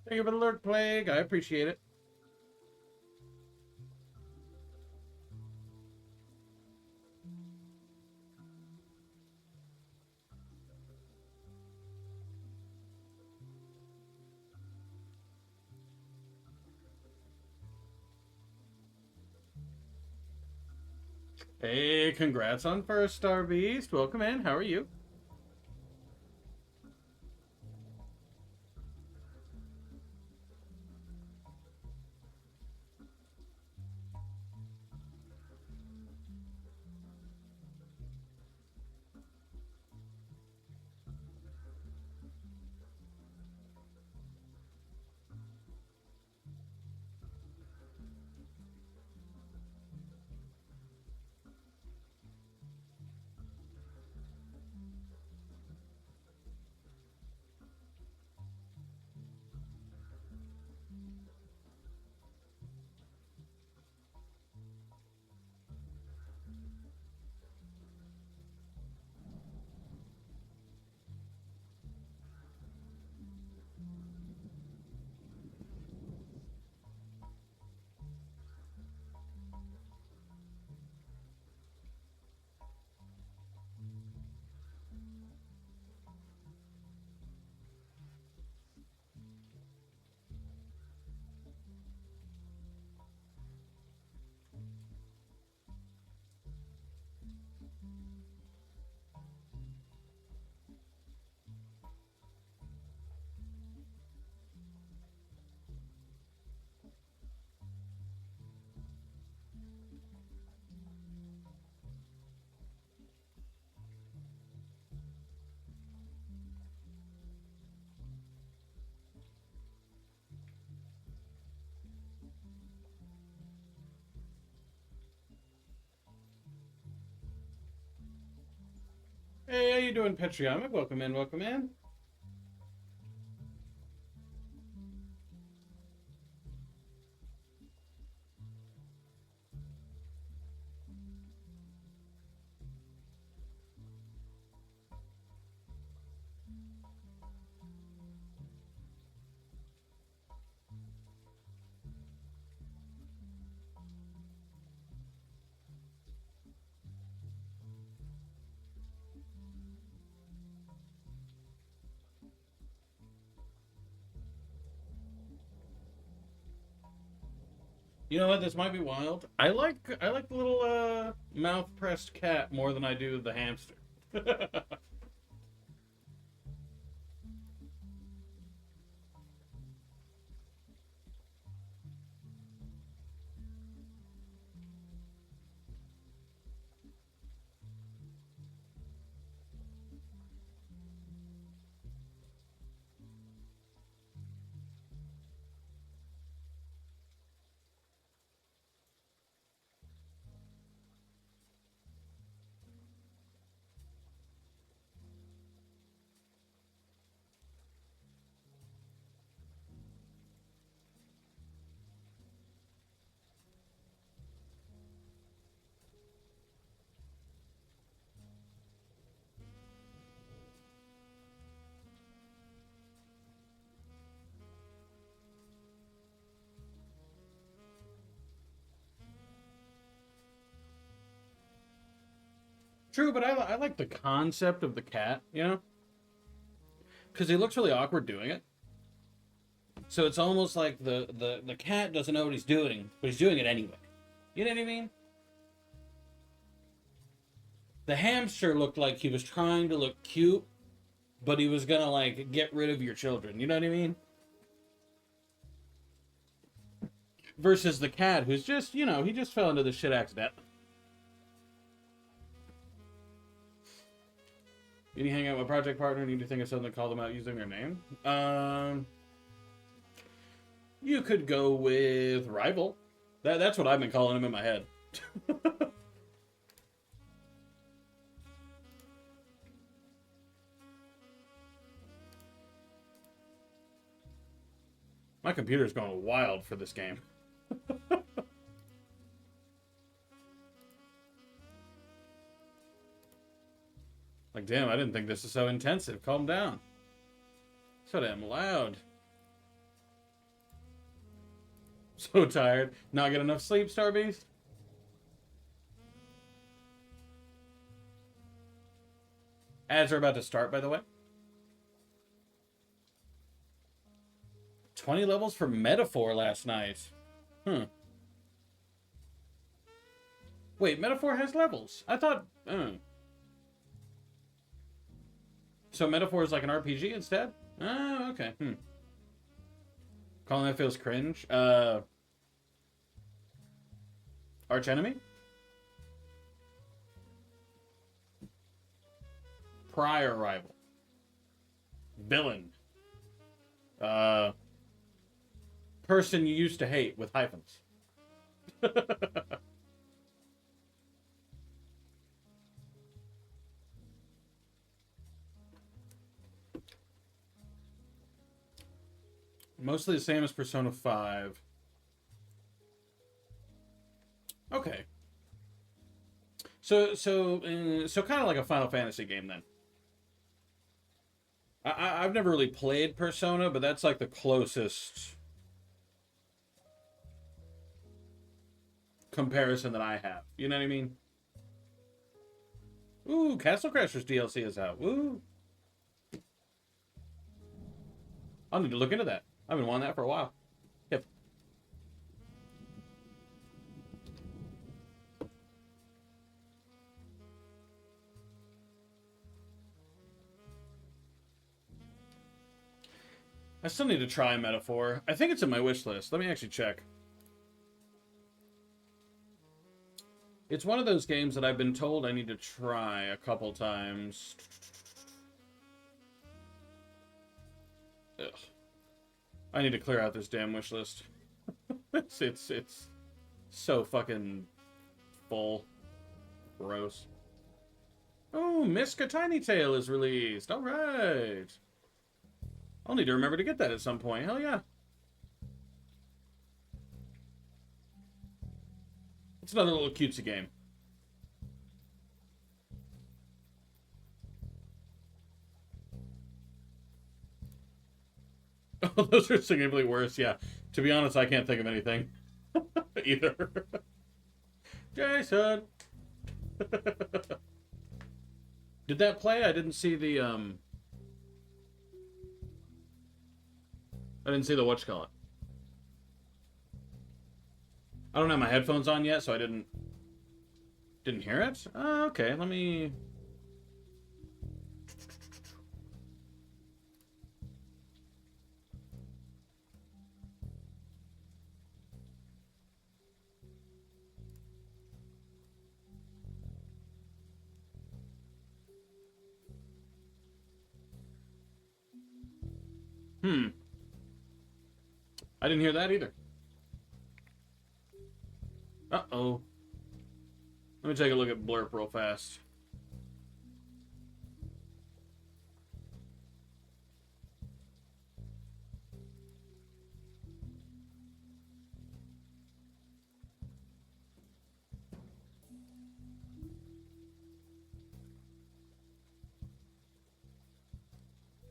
Thank you for the alert, Plague. I appreciate it. Hey, congrats on first Star Beast. Welcome in. How are you? Hey, how you doing, Petriomic? Welcome in, welcome in. You know what? This might be wild. I like the little mouth pressed cat more than I do the hamster. True, but I like the concept of the cat, you know? Because he looks really awkward doing it. So it's almost like the cat doesn't know what he's doing, but he's doing it anyway. You know what I mean? The hamster looked like he was trying to look cute, but he was gonna like get rid of your children. You know what I mean? Versus the cat, who's just, he just fell into this shit accidentally. You need to hang out with a project partner, need to think of something to call them out using their name. You could go with rival. That's what I've been calling him in my head. My computer's going wild for this game. Like, damn, I didn't think this was so intensive. Calm down. So damn loud. So tired. Not get enough sleep, Star Beast? Ads are about to start, by the way. 20 levels for Metaphor last night. Wait, Metaphor has levels. I thought... So Metaphor is like an RPG instead? Oh, okay. Calling that feels cringe. Arch enemy? Prior rival. Villain. Person you used to hate with hyphens. Mostly the same as Persona 5. Okay. So kind of like a Final Fantasy game then. I've never really played Persona, but that's like the closest comparison that I have. You know what I mean? Ooh, Castle Crashers DLC is out. Woo! I'll need to look into that. I've been wanting that for a while. Yep. I still need to try Metaphor. I think it's in my wish list. Let me actually check. It's one of those games that I've been told I need to try a couple times. Ugh. I need to clear out this damn wish list. it's so fucking full. Gross. Oh, Miska Tiny Tail is released. All right. I'll need to remember to get that at some point. Hell yeah. It's another little cutesy game. Oh, those are significantly worse, yeah. To be honest, I can't think of anything. Either. Jason! Did that play? I didn't see the, I didn't see the whatchamacallit. I don't have my headphones on yet, so I didn't hear it? Oh, okay, let me... I didn't hear that either. Uh-oh. Let me take a look at Blurp real fast.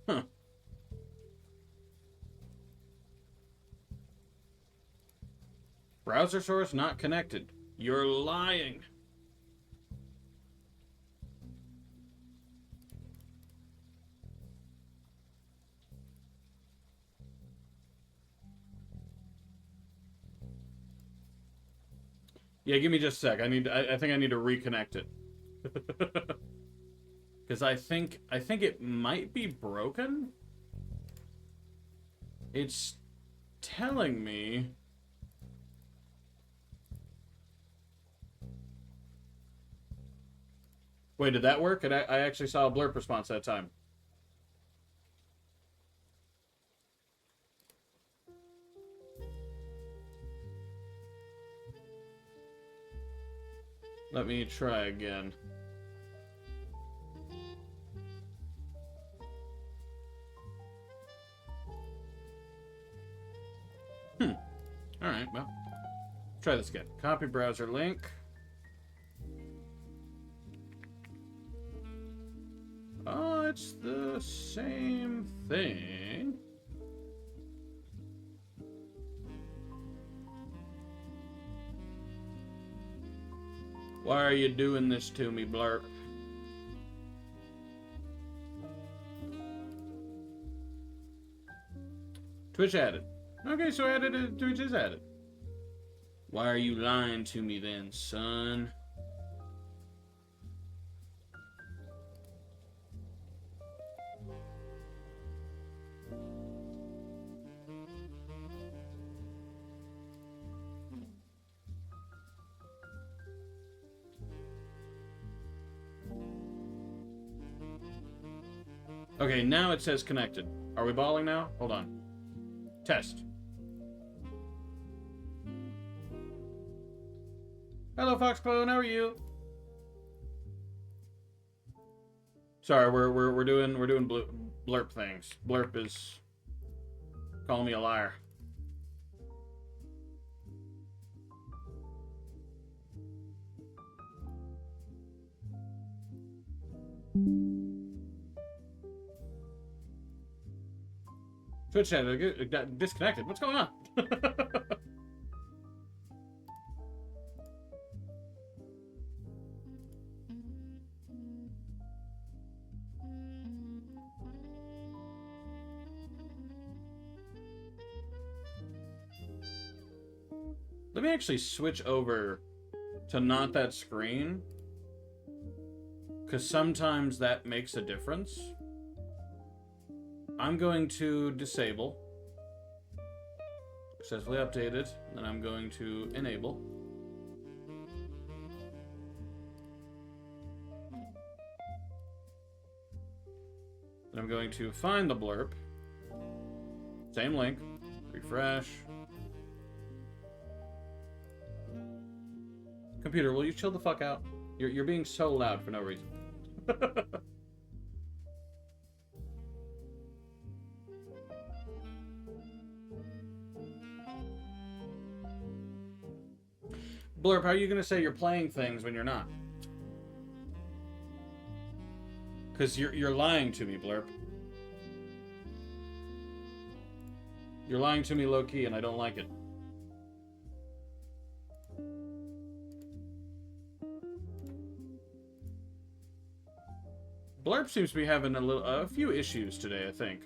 Huh. Browser source not connected. You're lying. Yeah, give me just a sec. I think I need to reconnect it. Because I think it might be broken. It's telling me... Wait, did that work? I actually saw a blurb response that time. Let me try again. Alright, well. Try this again. Copy browser link. Oh, it's the same thing. Why are you doing this to me, Blurp? Twitch added. Okay, so Twitch is added. Why are you lying to me then, son? Okay, now it says connected. Are we balling now? Hold on. Test. Hello, Foxclone. How are you? Sorry, we're doing blurp things. Blurp is calling me a liar. Twitch chat disconnected. What's going on? Let me actually switch over to not that screen, because sometimes that makes a difference. I'm going to disable. Successfully updated. Then I'm going to enable. Then I'm going to find the blurb. Same link. Refresh. Computer, will you chill the fuck out? You're being so loud for no reason. Blurp, how are you going to say you're playing things when you're not? Because you're lying to me, Blurp. You're lying to me low-key, and I don't like it. Blurp seems to be having a few issues today, I think.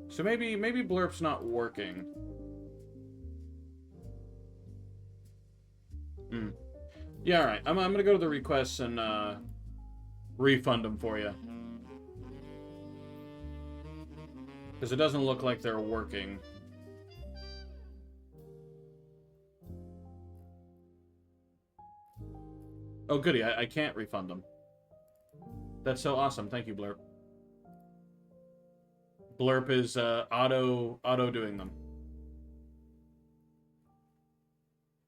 So maybe Blurp's not working. Yeah, alright. I'm gonna go to the requests and refund them for you. Because it doesn't look like they're working. Oh, goody. I can't refund them. That's so awesome. Thank you, Blurp. Blurp is auto doing them.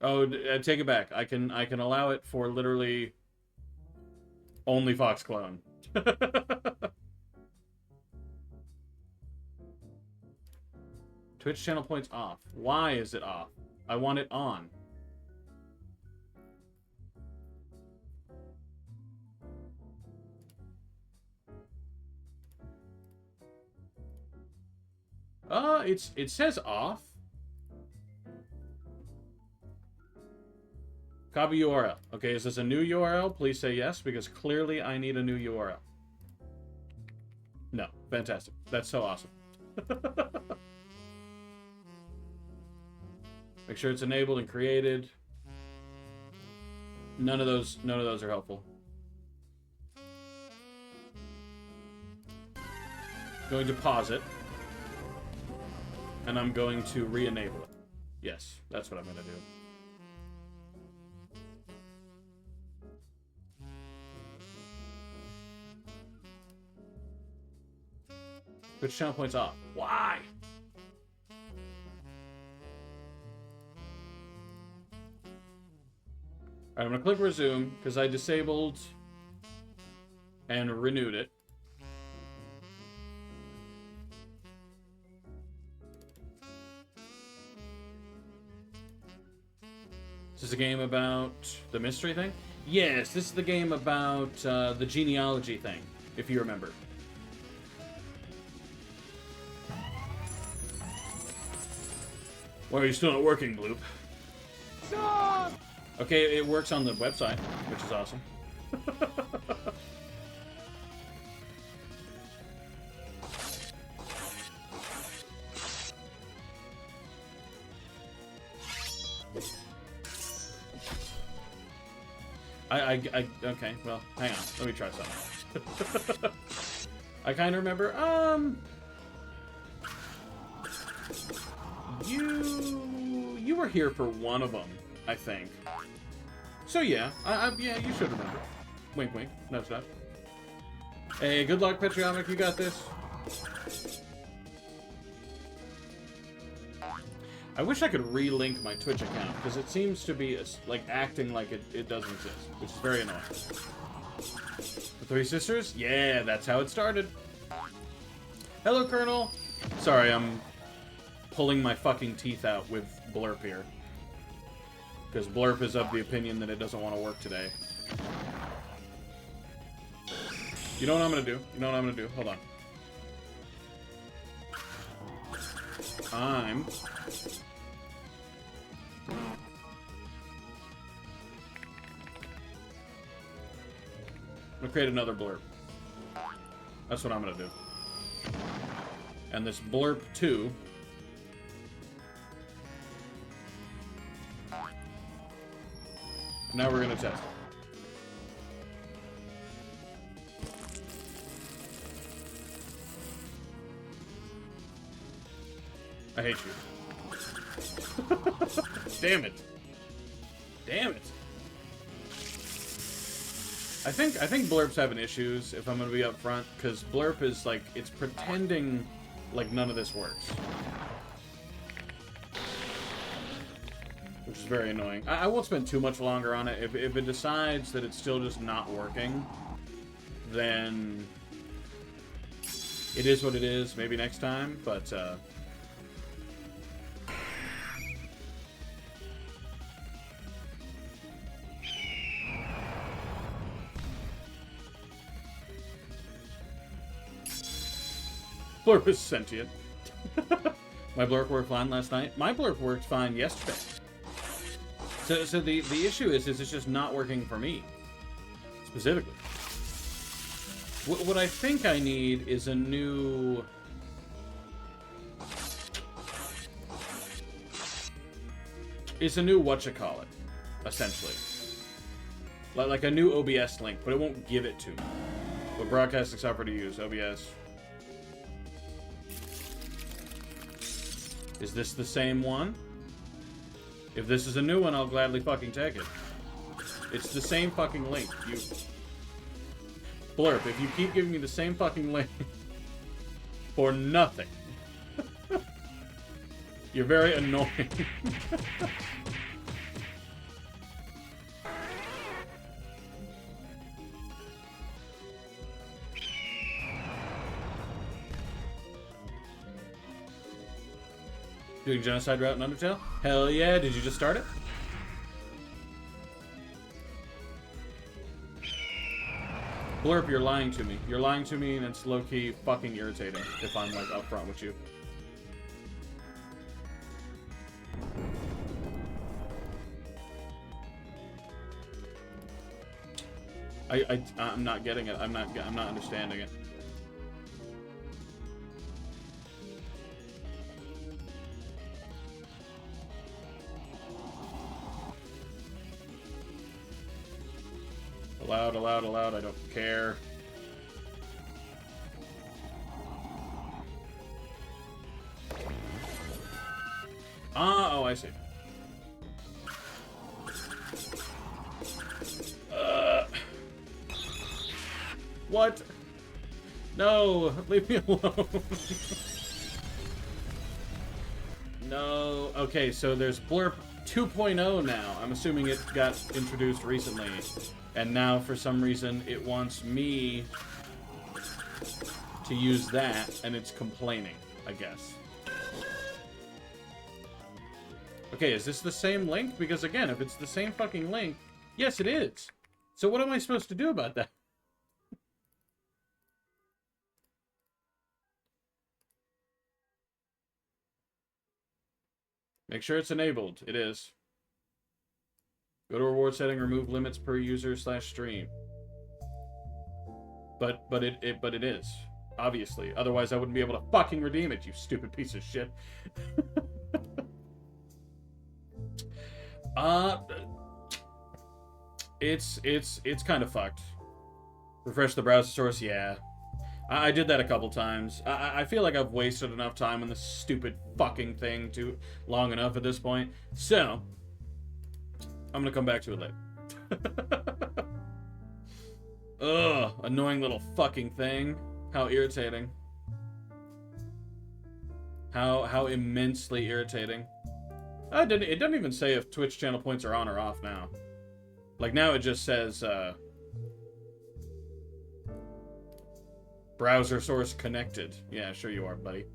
Oh, take it back. I can allow it for literally only Foxclone. Twitch channel points off. Why is it off? I want it on. It says off. Copy URL. Okay, is this a new URL? Please say yes, because clearly I need a new URL. No. Fantastic. That's so awesome. Make sure it's enabled and created. None of those are helpful. Going to pause it. And I'm going to re-enable it. Yes, that's what I'm going to do. Twitch channel points off. Why? Alright, I'm going to click resume because I disabled and renewed it. Is this a game about the mystery thing? Yes, this is the game about the genealogy thing, if you remember. Why are you still not working, Bloop? Okay, it works on the website, which is awesome. Okay, well, hang on. Let me try something. I kind of remember, you were here for one of them, I think. So yeah, yeah, you should remember. Wink, wink. No stuff. Hey, good luck, Petriomic. You got this. I wish I could relink my Twitch account, because it seems to be, like, acting like it doesn't exist, which is very annoying. The Three Sisters? Yeah, that's how it started. Hello, Colonel. Sorry, I'm pulling my fucking teeth out with Blurp here. Because Blurp is of the opinion that it doesn't want to work today. You know what I'm going to do? You know what I'm going to do? Hold on. I'm gonna create another blurb. That's what I'm gonna do. And this blurb 2 now we're gonna test it. I hate you. Damn it. Damn it. I think Blurp's having issues, if I'm gonna be up front, because Blurp is like, it's pretending like none of this works. Which is very annoying. I won't spend too much longer on it. If it decides that it's still just not working, then it is what it is, maybe next time, but Blurp is sentient. My Blurp worked fine last night. My Blurp worked fine yesterday. So the issue is it's just not working for me, specifically. What I think I need is a new... whatchamacallit, essentially. Like a new OBS link, but it won't give it to me. What broadcasting software to use? OBS. Is this the same one? If this is a new one, I'll gladly fucking take it. It's the same fucking link. You... Blurp, if you keep giving me the same fucking link for nothing, you're very annoying. Doing genocide route in Undertale? Hell yeah, did you just start it? Blurp, you're lying to me. You're lying to me, and it's low-key fucking irritating if I'm, like, upfront with you. I'm not getting it. I'm not understanding it. Allowed, allowed, allowed. I don't care. Ah, oh, I see. What? No, leave me alone. No. Okay, so there's Blurp 2.0 now. I'm assuming it got introduced recently. And now, for some reason, it wants me to use that, and it's complaining, I guess. Okay, is this the same link? Because, again, if it's the same fucking link, yes, it is. So what am I supposed to do about that? Make sure it's enabled. It is. Go to reward setting, remove limits per user / stream. But it is, obviously. Otherwise, I wouldn't be able to fucking redeem it, you stupid piece of shit. It's kind of fucked. Refresh the browser source, yeah. I did that a couple times. I feel like I've wasted enough time on this stupid fucking thing too long enough at this point. So, I'm gonna come back to it later. Ugh, annoying little fucking thing. How irritating. How immensely irritating. It doesn't even say if Twitch channel points are on or off now. Like now it just says browser source connected. Yeah, sure you are, buddy.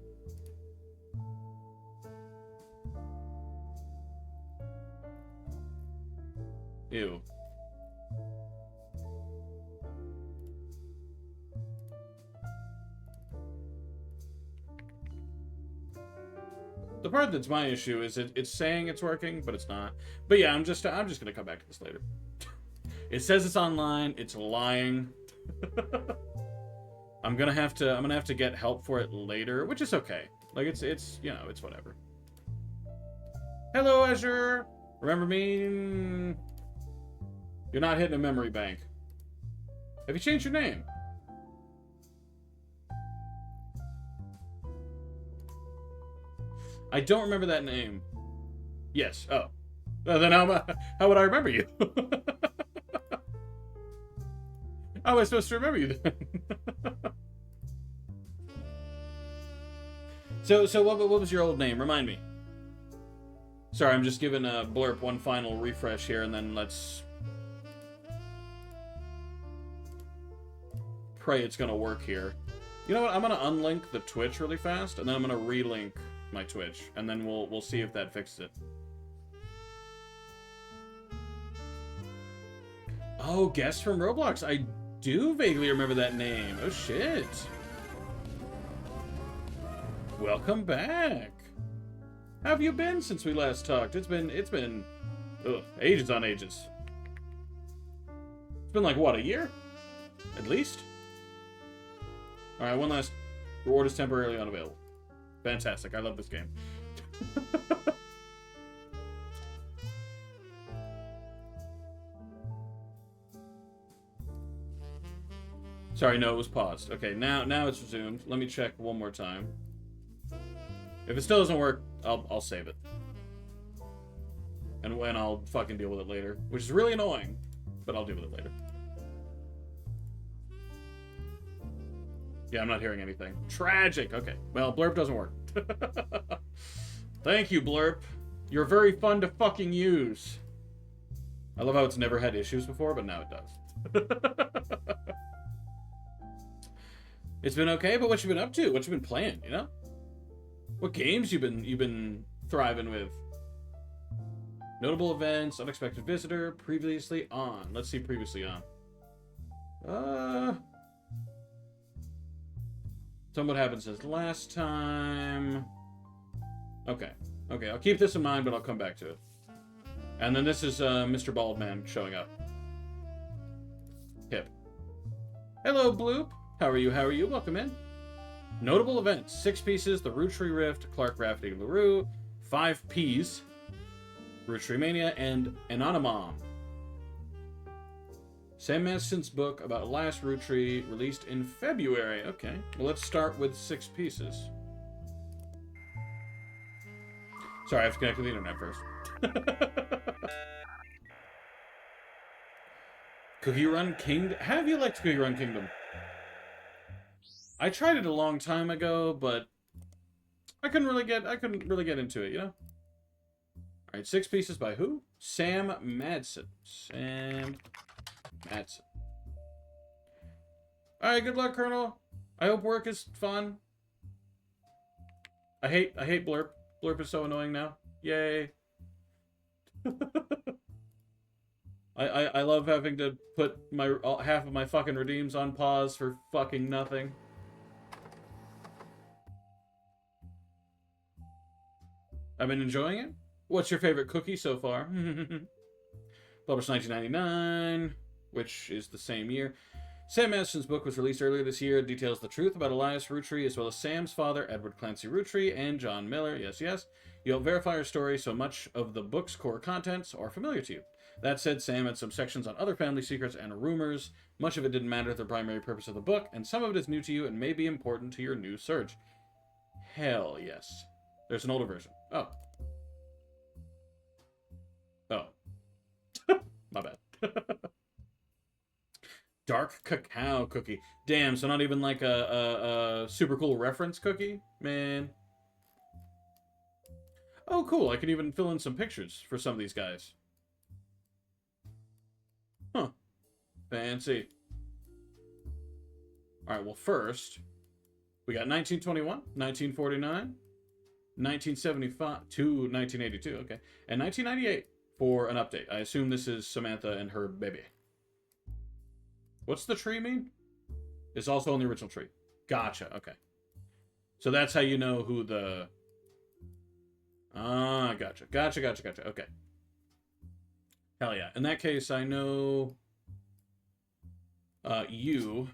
Ew. The part that's my issue is it's saying it's working, but it's not. But yeah, I'm just gonna come back to this later. It says it's online. It's lying. I'm gonna have to get help for it later, which is okay. Like it's you know, it's whatever. Hello, Azure. Remember me? You're not hitting a memory bank. Have you changed your name? I don't remember that name. Yes. Oh. Then how would I remember you? How am I supposed to remember you then? So what was your old name? Remind me. Sorry, I'm just giving a Blurp one final refresh here, and then let's pray it's gonna work here. You know what? I'm gonna unlink the Twitch really fast, and then I'm gonna relink my Twitch, and then we'll see if that fixes it. Oh, guest from Roblox. I do vaguely remember that name. Oh shit. Welcome back. How have you been since we last talked? It's been ages on ages. It's been like what, a year? At least? Alright, one last. Reward is temporarily unavailable. Fantastic. I love this game. Sorry, no, it was paused. Okay, now it's resumed. Let me check one more time. If it still doesn't work, I'll save it. And when I'll fucking deal with it later. Which is really annoying, but I'll deal with it later. Yeah, I'm not hearing anything. Tragic. Okay. Well, Blurp doesn't work. Thank you, Blurp. You're very fun to fucking use. I love how it's never had issues before, but now it does. It's been okay, but what you been up to? What you been playing, you know? What games you been thriving with? Notable events, unexpected visitor, previously on. Let's see previously on. Tell me what happened since last time. Okay. Okay, I'll keep this in mind, but I'll come back to it. And then this is Mr. Baldman showing up. Hip. Hello, Bloop. How are you? How are you? Welcome in. Notable events. 6 pieces, the Roottrees Rift, Clark Rafferty LaRue, 5 Ps, Roottreemania, and Anonymom. Sam Maston's book about last Roottree, released in February. Okay, well, let's start with 6 pieces. Sorry, I have to connect with the internet first. Cookie Run Kingdom? How have you liked Cookie Run Kingdom? I tried it a long time ago, but I couldn't really get into it, you know? Alright, 6 pieces by who? Sam Madsen. Sam Madsen. Alright, good luck, Colonel. I hope work is fun. I hate Blurp. Blurp is so annoying now. Yay. I love having to put my half of my fucking redeems on pause for fucking nothing. I've been enjoying it. What's your favorite cookie so far? Published 1999, which is the same year. Sam Masterson's book was released earlier this year. It details the truth about Elias Roottree, as well as Sam's father, Edward Clancy Roottree, and John Miller. Yes, yes. You help verify her story, so much of the book's core contents are familiar to you. That said, Sam had some sections on other family secrets and rumors. Much of it didn't matter to the primary purpose of the book, and some of it is new to you and may be important to your new search. Hell yes. There's an older version. Oh. Oh. My bad. Dark cacao cookie. Damn, so not even like a super cool reference cookie? Man. Oh, cool. I can even fill in some pictures for some of these guys. Huh. Fancy. Alright, well, first, we got 1921, 1949, 1975 to 1982, okay, and 1998 for an update. I assume this is Samantha and her baby. What's the tree mean? It's also on the original tree. Gotcha, okay. So that's how you know who the... Ah, gotcha. Gotcha, okay. Hell yeah. In that case, I know... you...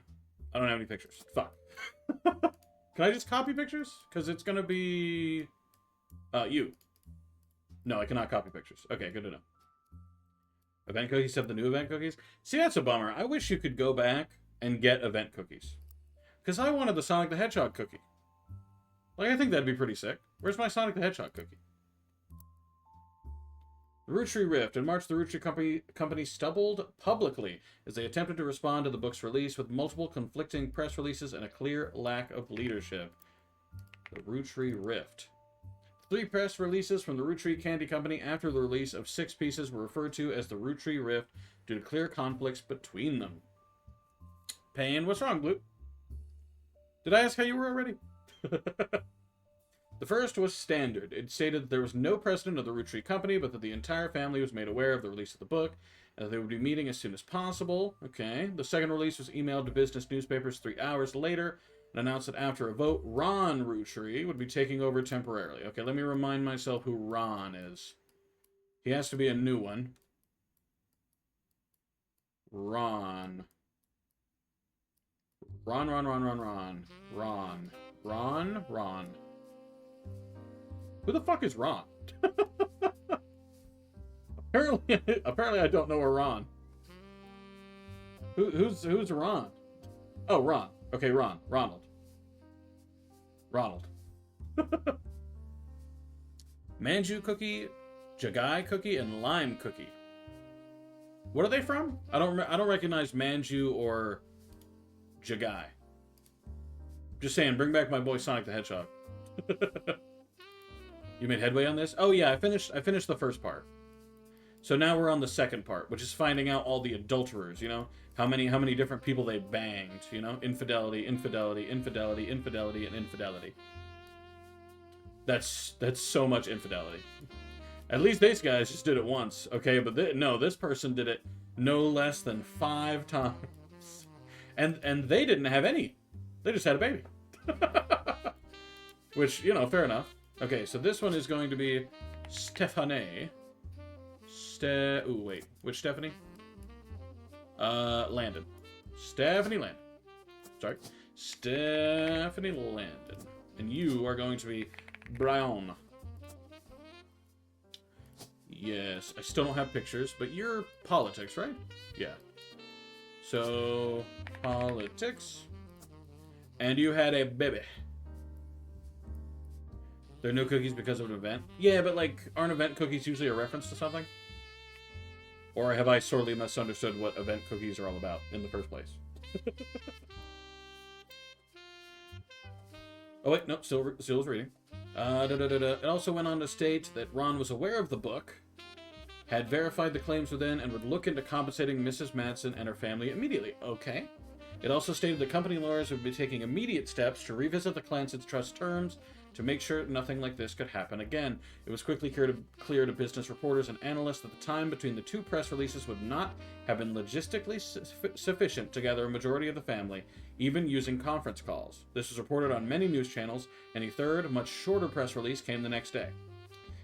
I don't have any pictures. Fuck. Can I just copy pictures? Because it's gonna be... you. No, I cannot copy pictures. Okay, good to know. Event cookies have the new event cookies? See, that's a bummer. I wish you could go back and get event cookies. Because I wanted the Sonic the Hedgehog cookie. Like, I think that'd be pretty sick. Where's my Sonic the Hedgehog cookie? The Roottree Rift. In March, the Roottree company stumbled publicly as they attempted to respond to the book's release with multiple conflicting press releases and a clear lack of leadership. The Roottree Rift. 3 press releases from the Roottrees Candy Company after the release of 6 pieces were referred to as the Roottree Rift due to clear conflicts between them. Pain, what's wrong, Blue? Did I ask how you were already? The first was standard. It stated that there was no precedent of the Roottrees Company, but that the entire family was made aware of the release of the book, and that they would be meeting as soon as possible. Okay. The second release was emailed to business newspapers 3 hours later, and announced that after a vote, Ron Roottree would be taking over temporarily. Okay, let me remind myself who Ron is. He has to be a new one. Ron. Ron. Who the fuck is Ron? Apparently I don't know a Ron. Who's Ron? Oh, Ron. Okay, Ronald. Manju cookie, Jagai cookie, and lime cookie. What are they from? I don't recognize Manju or Jagai. Just saying, bring back my boy Sonic the Hedgehog. You made headway on this? Oh yeah, I finished the first part. So now we're on the second part, which is finding out all the adulterers, you know? How many different people they banged, you know? Infidelity, and infidelity. That's so much infidelity. At least these guys just did it once, okay? But this person did it no less than 5 times. And they didn't have any. They just had a baby. Which, you know, fair enough. Okay, so this one is going to be Stephanie. Ooh, wait. Which Stephanie? Landon. Stephanie Landon. Sorry. Stephanie Landon. And you are going to be Brown. Yes. I still don't have pictures, but you're politics, right? Yeah. So, politics. And you had a baby. There are no cookies because of an event? Yeah, but, like, aren't event cookies usually a reference to something? Or have I sorely misunderstood what event cookies are all about in the first place? Oh, wait, no, still is reading. It also went on to state that Ron was aware of the book, had verified the claims within, and would look into compensating Mrs. Madsen and her family immediately. Okay. It also stated the company lawyers would be taking immediate steps to revisit the Clansons Trust terms to make sure nothing like this could happen again. It was quickly clear to business reporters and analysts that the time between the 2 press releases would not have been logistically sufficient to gather a majority of the family, even using conference calls. This was reported on many news channels, and a third, much shorter press release came the next day.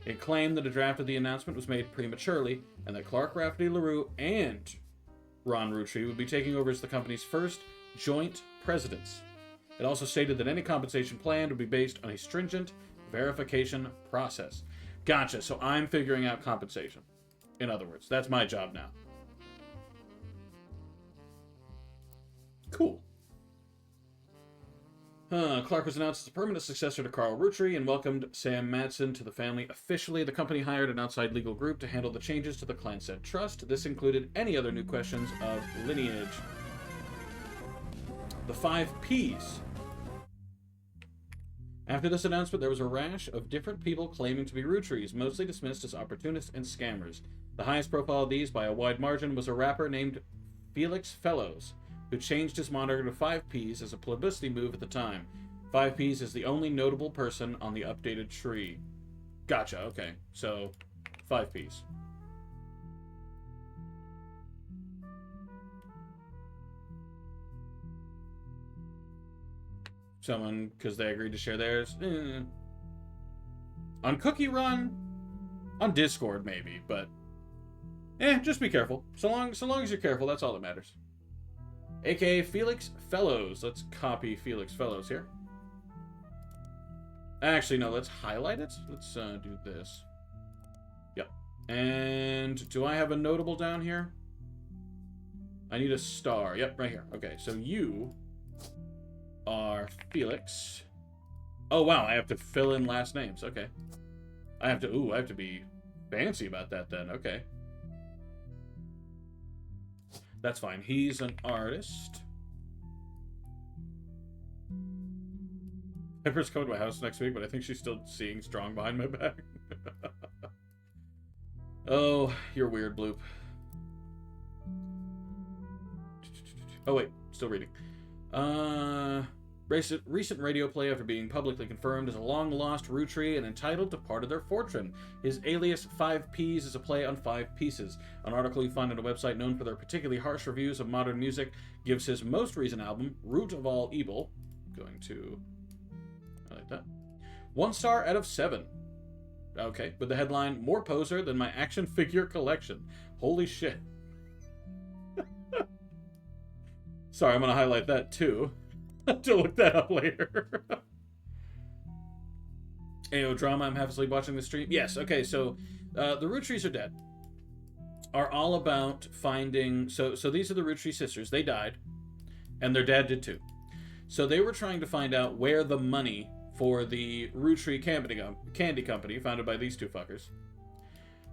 It claimed that a draft of the announcement was made prematurely, and that Clark Rafferty LaRue and Ron Roottrie would be taking over as the company's first joint presidents. It also stated that any compensation plan would be based on a stringent verification process. Gotcha, so I'm figuring out compensation. In other words, that's my job now. Cool. Clark was announced as a permanent successor to Carl Roottrie and welcomed Sam Matson to the family officially. The company hired an outside legal group to handle the changes to the Clanset Trust. This included any other new questions of lineage. The 5 Ps. After this announcement, there was a rash of different people claiming to be Roottries, mostly dismissed as opportunists and scammers. The highest profile of these, by a wide margin, was a rapper named Felix Fellows, who changed his moniker to 5 Ps as a publicity move at the time. 5 Ps is the only notable person on the updated tree. Gotcha, okay. So, 5 Ps. Someone, because they agreed to share theirs. On Cookie Run, on Discord maybe, but just be careful. So long as you're careful, that's all that matters. AKA Felix Fellows. Let's copy Felix Fellows here. Actually, no, let's highlight it. Let's do this. Yep. And do I have a notable down here? I need a star. Yep, right here. Okay, so you are Felix. Oh, wow, I have to fill in last names. Okay. I have to be fancy about that then. Okay. That's fine. He's an artist. Pepper's coming to my house next week, but I think she's still seeing Strong behind my back. Oh, you're weird, Bloop. Oh, wait. Still reading. Recent radio play after being publicly confirmed as a long-lost Roottrie and entitled to part of their fortune. His alias 5 Ps is a play on 5 pieces. An article you find on a website known for their particularly harsh reviews of modern music gives his most recent album, Root of All Evil, going to highlight that, 1 star out of 7. Okay, with the headline, More Poser Than My Action Figure Collection. Holy shit. Sorry, I'm going to highlight that too. To look that up later. AO Drama, I'm half asleep watching the stream. Yes, okay, so the Roottrees Are Dead are all about finding... So these are the Roottrie sisters. They died, and their dad did too. So they were trying to find out where the money for the Roottrie Candy Company, founded by these two fuckers,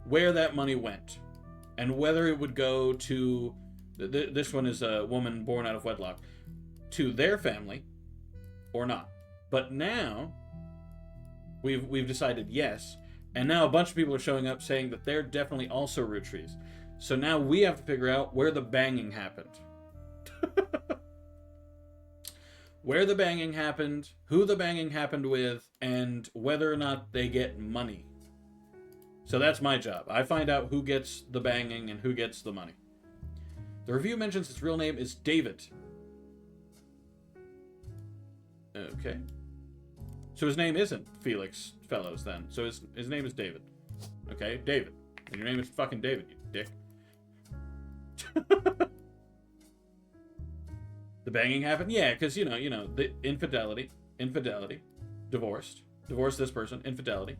where that money went, and whether it would go to... This one is a woman born out of wedlock. To their family or not. But now we've decided yes, and now a bunch of people are showing up saying that they're definitely also Roottries. So now we have to figure out where the banging happened. Where the banging happened, who the banging happened with, and whether or not they get money. So that's my job. I find out who gets the banging and who gets the money. The review mentions his real name is David. Okay. So his name isn't Felix Fellows then. So his name is David. Okay, David. And your name is fucking David, you dick. The banging happened? Yeah, because, you know, the infidelity, divorced this person, infidelity.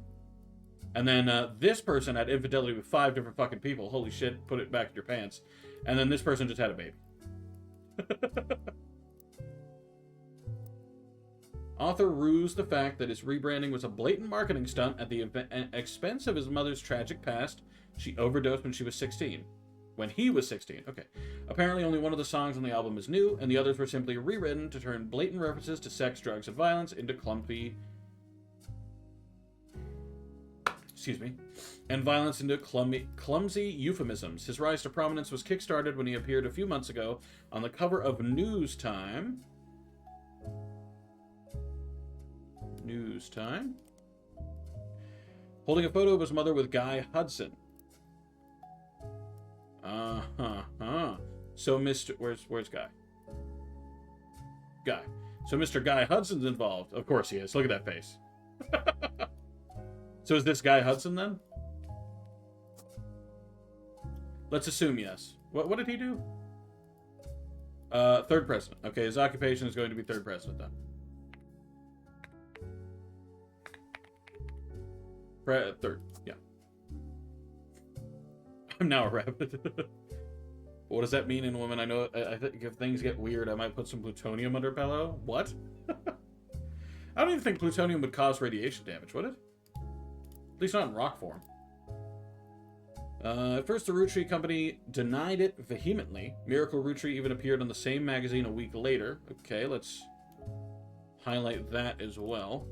And then this person had infidelity with 5 different fucking people. Holy shit, put it back in your pants. And then this person just had a baby. Author rues the fact that his rebranding was a blatant marketing stunt at the expense of his mother's tragic past. She overdosed when she was 16. When he was 16. Okay. Apparently only one of the songs on the album is new, and the others were simply rewritten to turn blatant references to sex, drugs, and violence into clumsy euphemisms. His rise to prominence was kickstarted when he appeared a few months ago on the cover of News Time, holding a photo of his mother with Guy Hudson. So where's Guy? So Mr. Guy Hudson's involved. Of course he is. Look at that face. So is this guy Hudson then? Let's assume yes. What did he do? Third president. Okay, his occupation is going to be third president then. Third, yeah. I'm now a rabbit. What does that mean in women? I know. I think if things get weird, I might put some plutonium under pillow. What? I don't even think plutonium would cause radiation damage, would it? At least not in rock form. At first, the Roottrees Company denied it vehemently. Miracle Roottree even appeared on the same magazine a week later. Okay, let's highlight that as well.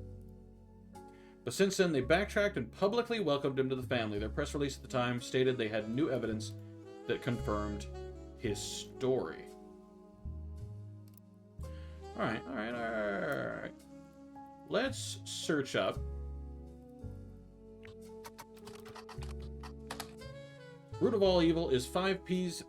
But since then, they backtracked and publicly welcomed him to the family. Their press release at the time stated they had new evidence that confirmed his story. Alright. Let's search up Root of All Evil is 5P's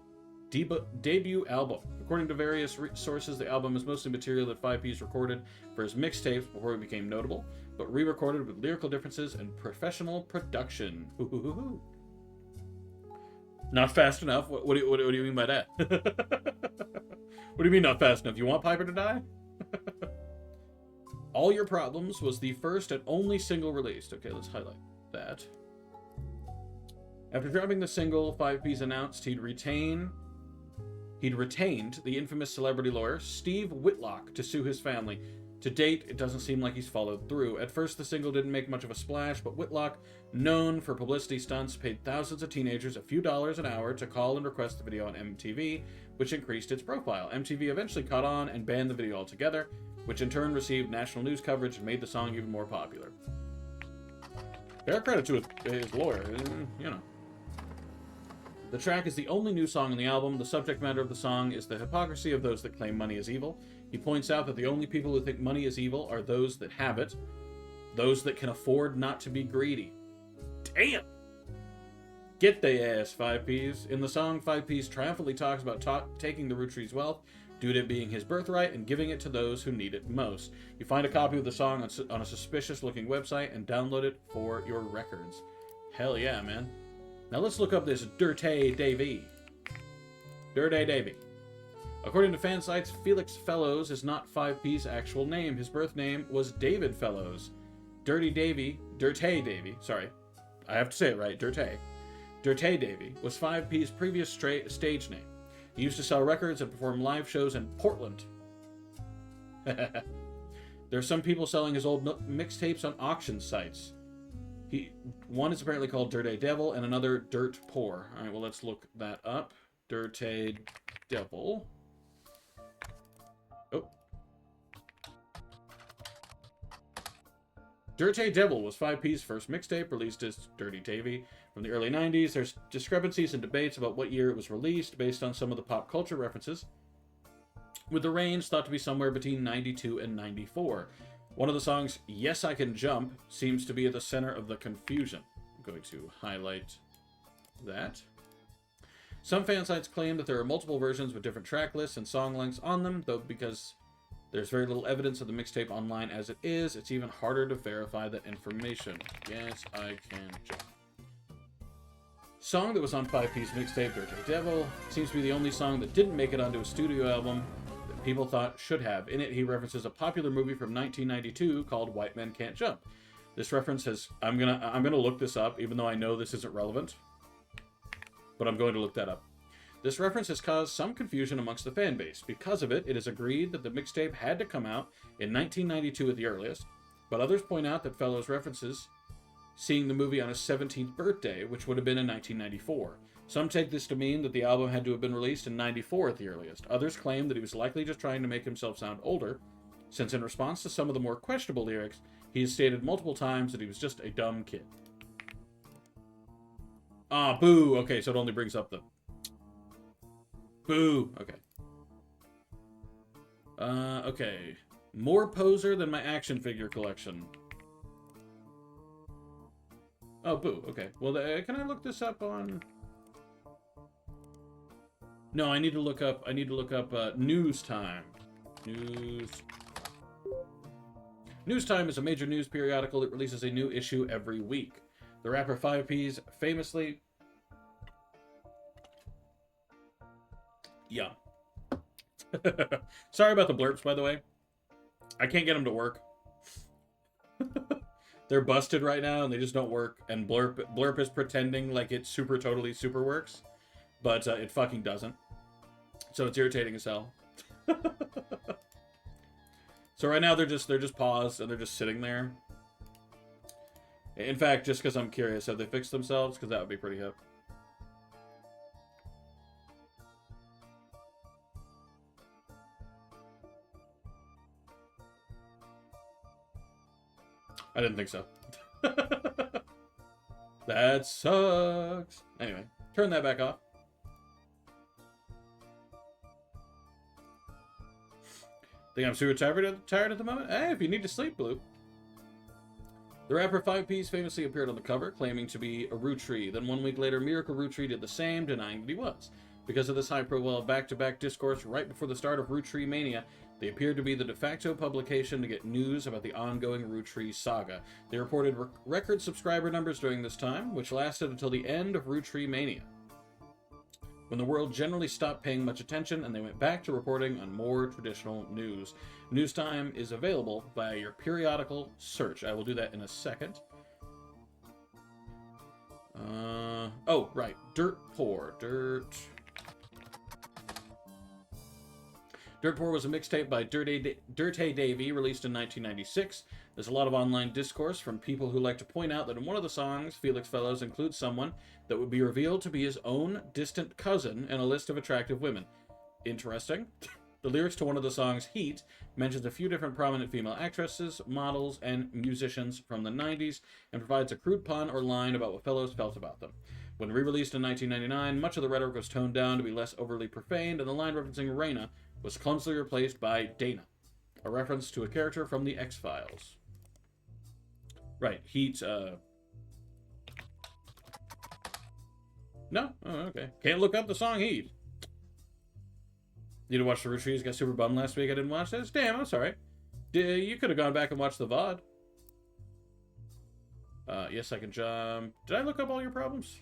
debut album. According to various sources, the album is mostly material that 5P's recorded for his mixtapes before he became notable, but re-recorded with lyrical differences and professional production. Not fast enough? What do you mean by that? What do you mean not fast enough? You want Piper to die? All Your Problems was the first and only single released. Okay, let's highlight that. After dropping the single, 5P's announced he'd retained the infamous celebrity lawyer Steve Whitlock to sue his family. To date, it doesn't seem like he's followed through. At first, the single didn't make much of a splash, but Whitlock, known for publicity stunts, paid thousands of teenagers a few dollars an hour to call and request the video on MTV, which increased its profile. MTV eventually caught on and banned the video altogether, which in turn received national news coverage and made the song even more popular. Fair credit to his lawyer, you know. The track is the only new song on the album. The subject matter of the song is the hypocrisy of those that claim money is evil. He points out that the only people who think money is evil are those that have it, those that can afford not to be greedy. Damn! Get they ass, 5P's. In the song, 5P's triumphantly talks about taking the Roottrees' wealth due to it being his birthright and giving it to those who need it most. You find a copy of the song on a suspicious-looking website and download it for your records. Hell yeah, man. Now let's look up this Dirty Davy. Dirty Davy. According to fan sites, Felix Fellows is not 5P's actual name. His birth name was David Fellows. Dirty Davy, sorry. I have to say it right, Dirty Davy was 5P's previous stage name. He used to sell records and perform live shows in Portland. There are some people selling his old mixtapes on auction sites. One is apparently called Dirty Devil, and another Dirt Poor. All right, well, let's look that up. Dirty Devil. Oh. Dirty Devil was 5P's first mixtape, released as Dirty Davy. From the early 90s, there's discrepancies and debates about what year it was released based on some of the pop culture references, with the range thought to be somewhere between 92 and 94. One of the songs, Yes I Can Jump, seems to be at the center of the confusion. I'm going to highlight that. Some fan sites claim that there are multiple versions with different track lists and song lengths on them, though because there's very little evidence of the mixtape online as it is, it's even harder to verify that information. Yes I Can Jump. Song that was on 5P's mixtape, Dirty Devil, seems to be the only song that didn't make it onto a studio album people thought should have. In it, he references a popular movie from 1992 called White Men Can't Jump. This reference has... I'm gonna look this up, even though I know this isn't relevant. But I'm going to look that up. This reference has caused some confusion amongst the fan base. Because of it, it is agreed that the mixtape had to come out in 1992 at the earliest, but others point out that Fellows references seeing the movie on his 17th birthday, which would have been in 1994. Some take this to mean that the album had to have been released in 94 at the earliest. Others claim that he was likely just trying to make himself sound older, since in response to some of the more questionable lyrics, he has stated multiple times that he was just a dumb kid. Ah, boo! Okay, so it only brings up the... Boo! Okay. Okay. More poser than my action figure collection. Oh, boo. Okay. Well, can I look this up on... No, I need to look up news time. News. News Time is a major news periodical that releases a new issue every week. The rapper 5Ps famously... Yeah. Sorry about the blurps, by the way. I can't get them to work. They're busted right now, and they just don't work. And Blurp is pretending like it totally super works. But it fucking doesn't. So it's irritating as hell. So right now they're just paused, and they're just sitting there. In fact, just because I'm curious, have they fixed themselves? Because that would be pretty hip. I didn't think so. That sucks. Anyway, turn that back off. Think I'm super tired at the moment? Hey, if you need to sleep, Blue. The rapper 5Ps famously appeared on the cover, claiming to be a Roottrees. Then 1 week later, Miracle Roottrees did the same, denying that he was. Because of this high-profile back-to-back discourse right before the start of Roottreemania, they appeared to be the de facto publication to get news about the ongoing Roottrees saga. They reported record subscriber numbers during this time, which lasted until the end of Roottreemania, when the world generally stopped paying much attention and they went back to reporting on more traditional news. News Time is available via your periodical search. I will do that in a second. Oh, right. Dirt Poor. Dirt Poor was a mixtape by Dirty Davy, released in 1996. There's a lot of online discourse from people who like to point out that in one of the songs, Felix Fellows includes someone that would be revealed to be his own distant cousin in a list of attractive women. Interesting. The lyrics to one of the songs, Heat, mentions a few different prominent female actresses, models, and musicians from the 90s, and provides a crude pun or line about what Fellows felt about them. When re-released in 1999, much of the rhetoric was toned down to be less overly profaned, and the line referencing Raina was clumsily replaced by Dana, a reference to a character from the X-Files. Right, Heat, No? Oh, okay. Can't look up the song Heat. Need to watch the Roottrees. Got super bummed last week I didn't watch this. Damn, I'm sorry. You could have gone back and watched the VOD. Yes, I can jump. Did I look up all your problems?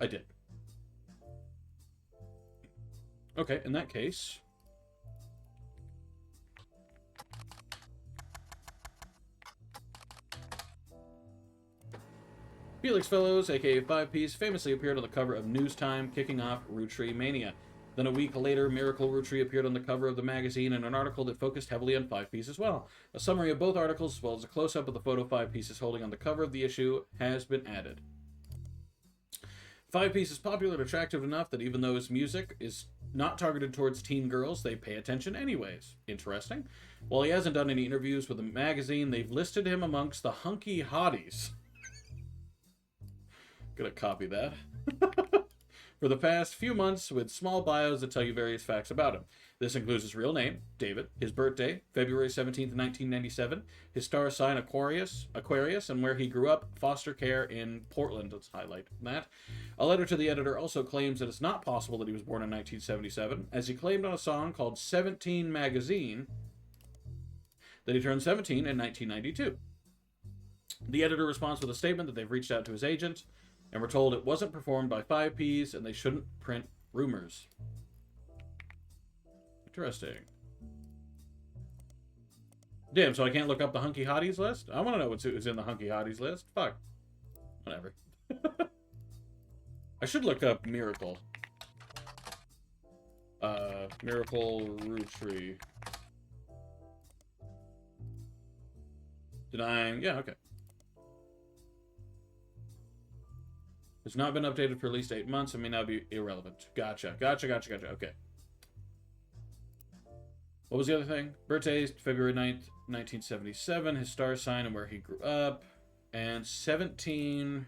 I did. Okay, in that case... Felix Fellows, aka 5Ps, famously appeared on the cover of News Time, kicking off Roottreemania. Then a week later, Miracle Roottrees appeared on the cover of the magazine in an article that focused heavily on 5Ps as well. A summary of both articles, as well as a close-up of the photo 5Ps is holding on the cover of the issue, has been added. 5Ps is popular and attractive enough that even though his music is not targeted towards teen girls, they pay attention anyways. Interesting. While he hasn't done any interviews with the magazine, they've listed him amongst the hunky hotties. Gonna copy that. For the past few months, with small bios that tell you various facts about him. This includes his real name, David, his birthday, February 17th, 1997, his star sign, Aquarius, and where he grew up, foster care in Portland. Let's highlight that. A letter to the editor also claims that it's not possible that he was born in 1977, as he claimed on a song called 17 Magazine that he turned 17 in 1992. The editor responds with a statement that they've reached out to his agent, and we're told it wasn't performed by 5Ps and they shouldn't print rumors. Interesting. Damn, so I can't look up the hunky hotties list? I want to know who's in the hunky hotties list. Fuck. Whatever. I should look up Miracle. Miracle Roottrees. Denying. Yeah, okay. It's not been updated for at least 8 months and may now be irrelevant. Gotcha. Okay. What was the other thing? Birthday, February 9th, 1977. His star sign and where he grew up. And 17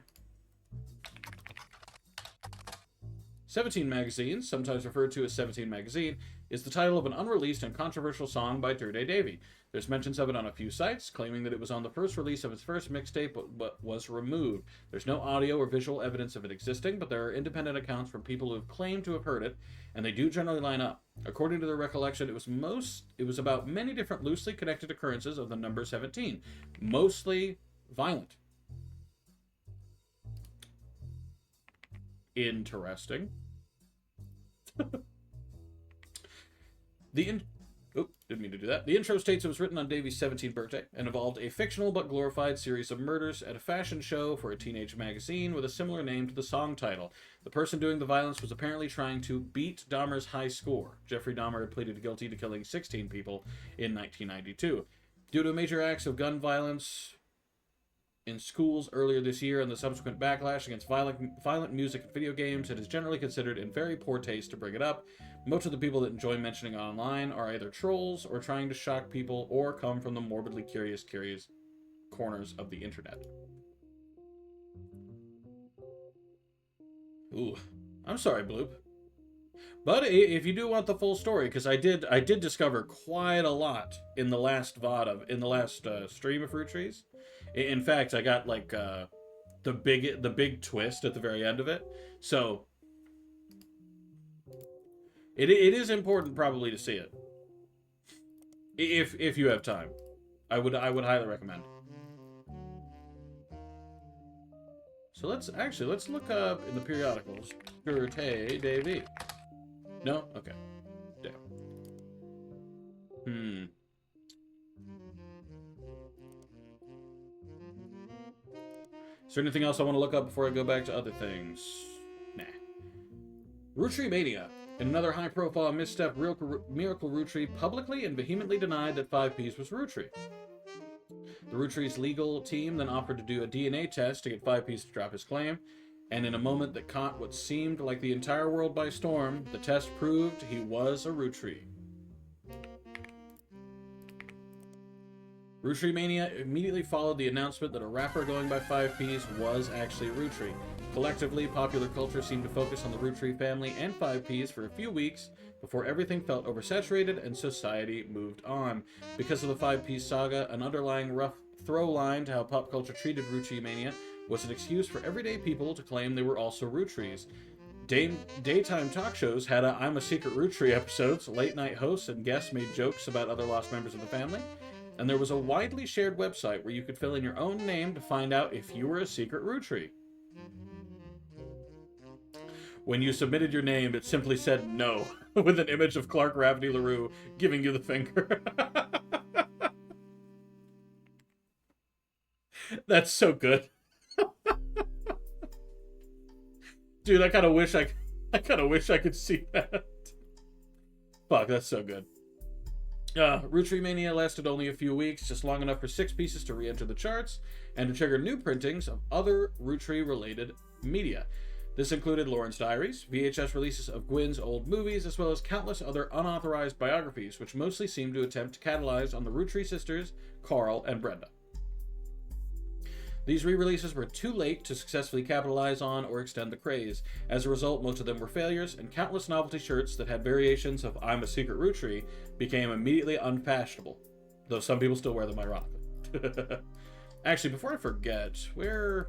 17 Magazine, sometimes referred to as 17 Magazine, is the title of an unreleased and controversial song by Dirty Davy. There's mentions of it on a few sites, claiming that it was on the first release of its first mixtape but was removed. There's no audio or visual evidence of it existing, but there are independent accounts from people who have claimed to have heard it, and they do generally line up. According to their recollection, it was about many different loosely connected occurrences of the number 17, mostly violent. Interesting. Didn't mean to do that. The intro states it was written on Davy's 17th birthday and involved a fictional but glorified series of murders at a fashion show for a teenage magazine with a similar name to the song title. The person doing the violence was apparently trying to beat Dahmer's high score. Jeffrey Dahmer had pleaded guilty to killing 16 people in 1992. Due to major acts of gun violence in schools earlier this year and the subsequent backlash against violent music and video games, it is generally considered in very poor taste to bring it up. Most of the people that enjoy mentioning it online are either trolls or trying to shock people or come from the morbidly curious corners of the internet. Ooh, I'm sorry, Bloop. But if you do want the full story, because I did discover quite a lot in the last stream of Roottrees. In fact, I got like the big twist at the very end of it. So it is important probably to see it if you have time. I would highly recommend. So let's look up in the periodicals. Dirty Davy. No? Okay. Damn. Is there anything else I want to look up before I go back to other things? Nah. Roottreemania. In another high-profile misstep, Miracle Roottree publicly and vehemently denied that 5Ps was Roottree. The Roottree's legal team then offered to do a DNA test to get 5Ps to drop his claim, and in a moment that caught what seemed like the entire world by storm, the test proved he was a Roottree. Roottreemania immediately followed the announcement that a rapper going by 5Ps was actually Roottrie. Collectively, popular culture seemed to focus on the Roottree family and 5Ps for a few weeks before everything felt oversaturated and society moved on. Because of the 5Ps saga, an underlying rough throw line to how pop culture treated Roottreemania was an excuse for everyday people to claim they were also Roottrees. Daytime talk shows had I'm a Secret Roottree episodes, late-night hosts and guests made jokes about other lost members of the family, and there was a widely shared website where you could fill in your own name to find out if you were a secret Roottree. When you submitted your name, it simply said no, with an image of Clark Rafferty LaRue giving you the finger. That's so good. Dude, I kind of wish I could see that. Fuck, that's so good. Roottreemania lasted only a few weeks, just long enough for 6 pieces to re-enter the charts and to trigger new printings of other Roottree-related media. This included Lauren's diaries, VHS releases of Gwyn's old movies, as well as countless other unauthorized biographies, which mostly seemed to attempt to capitalize on the Roottree sisters, Carl and Brenda. These re-releases were too late to successfully capitalize on or extend the craze. As a result, most of them were failures, and countless novelty shirts that had variations of I'm a Secret Roottree became immediately unfashionable, though some people still wear them ironically. Actually, before I forget, there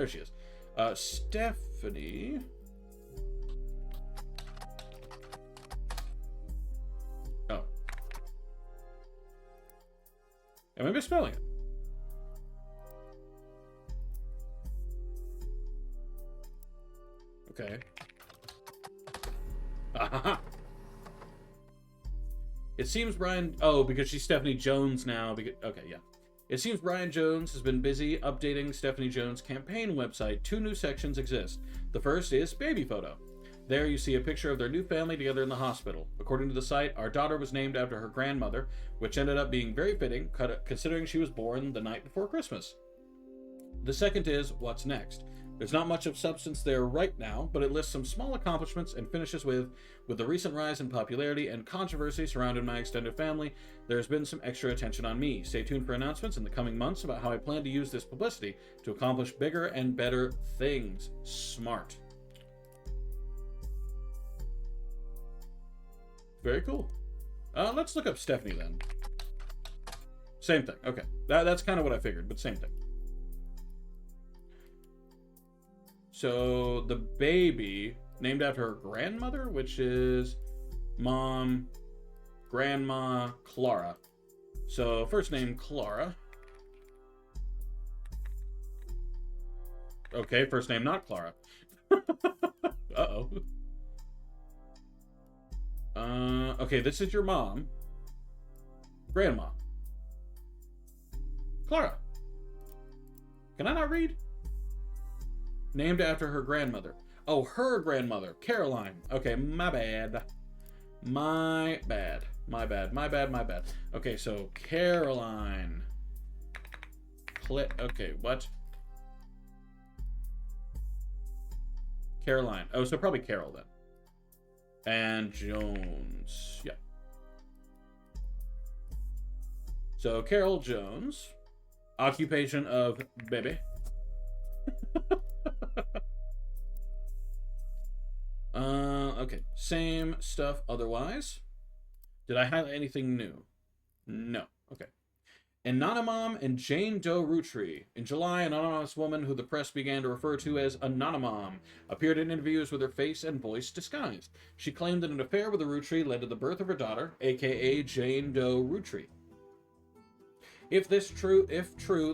she is. Stephanie. Oh. Am I misspelling it? Okay. Ah-ha-ha. It seems Brian... Oh, because she's Stephanie Jones now. Okay, yeah. It seems Brian Jones has been busy updating Stephanie Jones' campaign website. 2 new sections exist. The first is Baby Photo. There you see a picture of their new family together in the hospital. According to the site, our daughter was named after her grandmother, which ended up being very fitting, considering she was born the night before Christmas. The second is What's Next. There's not much of substance there right now, but it lists some small accomplishments and finishes with the recent rise in popularity and controversy surrounding my extended family, there has been some extra attention on me. Stay tuned for announcements in the coming months about how I plan to use this publicity to accomplish bigger and better things. Smart. Very cool. Let's look up Stephanie then. Same thing. Okay. That's kind of what I figured, but same thing. So the baby, named after her grandmother, which is Mom, Grandma, Clara. So first name, Clara. Okay, first name, not Clara. Uh-oh. Okay, this is your mom. Grandma. Clara. Can I not read? Named after her grandmother. Oh, her grandmother. Caroline. Okay, my bad. My bad. My bad. My bad. My bad. Okay, so Caroline. Okay, what? Caroline. Oh, so probably Carol then. And Jones. Yeah. So Carol Jones. Occupation of baby. Okay. Same stuff otherwise. Did I highlight anything new? No. Okay. Anonymom and Jane Doe Rootree. In July, an anonymous woman who the press began to refer to as Anonymom appeared in interviews with her face and voice disguised. She claimed that an affair with a Rootree led to the birth of her daughter, aka Jane Doe Rootree. If true,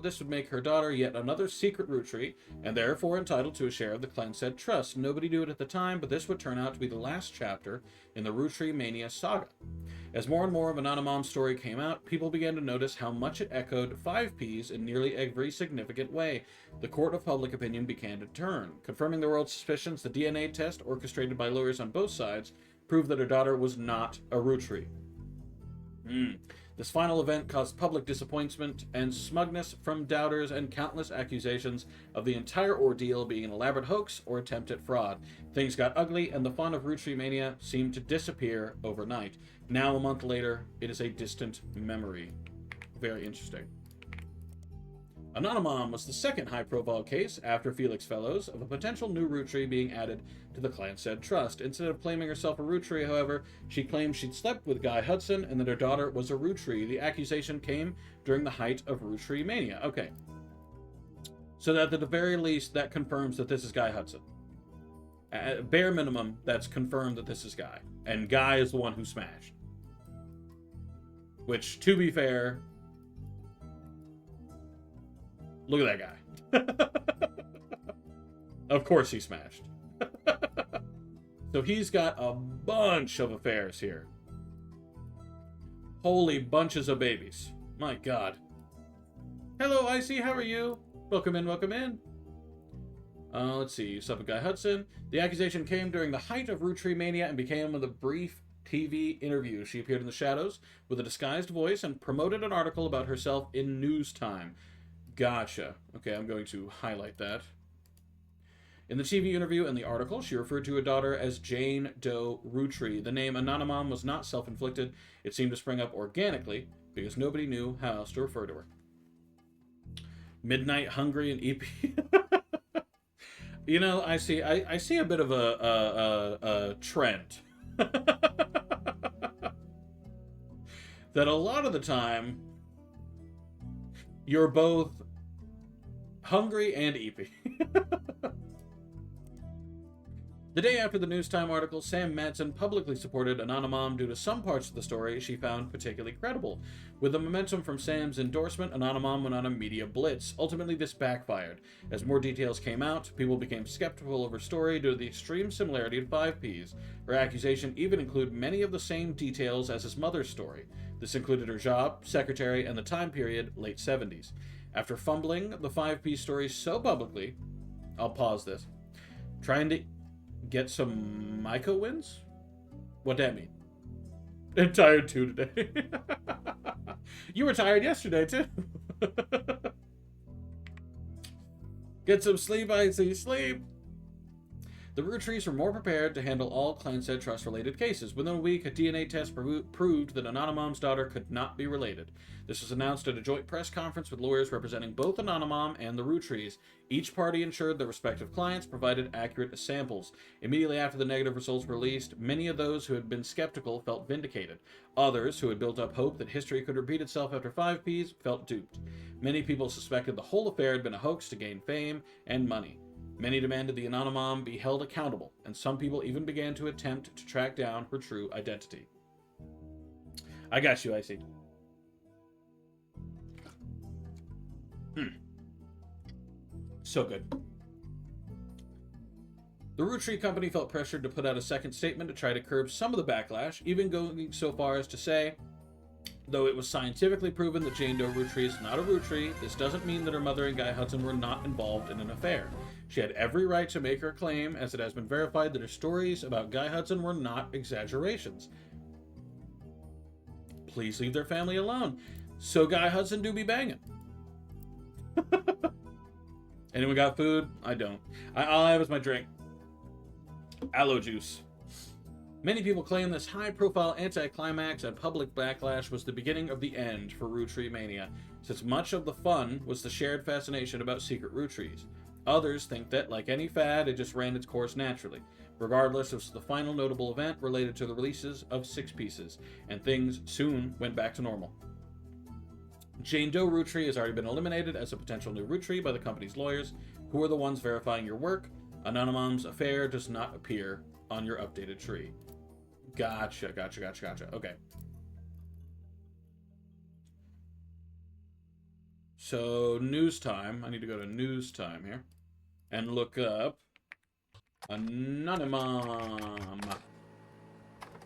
this would make her daughter yet another secret Rootree, and therefore entitled to a share of the clan-said trust. Nobody knew it at the time, but this would turn out to be the last chapter in the Roottreemania saga. As more and more of Anonymom's story came out, people began to notice how much it echoed 5Ps in nearly every significant way. The court of public opinion began to turn. Confirming the world's suspicions, the DNA test, orchestrated by lawyers on both sides, proved that her daughter was not a Rootree. This final event caused public disappointment and smugness from doubters and countless accusations of the entire ordeal being an elaborate hoax or attempt at fraud. Things got ugly, and the fun of Roottreemania seemed to disappear overnight. Now, a month later, it is a distant memory. Very interesting. Anonymom was the second high-profile case, after Felix Fellows, of a potential new Rootree being added to the clan-said trust. Instead of claiming herself a Rootree, however, she claimed she'd slept with Guy Hudson and that her daughter was a Rootree. The accusation came during the height of Roottreemania. Okay. So that at the very least, that confirms that this is Guy Hudson. At bare minimum, that's confirmed that this is Guy. And Guy is the one who smashed. Which, to be fair... Look at that guy. Of course he smashed. So he's got a bunch of affairs here. Holy bunches of babies. My God. Hello, Icy. How are you? Welcome in, welcome in. Let's see. You slept with Guy Hudson. The accusation came during the height of Roottreemania and became with a brief TV interview. She appeared in the shadows with a disguised voice and promoted an article about herself in News Time. Gotcha. Okay, I'm going to highlight that. In the TV interview and the article, she referred to her daughter as Jane Doe Rootree. The name Anonymom was not self-inflicted. It seemed to spring up organically because nobody knew how else to refer to her. Midnight Hungry and EP. You know, I see a bit of a trend. That a lot of the time you're both hungry and eepy. The day after the News Time article, Sam Madsen publicly supported Anonymom due to some parts of the story she found particularly credible. With the momentum from Sam's endorsement, Anonymom went on a media blitz. Ultimately, this backfired. As more details came out, people became skeptical of her story due to the extreme similarity to 5P's. Her accusation even included many of the same details as his mother's story. This included her job, secretary, and the time period, late 70s. After fumbling the 5P story so publicly, I'll pause this. Trying to get some Micah wins? What that mean? I'm tired too today. You were tired yesterday too. Get some sleep, I see sleep. The Roottrees were more prepared to handle all Clanset Trust-related cases. Within a week, a DNA test proved that Anonymom's daughter could not be related. This was announced at a joint press conference with lawyers representing both Anonymom and the Roottrees. Each party ensured their respective clients provided accurate samples. Immediately after the negative results were released, many of those who had been skeptical felt vindicated. Others, who had built up hope that history could repeat itself after 5Ps, felt duped. Many people suspected the whole affair had been a hoax to gain fame and money. Many demanded the Anonymom be held accountable, and some people even began to attempt to track down her true identity. I got you, Icy. So good. The Roottrees Company felt pressured to put out a second statement to try to curb some of the backlash, even going so far as to say, though it was scientifically proven that Jane Doe Roottrees is not a Roottree, this doesn't mean that her mother and Guy Hudson were not involved in an affair. She had every right to make her claim, as it has been verified that her stories about Guy Hudson were not exaggerations. Please leave their family alone. So Guy Hudson do be banging. Anyone got food? I don't. All I have is my drink. Aloe juice. Many people claim this high-profile anticlimax and public backlash was the beginning of the end for Roottreemania, since much of the fun was the shared fascination about secret Roottrees. Others think that, like any fad, it just ran its course naturally. Regardless, it was the final notable event related to the releases of 6 pieces, and things soon went back to normal. Jane Doe Roottree has already been eliminated as a potential new Roottree by the company's lawyers, who are the ones verifying your work. Anonymom's affair does not appear on your updated tree. Gotcha. Okay. So, news time. I need to go to news time here and look up Anonymom.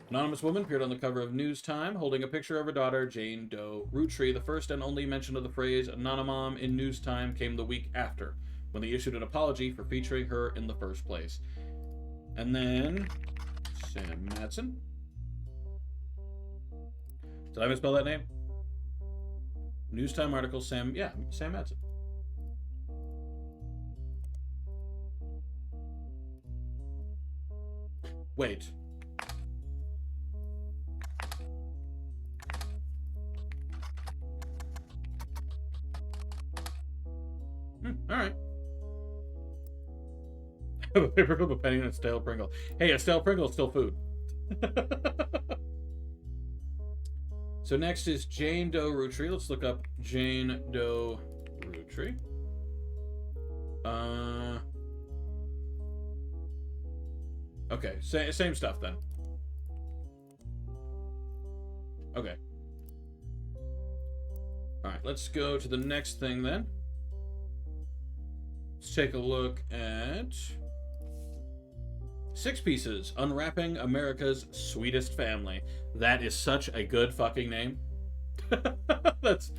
Anonymous woman appeared on the cover of News Time holding a picture of her daughter, Jane Doe Roottree. The first and only mention of the phrase Anonymom in News Time came the week after, when they issued an apology for featuring her in the first place. And then Sam Madsen. Did I misspell that name? News Time article, Sam Madsen. Wait. Alright. A paper clip, a penny, and a stale Pringle. Hey, a stale Pringle is still food. So next is Jane Doe Roottree. Let's look up Jane Doe Roottree. Okay, same stuff then. Okay. Alright, let's go to the next thing then. Let's take a look at 6 pieces, Unwrapping America's Sweetest Family. That is such a good fucking name. That's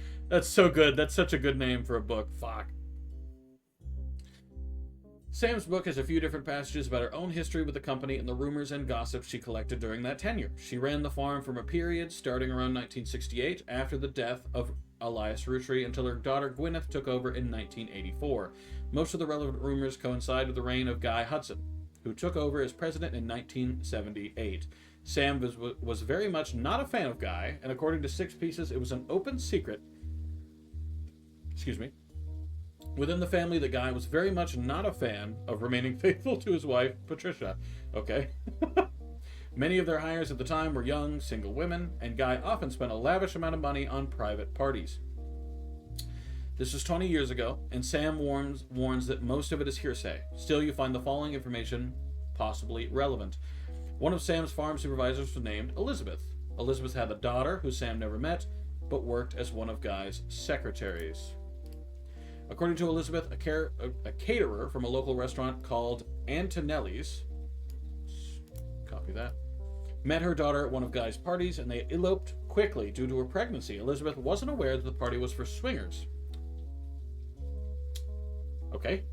so good. That's such a good name for a book. Fuck. Sam's book has a few different passages about her own history with the company and the rumors and gossip she collected during that tenure. She ran the farm from a period starting around 1968 after the death of Elias Roottree until her daughter Gwyneth took over in 1984. Most of the relevant rumors coincide with the reign of Guy Hudson, who took over as president in 1978. Sam was very much not a fan of Guy, and according to 6 pieces, it was an open secret, within the family that Guy was very much not a fan of remaining faithful to his wife, Patricia. Okay. Many of their hires at the time were young, single women, and Guy often spent a lavish amount of money on private parties. This was 20 years ago, and Sam warns that most of it is hearsay. Still, you find the following information possibly relevant. One of Sam's farm supervisors was named Elizabeth. Elizabeth had a daughter who Sam never met, but worked as one of Guy's secretaries. According to Elizabeth, a caterer from a local restaurant called Antonelli's, copy that, met her daughter at one of Guy's parties, and they eloped quickly due to her pregnancy. Elizabeth wasn't aware that the party was for swingers. Okay.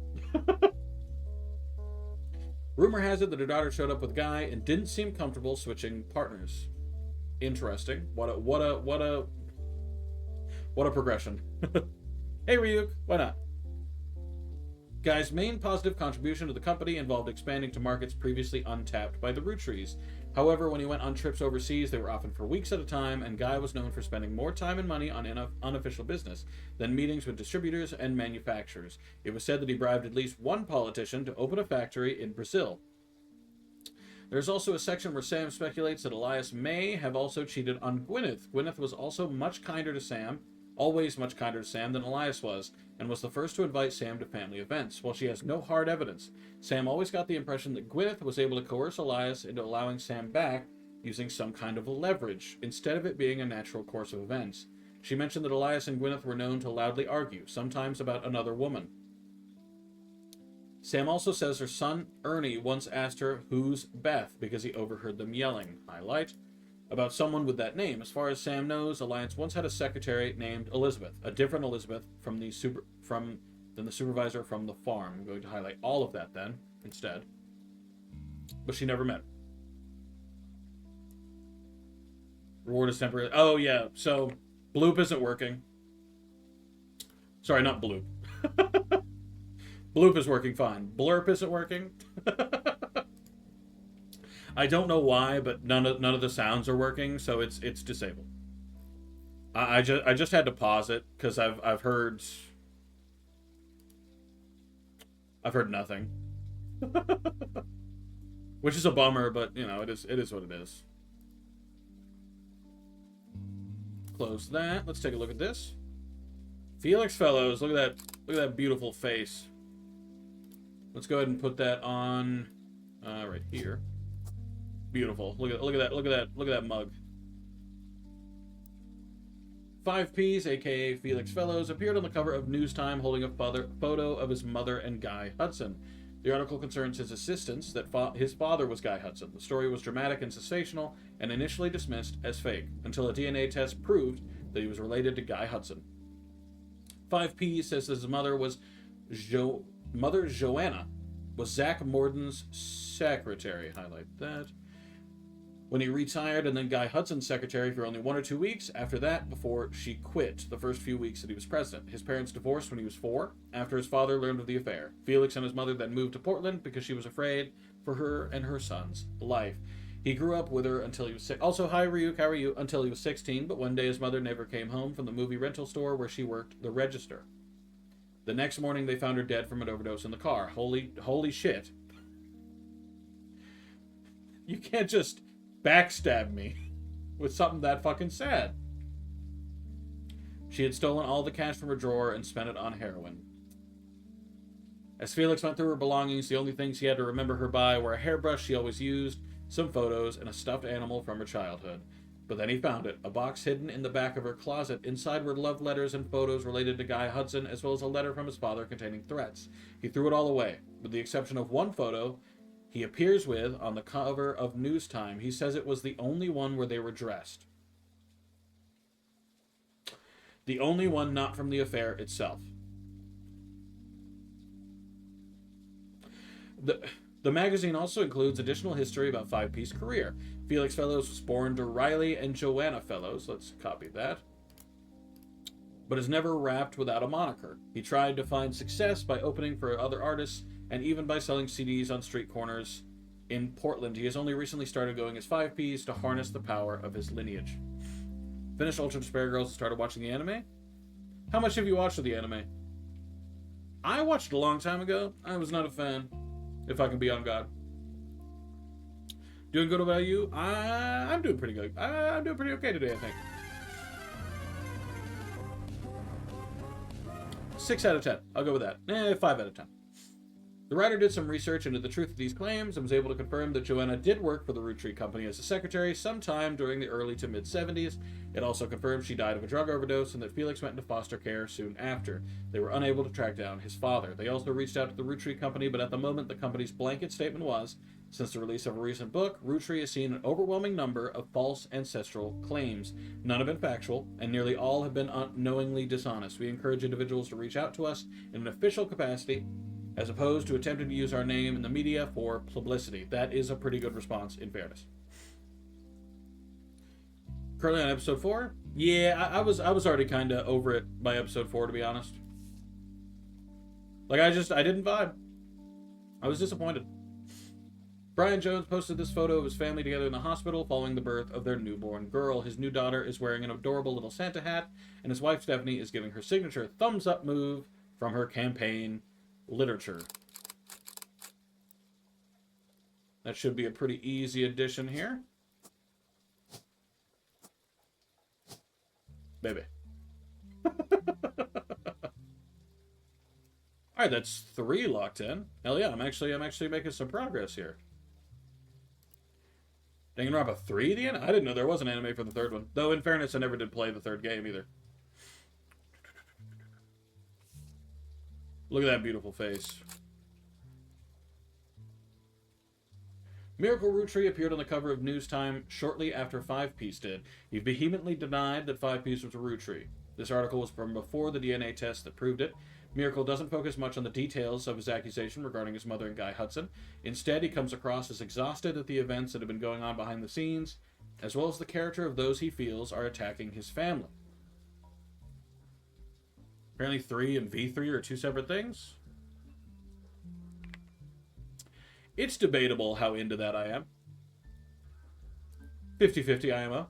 Rumor has it that her daughter showed up with Guy and didn't seem comfortable switching partners. Interesting. What a progression. Hey Ryuk, why not? Guy's main positive contribution to the company involved expanding to markets previously untapped by the Roottrees. However, when he went on trips overseas, they were often for weeks at a time, and Guy was known for spending more time and money on unofficial business than meetings with distributors and manufacturers. It was said that he bribed at least one politician to open a factory in Brazil. There's also a section where Sam speculates that Elias may have also cheated on Gwyneth. Gwyneth was also much kinder to Sam, always much kinder to Sam than Elias was, and was the first to invite Sam to family events. While she has no hard evidence, Sam always got the impression that Gwyneth was able to coerce Elias into allowing Sam back using some kind of leverage, instead of it being a natural course of events. She mentioned that Elias and Gwyneth were known to loudly argue, sometimes about another woman. Sam also says her son Ernie once asked her, "Who's Beth?" because he overheard them yelling, highlight, about someone with that name. As far as Sam knows, Alliance once had a secretary named Elizabeth, a different Elizabeth than the supervisor from the farm. I'm going to highlight all of that then, instead. But she never met. Reward is temporary. Oh, yeah, so Bloop isn't working. Sorry, not Bloop. Bloop is working fine. Blurp isn't working. I don't know why, but none of the sounds are working, so it's disabled. I just had to pause it because I've heard nothing, which is a bummer, but you know it is what it is. Close that. Let's take a look at this. Felix Fellows, look at that beautiful face. Let's go ahead and put that on right here. Beautiful. Look at that mug. 5Ps, aka Felix Fellows, appeared on the cover of Newstime holding a photo of his mother and Guy Hudson. The article concerns his insistence that his father was Guy Hudson. The story was dramatic and sensational, and initially dismissed as fake, until a DNA test proved that he was related to Guy Hudson. 5P says that his mother was Mother Joanna was Zach Morden's secretary. Highlight that. When he retired, and then Guy Hudson's secretary for only 1 or 2 weeks after that before she quit the first few weeks that he was president. His parents divorced when he was 4, after his father learned of the affair. Felix and his mother then moved to Portland because she was afraid for her and her son's life. He grew up with her until he was 6. Also, hi Ryuk, how are you? Until he was 16, but one day his mother never came home from the movie rental store where she worked the register. The next morning they found her dead from an overdose in the car. Holy shit. You can't just backstab me with something that fucking sad. She had stolen all the cash from her drawer and spent it on heroin. As Felix went through her belongings, the only things he had to remember her by were a hairbrush she always used, some photos, and a stuffed animal from her childhood. But then he found it, a box hidden in the back of her closet. Inside were love letters and photos related to Guy Hudson, as well as a letter from his father containing threats. He threw it all away, with the exception of one photo he appears with on the cover of Newstime. He says it was the only one where they were dressed. The only one not from the affair itself. The magazine also includes additional history about 5P's career. Felix Fellows was born to Riley and Joanna Fellows. Let's copy that. But is never rapped without a moniker. He tried to find success by opening for other artists and even by selling CDs on street corners in Portland. He has only recently started going as 5Ps to harness the power of his lineage. Finished Ultra Despair Girls and started watching the anime? How much have you watched of the anime? I watched it a long time ago. I was not a fan, if I can be on God. Doing good about you? I'm doing pretty good. I'm doing pretty okay today, I think. 6 out of 10. I'll go with that. 5 out of 10. The writer did some research into the truth of these claims and was able to confirm that Joanna did work for the Roottrees Company as a secretary sometime during the early to mid-70s. It also confirmed she died of a drug overdose and that Felix went into foster care soon after. They were unable to track down his father. They also reached out to the Roottrees Company, but at the moment the company's blanket statement was, since the release of a recent book, Roottrees has seen an overwhelming number of false ancestral claims. None have been factual, and nearly all have been unknowingly dishonest. We encourage individuals to reach out to us in an official capacity, as opposed to attempting to use our name in the media for publicity. That is a pretty good response, in fairness. Currently on episode 4? Yeah, I was already kind of over it by episode 4, to be honest. Like, I didn't vibe. I was disappointed. Brian Jones posted this photo of his family together in the hospital following the birth of their newborn girl. His new daughter is wearing an adorable little Santa hat, and his wife Stephanie is giving her signature thumbs up move from her campaign literature. That should be a pretty easy addition here. Baby. Alright, that's 3 locked in. Hell yeah, I'm actually making some progress here. Danganronpa 3 at the end? I didn't know there was an anime for the 3rd one. Though, in fairness, I never did play the 3rd game either. Look at that beautiful face. Miracle Rootree appeared on the cover of News Time shortly after 5 Piece did. He vehemently denied that 5 Piece was a Rootree. This article was from before the DNA test that proved it. Miracle doesn't focus much on the details of his accusation regarding his mother and Guy Hudson. Instead, he comes across as exhausted at the events that have been going on behind the scenes, as well as the character of those he feels are attacking his family. Apparently 3 and V3 are 2 separate things. It's debatable how into that I am. 50-50 IMO.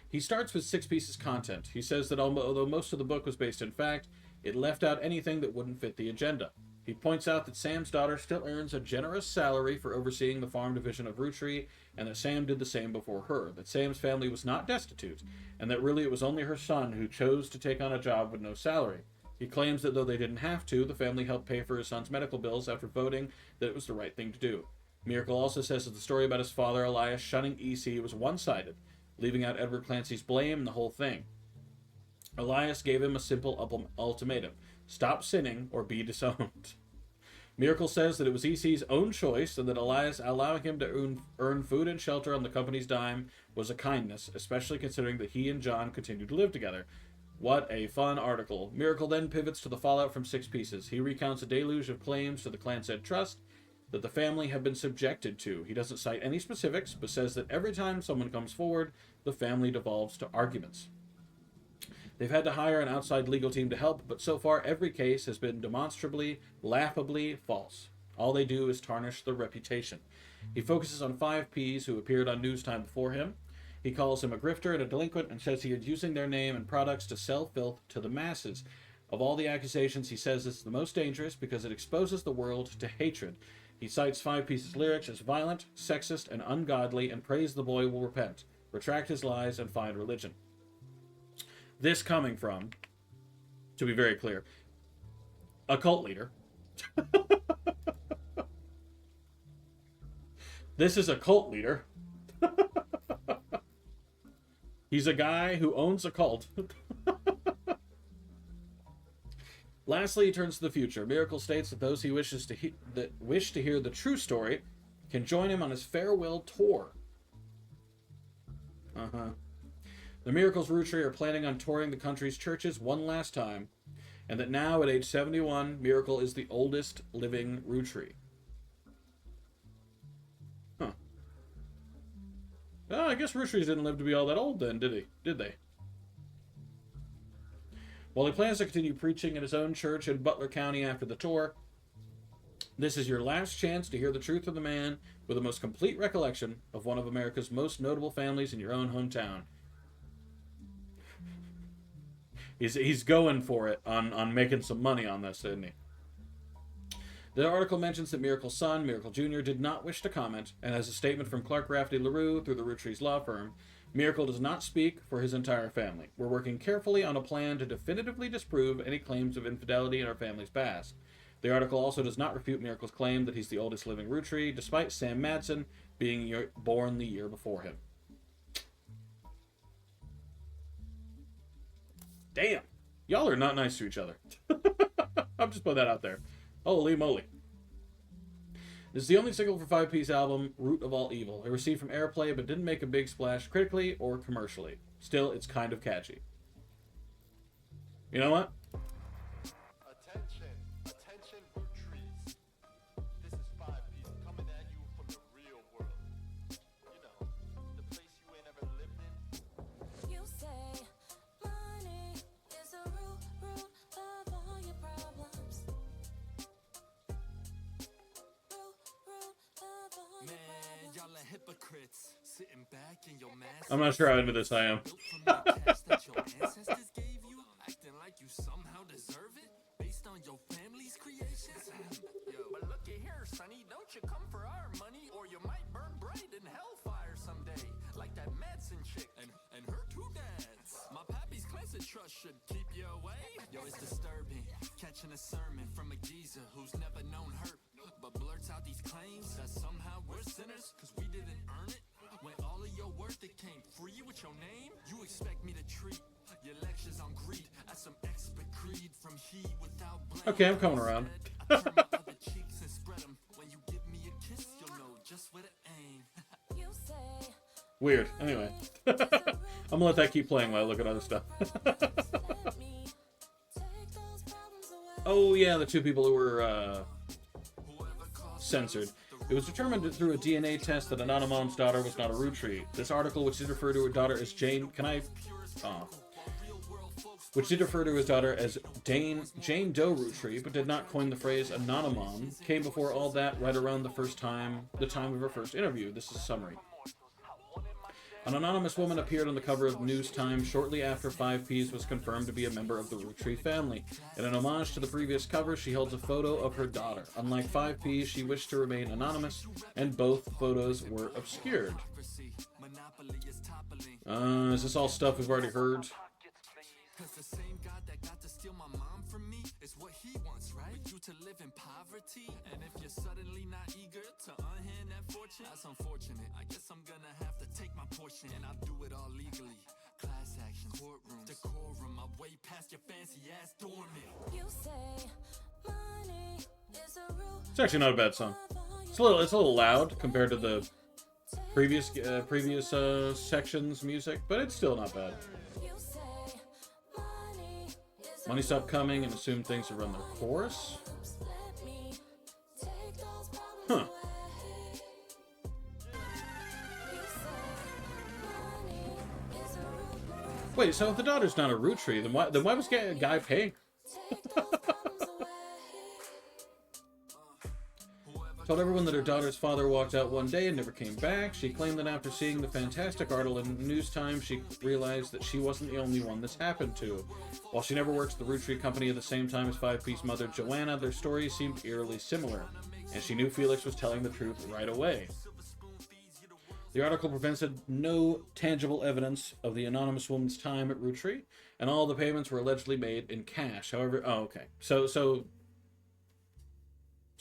He starts with 6 Piece's content. He says that although most of the book was based in fact, it left out anything that wouldn't fit the agenda. He points out that Sam's daughter still earns a generous salary for overseeing the farm division of Rootree, and that Sam did the same before her, that Sam's family was not destitute, and that really it was only her son who chose to take on a job with no salary. He claims that though they didn't have to, the family helped pay for his son's medical bills after voting that it was the right thing to do. Miracle also says that the story about his father, Elias, shunning EC was one-sided, leaving out Edward Clancy's blame in the whole thing. Elias gave him a simple ultimatum: stop sinning or be disowned. Miracle says that it was EC's own choice, and that Elias allowing him to earn food and shelter on the company's dime was a kindness, especially considering that he and John continued to live together. What a fun article. Miracle then pivots to the fallout from 6 Pieces. He recounts a deluge of claims to the Clancy Trust that the family have been subjected to. He doesn't cite any specifics, but says that every time someone comes forward, the family devolves to arguments. They've had to hire an outside legal team to help, but so far every case has been demonstrably, laughably false. All they do is tarnish their reputation. He focuses on 5 Ps who appeared on News Time before him. He calls him a grifter and a delinquent and says he is using their name and products to sell filth to the masses. Of all the accusations, he says it's the most dangerous because it exposes the world to hatred. He cites 5 Pieces' lyrics as violent, sexist, and ungodly, and prays the boy will repent, retract his lies, and find religion. This coming from, to be very clear, a cult leader. This is a cult leader. He's a guy who owns a cult. Lastly, he turns to the future. Miracle states that those he wishes to wish to hear the true story can join him on his farewell tour. The Miracle's Rootree are planning on touring the country's churches one last time, and that now, at age 71, Miracle is the oldest living Rootree. Huh. Well, I guess Rootrees didn't live to be all that old then, did they? While he plans to continue preaching in his own church in Butler County after the tour, this is your last chance to hear the truth of the man with the most complete recollection of one of America's most notable families in your own hometown. He's going for it on making some money on this, isn't he? The article mentions that Miracle's son, Miracle Jr., did not wish to comment, and as a statement from Clark Rafferty LaRue through the Rootrees law firm, Miracle does not speak for his entire family. We're working carefully on a plan to definitively disprove any claims of infidelity in our family's past. The article also does not refute Miracle's claim that he's the oldest living Rootree, despite Sam Madsen being born the year before him. Damn. Y'all are not nice to each other. I'm just putting that out there. Holy moly. This is the only single for 5 Piece album, Root of All Evil. It received from airplay, but didn't make a big splash critically or commercially. Still, it's kind of catchy. You know what? Attention, Roottrees. This is 5 Piece coming at you from the real world. You know, the place you ain't ever lived in. You say money is the root of all your problems. I'm not sure how into this I am. But looky here, sonny, don't you come for our money, or you might burn bright in hellfire someday, like that Madsen chick and her two dads. My pappy's cleansing trust should keep you away. Yo, it's disturbing, catching a sermon from a geezer who's never known hurt, but blurts out these claims that somehow we're sinners, cause we didn't earn it. When all of your worth it came free with your name, you expect me to treat your lectures on greed as some expert creed from he without blame. Okay, I'm coming around. Weird. Anyway. I'm gonna let that keep playing while I look at other stuff. Oh yeah, the two people who were censored. It was determined through a DNA test that Anonymous' daughter was not a Rootree. This article, which did refer to her daughter as Jane... which did refer to his daughter as Jane Doe Rootree, but did not coin the phrase Anonymon, came before all that right around the time of her first interview. This is a summary. An anonymous woman appeared on the cover of News Time shortly after 5Ps was confirmed to be a member of the Rootree family. In an homage to the previous cover, she holds a photo of her daughter. Unlike 5Ps, she wished to remain anonymous, and both photos were obscured. Is this all stuff we've already heard? To live in poverty, and if you're suddenly not eager to unhand that fortune, that's unfortunate. I guess I'm gonna have to take my portion, and I'll do it all legally. Class action, courtroom, decorum. I'm way past your fancy ass dormant. You say money is a rule. It's actually not a bad song. It's a little loud compared to the previous sections music, but it's still not bad. Money stopped coming and assumed things would run their course. Huh. Wait, so if the daughter's not a Rootree, then why was a guy paying? Told everyone that her daughter's father walked out one day and never came back. She claimed that after seeing the fantastic article in News Time, she realized that she wasn't the only one this happened to. While she never worked at the Rootree company at the same time as 5P's mother, Joanna, their stories seemed eerily similar, and she knew Felix was telling the truth right away. The article presented no tangible evidence of the anonymous woman's time at Rootree, and all the payments were allegedly made in cash. However, So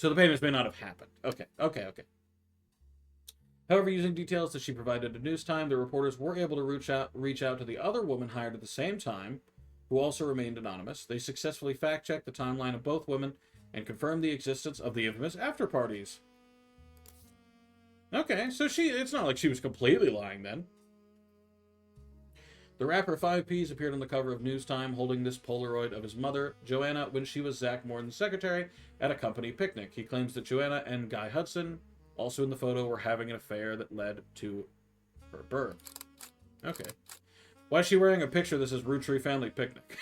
the payments may not have happened. Okay. However, using details that she provided to News Time, the reporters were able to reach out to the other woman hired at the same time, who also remained anonymous. They successfully fact-checked the timeline of both women and confirmed the existence of the infamous after-parties. Okay, so it's not like she was completely lying then. The rapper 5Ps appeared on the cover of News Time holding this Polaroid of his mother, Joanna, when she was Zach Morton's secretary at a company picnic. He claims that Joanna and Guy Hudson, also in the photo, were having an affair that led to her birth. Okay. Why is she wearing a picture that says Rootree Family Picnic?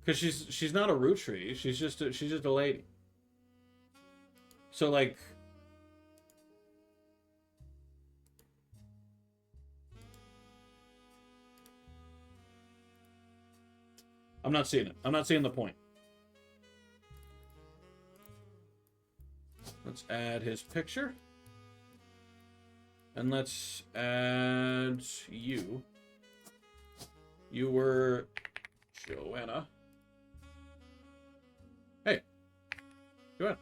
Because she's not a Rootree. She's just a lady. So like, I'm not seeing it. I'm not seeing the point. Let's add his picture. And let's add you. You were Joanna. Hey. Joanna.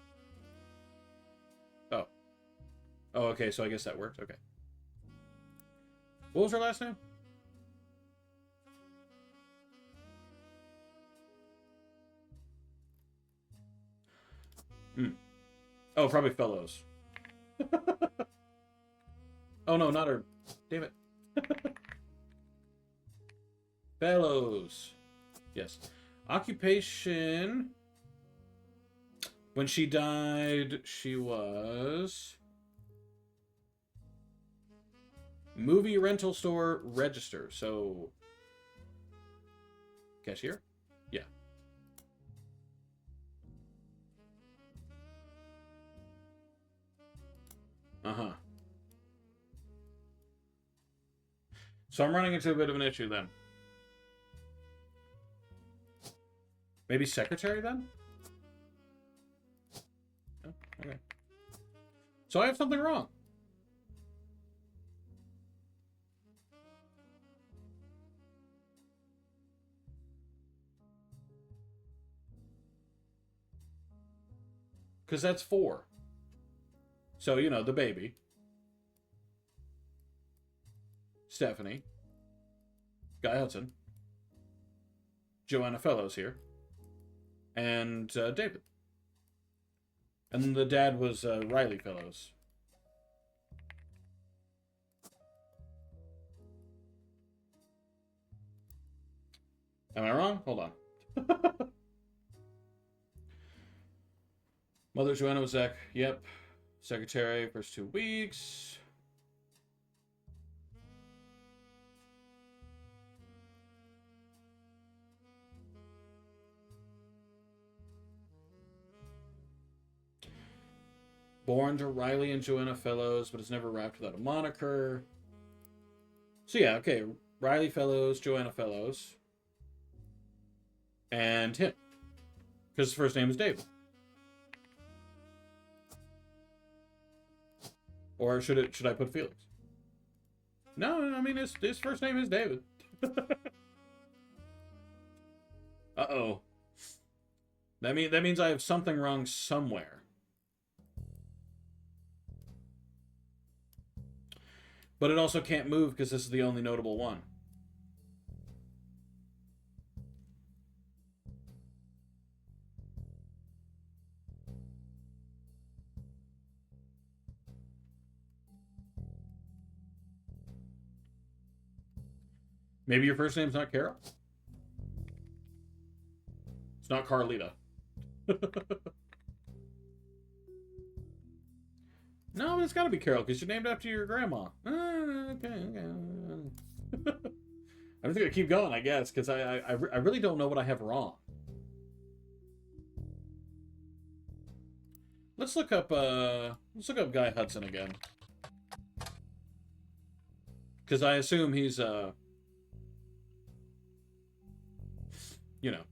Oh. Oh, okay, so I guess that worked. Okay. What was her last name? Oh, probably Fellows. Oh, no, not her. Damn it. Fellows. Yes. Occupation. When she died, she was... movie rental store register. So... cashier? Yeah. Uh-huh. So I'm running into a bit of an issue then. Maybe secretary then? Oh, okay. So I have something wrong. Because that's 4. So, you know, the baby. Stephanie. Guy Hudson. Joanna Fellows here. And David. And the dad was Riley Fellows. Am I wrong? Hold on. Mother Joanna was Zach. Yep. Secretary, first 2 weeks. Born to Riley and Joanna Fellows, but is never rapped without a moniker. So yeah, okay. Riley Fellows, Joanna Fellows. And him. Because his first name is David. Or should I put Felix? No, I mean his first name is David. Uh-oh. That means I have something wrong somewhere. But it also can't move because this is the only notable one. Maybe your first name's not Carol? It's not Carlita. No, but it's got to be Carol because you're named after your grandma. Okay. I'm just gonna keep going, I guess, because I really don't know what I have wrong. Let's look up Guy Hudson again, because I assume he's you know,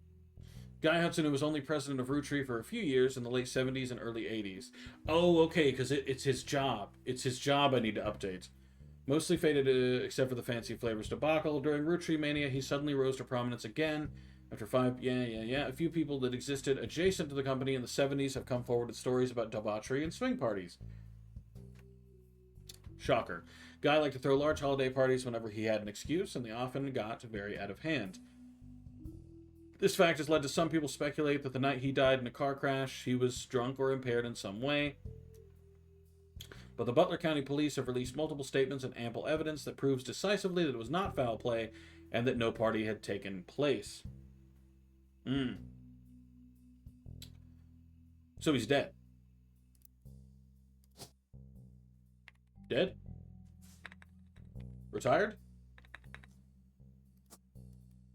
Guy Hudson, who was only president of Roottrees for a few years in the late 70s and early 80s. Oh, okay, because it's his job. It's his job I need to update. Mostly faded except for the fancy flavors debacle. During Roottreemania, he suddenly rose to prominence again. After 5... Yeah. A few people that existed adjacent to the company in the 70s have come forward with stories about debauchery and swing parties. Shocker. Guy liked to throw large holiday parties whenever he had an excuse, and they often got very out of hand. This fact has led to some people speculate that the night he died in a car crash, he was drunk or impaired in some way. But the Butler County Police have released multiple statements and ample evidence that proves decisively that it was not foul play and that no party had taken place. So he's dead. Dead? Retired?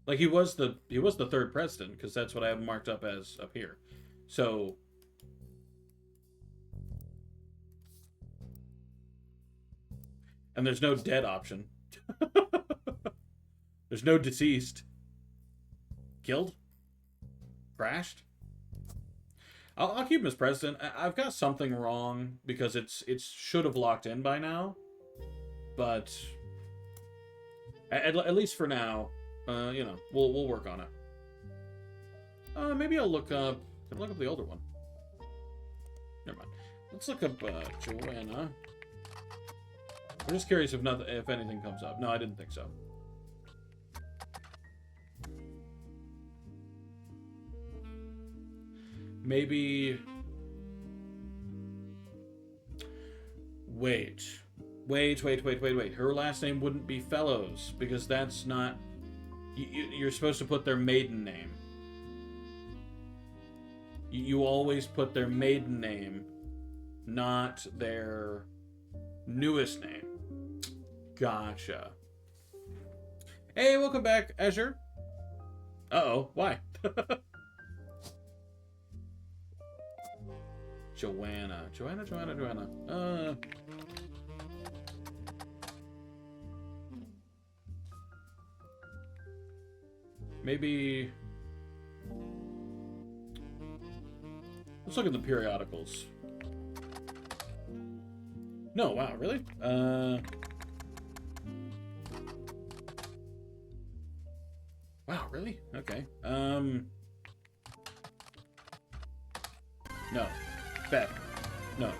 Like he was the 3rd president, because that's what I have marked up as up here. So and there's no dead option. There's no deceased. Killed? Crashed? I'll keep him as president. I've got something wrong because it's should have locked in by now. But at least for now, you know, we'll work on it. Maybe I'll look up. Can I look up the older one? Never mind. Let's look up Joanna. I'm just curious if anything comes up. No, I didn't think so. Maybe. Wait. Her last name wouldn't be Fellows because that's not. You're supposed to put their maiden name. You always put their maiden name, not their newest name. Gotcha. Hey, welcome back, Azure. Uh-oh, why? Joanna. Maybe... Let's look at the periodicals. No, wow, really? Wow, really? Okay. No. Beth. No.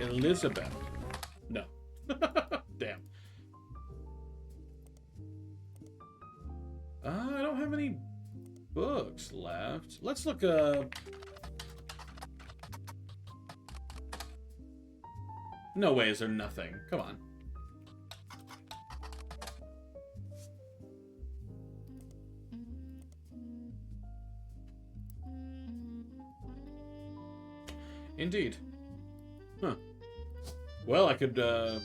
Elizabeth. No. Damn. I don't have any books left. Let's look No way is there nothing. Come on. Indeed. Huh. Well, I could, you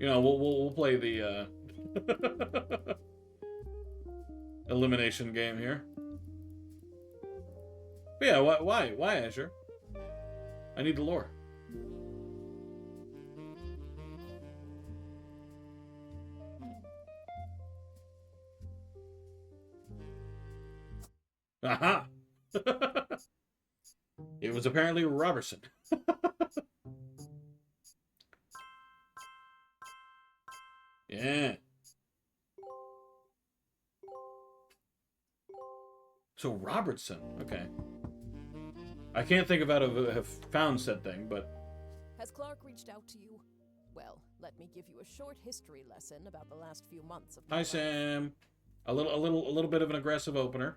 know, we'll play the, elimination game here. But yeah, why, Azure? I need the lore. Aha! It was apparently Robertson. Yeah. So Robertson, okay. I can't think of how to have found said thing, but... Has Clark reached out to you? Well, let me give you a short history lesson about the last few months of my Hi, life. Sam. A little bit of an aggressive opener.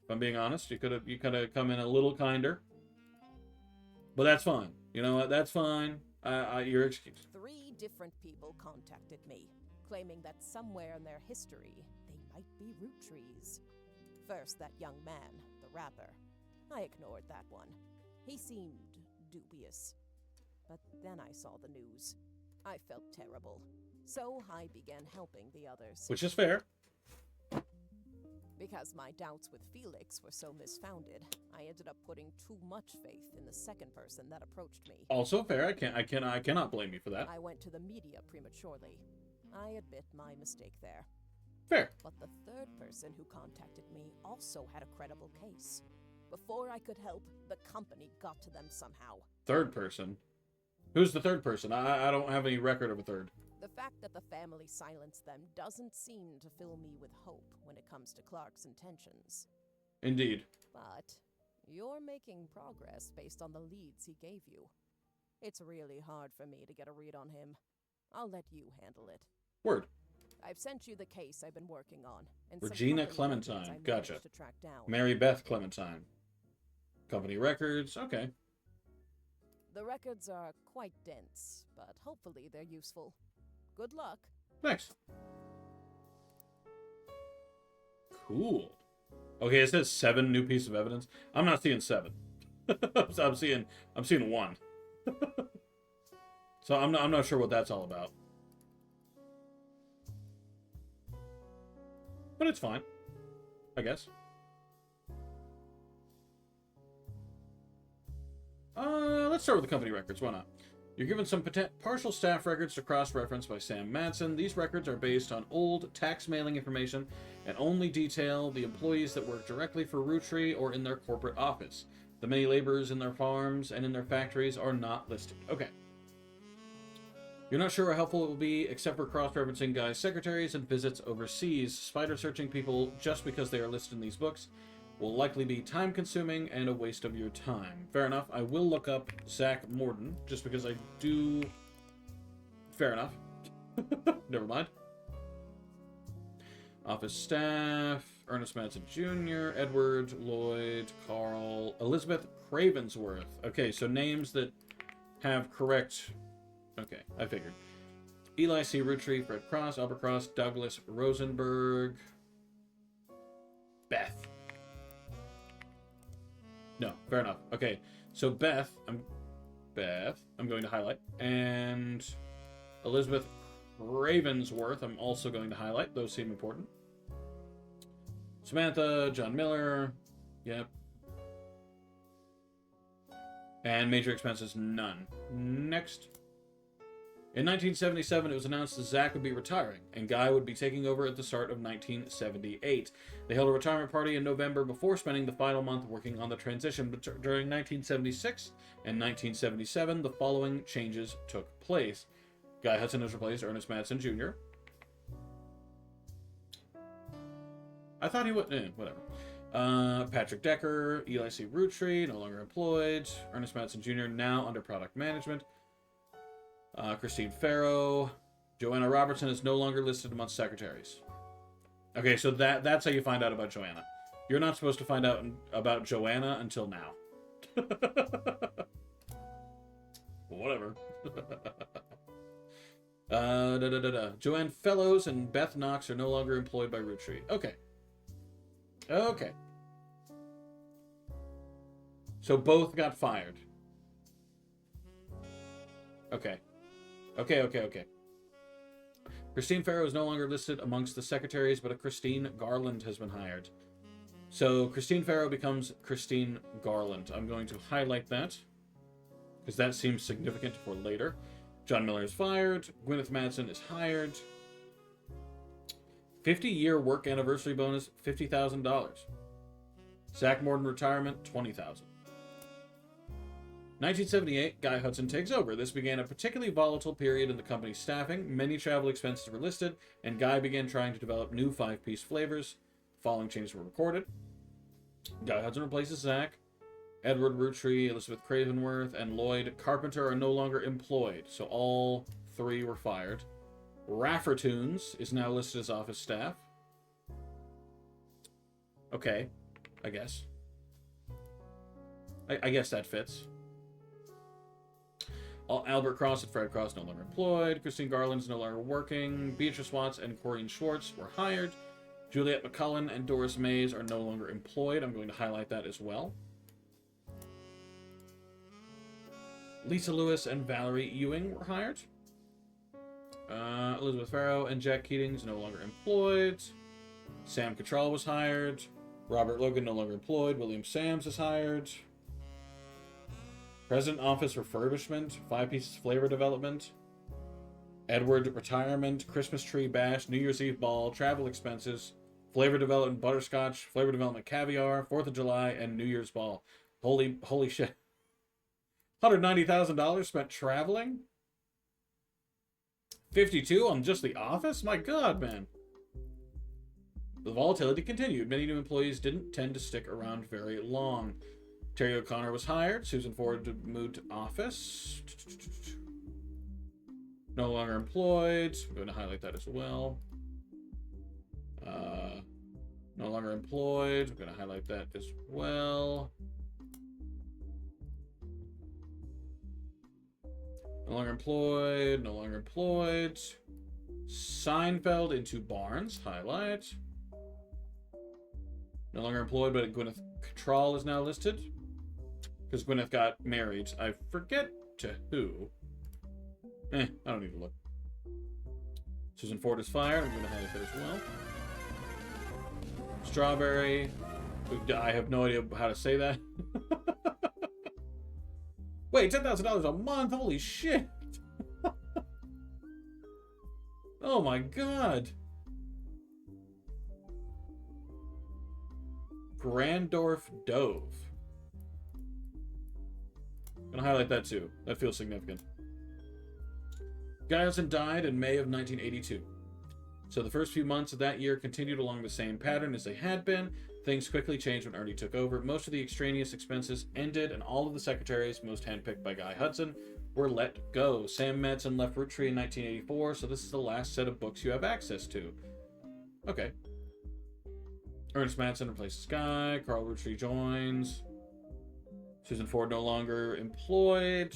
If I'm being honest, you could have come in a little kinder. But that's fine. You know what? That's fine. Your excuse. 3 different people contacted me, claiming that somewhere in their history, they might be Roottrees. First, that young man, the rapper. I ignored that one. He seemed dubious. But then I saw the news. I felt terrible. So I began helping the others. Which is fair. Because my doubts with Felix were so misfounded, I ended up putting too much faith in the second person that approached me. Also fair. I cannot blame you for that. I went to the media prematurely. I admit my mistake there. Fair. But the third person who contacted me also had a credible case. Before I could help, the company got to them somehow. Third person? Who's the third person? I don't have any record of a third. The fact that the family silenced them doesn't seem to fill me with hope when it comes to Clark's intentions. Indeed. But you're making progress based on the leads he gave you. It's really hard for me to get a read on him. I'll let you handle it. Word. I've sent you the case I've been working on. And Regina some company records Clementine. I managed Gotcha. to track down. Mary Beth Clementine. Company records. Okay. The records are quite dense, but hopefully they're useful. Good luck. Thanks. Cool. Okay, it says 7 new pieces of evidence. I'm not seeing 7. I'm seeing 1. So I'm not sure what that's all about. But it's fine, I guess. Let's start with the company records. Why not? You're given some partial staff records to cross-reference by Sam Madsen. These records are based on old tax mailing information and only detail the employees that work directly for Roottree or in their corporate office. The many laborers in their farms and in their factories are not listed. Okay. You're not sure how helpful it will be, except for cross-referencing guys' secretaries and visits overseas. Spider-searching people just because they are listed in these books will likely be time-consuming and a waste of your time. Fair enough. I will look up Zach Morden, just because I do... Fair enough. Never mind. Office staff, Ernest Madsen Jr., Edward, Lloyd, Carl, Elizabeth Cravensworth. Okay, so names that have correct... Okay, I figured. Eli C. Roottree, Fred Cross, Albert Cross, Douglas Rosenberg, Beth. No, fair enough. Okay, so Beth, I'm going to highlight, and Elizabeth Ravensworth, I'm also going to highlight. Those seem important. Samantha, John Miller, yep. And major expenses, none. Next. In 1977, it was announced that Zach would be retiring, and Guy would be taking over at the start of 1978. They held a retirement party in November before spending the final month working on the transition. But during 1976 and 1977, the following changes took place. Guy Hudson has replaced Ernest Madsen Jr. I thought he would... whatever. Patrick Decker, Eli C. Roottree, no longer employed. Ernest Madsen Jr. now under product management. Christine Farrow. Joanna Robertson is no longer listed amongst secretaries. Okay, so that's how you find out about Joanna. You're not supposed to find out about Joanna until now. Whatever. Joanne Fellows and Beth Knox are no longer employed by Roottree. Okay. Okay. So both got fired. Okay. Okay. Christine Farrow is no longer listed amongst the secretaries, but a Christine Garland has been hired. So Christine Farrow becomes Christine Garland. I'm going to highlight that, because that seems significant for later. John Miller is fired. Gwyneth Madsen is hired. 50-year work anniversary bonus, $50,000. Zach Morton retirement, $20,000. 1978, Guy Hudson takes over. This began a particularly volatile period in the company's staffing. Many travel expenses were listed, and Guy began trying to develop new 5-piece flavors. The following changes were recorded. Guy Hudson replaces Zach. Edward Roottree, Elizabeth Cravenworth, and Lloyd Carpenter are no longer employed, so all 3 were fired. Raffertoons is now listed as office staff. Okay, I guess. I guess that fits. Albert Cross and Fred Cross no longer employed. Christine Garland's no longer working. Beatrice Watts and Corrine Schwartz were hired. Juliette McCullen and Doris Mays are no longer employed. I'm going to highlight that as well. Lisa Lewis and Valerie Ewing were hired. Elizabeth Farrow and Jack Keatings no longer employed. Sam Cattrall was hired. Robert Logan no longer employed. William Sams is hired. President Office refurbishment, 5 pieces flavor development, Edward retirement, Christmas tree bash, New Year's Eve ball, travel expenses, flavor development butterscotch, flavor development caviar, 4th of July, and New Year's ball. Holy shit. $190,000 spent traveling? 52 on just the office? My God, man. The volatility continued. Many new employees didn't tend to stick around very long. Terry O'Connor was hired. Susan Ford moved to office. No longer employed. I'm going to highlight that as well. No longer employed. I'm going to highlight that as well. No longer employed. No longer employed. Seinfeld into Barnes. Highlight. No longer employed, but Gwyneth Cattrall is now listed. Because Gwyneth got married. I forget to who. I don't need to look. Susan Ford is fired. I'm going to highlight that as well. Strawberry. I have no idea how to say that. Wait, $10,000 a month? Holy shit. Oh my God. Grandorf Dove. I'm gonna highlight that too. That feels significant. Guy Hudson died in May of 1982. So the first few months of that year continued along the same pattern as they had been. Things quickly changed when Ernie took over. Most of the extraneous expenses ended, and all of the secretaries, most handpicked by Guy Hudson, were let go. Sam Madsen left Roottree in 1984, so this is the last set of books you have access to. Okay. Ernest Madsen replaces Guy. Carl Roottree joins. Susan Ford no longer employed.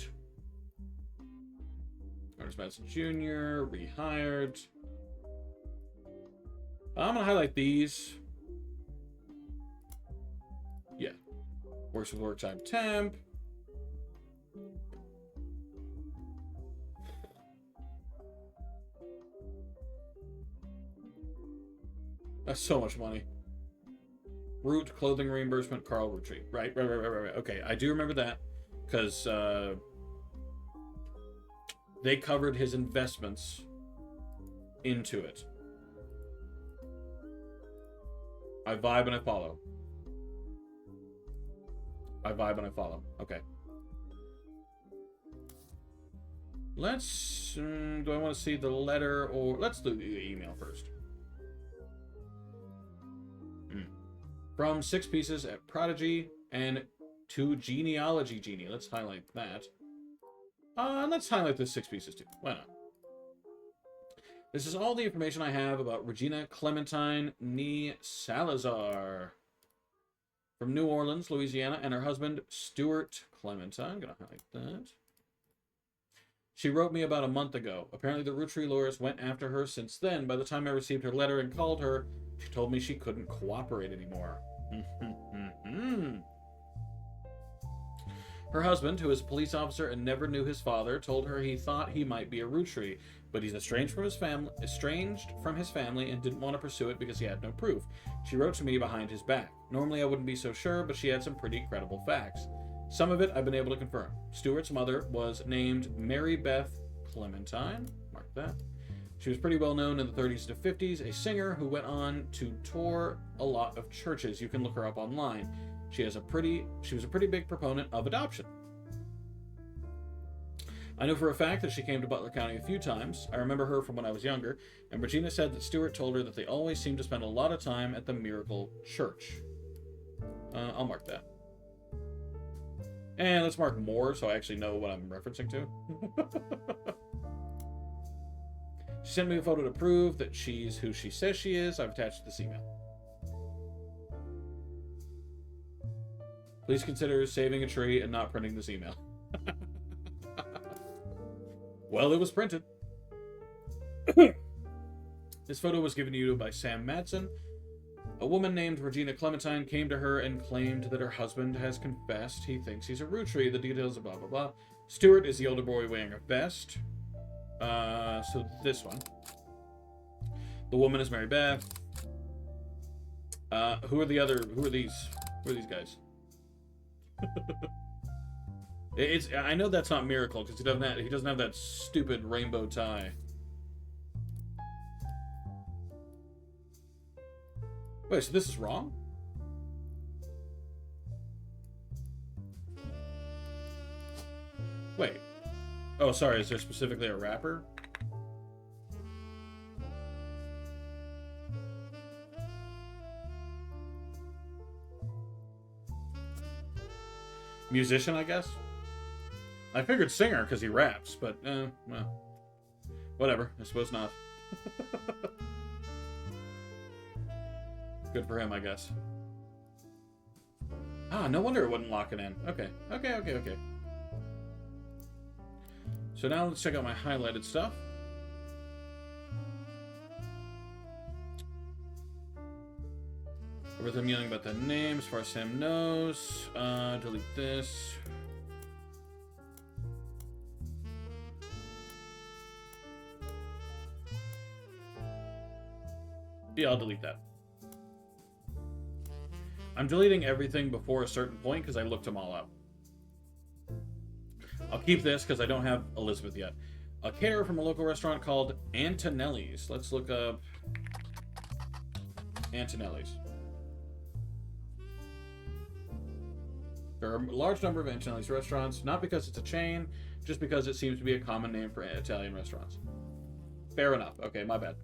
Ernest Madsen Jr. rehired. I'm going to highlight these. Yeah. Works with work time temp. That's so much money. Root, clothing reimbursement, Carl Roottree. Right. Okay, I do remember that. Because, they covered his investments into it. I vibe and I follow. I vibe and I follow. Okay. Let's... do I want to see the letter or... Let's do the email first. From 6 Pieces at Prodigy and to Genealogy Genie. Let's highlight that. Let's highlight this 6 Pieces too. Why not? This is all the information I have about Regina Clementine Nee Salazar from New Orleans, Louisiana, and her husband, Stuart Clementine. I'm going to highlight that. She wrote me about a month ago. Apparently the Roottrees lawyers went after her since then. By the time I received her letter and called her, she told me she couldn't cooperate anymore. Her husband, who is a police officer and never knew his father, told her he thought he might be a Roottree, but he's estranged from his family and didn't want to pursue it because he had no proof. She wrote to me behind his back. Normally I wouldn't be so sure, but she had some pretty credible facts. Some of it I've been able to confirm. Stuart's mother was named Mary Beth Clementine. Mark that. She was pretty well known in the 30s to 50s, a singer who went on to tour a lot of churches. You can look her up online. She was a pretty big proponent of adoption. I know for a fact that she came to Butler County a few times. I remember her from when I was younger, and Regina said that Stuart told her that they always seemed to spend a lot of time at the Miracle Church. I'll mark that. And let's mark more so I actually know what I'm referencing to. She sent me a photo to prove that she's who she says she is. I've attached this email. Please consider saving a tree and not printing this email. Well, it was printed. This photo was given to you by Sam Madsen. A woman named Regina Clementine came to her and claimed that her husband has confessed he thinks he's a Rootree. The details of blah, blah, blah. Stuart is the older boy wearing a vest. So this one. The woman is Mary Beth. Who are these guys? I know that's not Miracle because he doesn't have that stupid rainbow tie. Wait, so this is wrong? Wait. Oh, sorry, is there specifically a rapper? Musician, I guess? I figured singer because he raps, but, well. Whatever, I suppose not. Good for him, I guess. Ah, no wonder it wouldn't lock it in. Okay. So now let's check out my highlighted stuff. Everything yelling about the name as far as Sam knows. Delete this. Yeah, I'll delete that. I'm deleting everything before a certain point because I looked them all up. I'll keep this because I don't have Elizabeth yet. A caterer from a local restaurant called Antonelli's. Let's look up Antonelli's. There are a large number of Antonelli's restaurants, not because it's a chain, just because it seems to be a common name for Italian restaurants. Fair enough. Okay, my bad.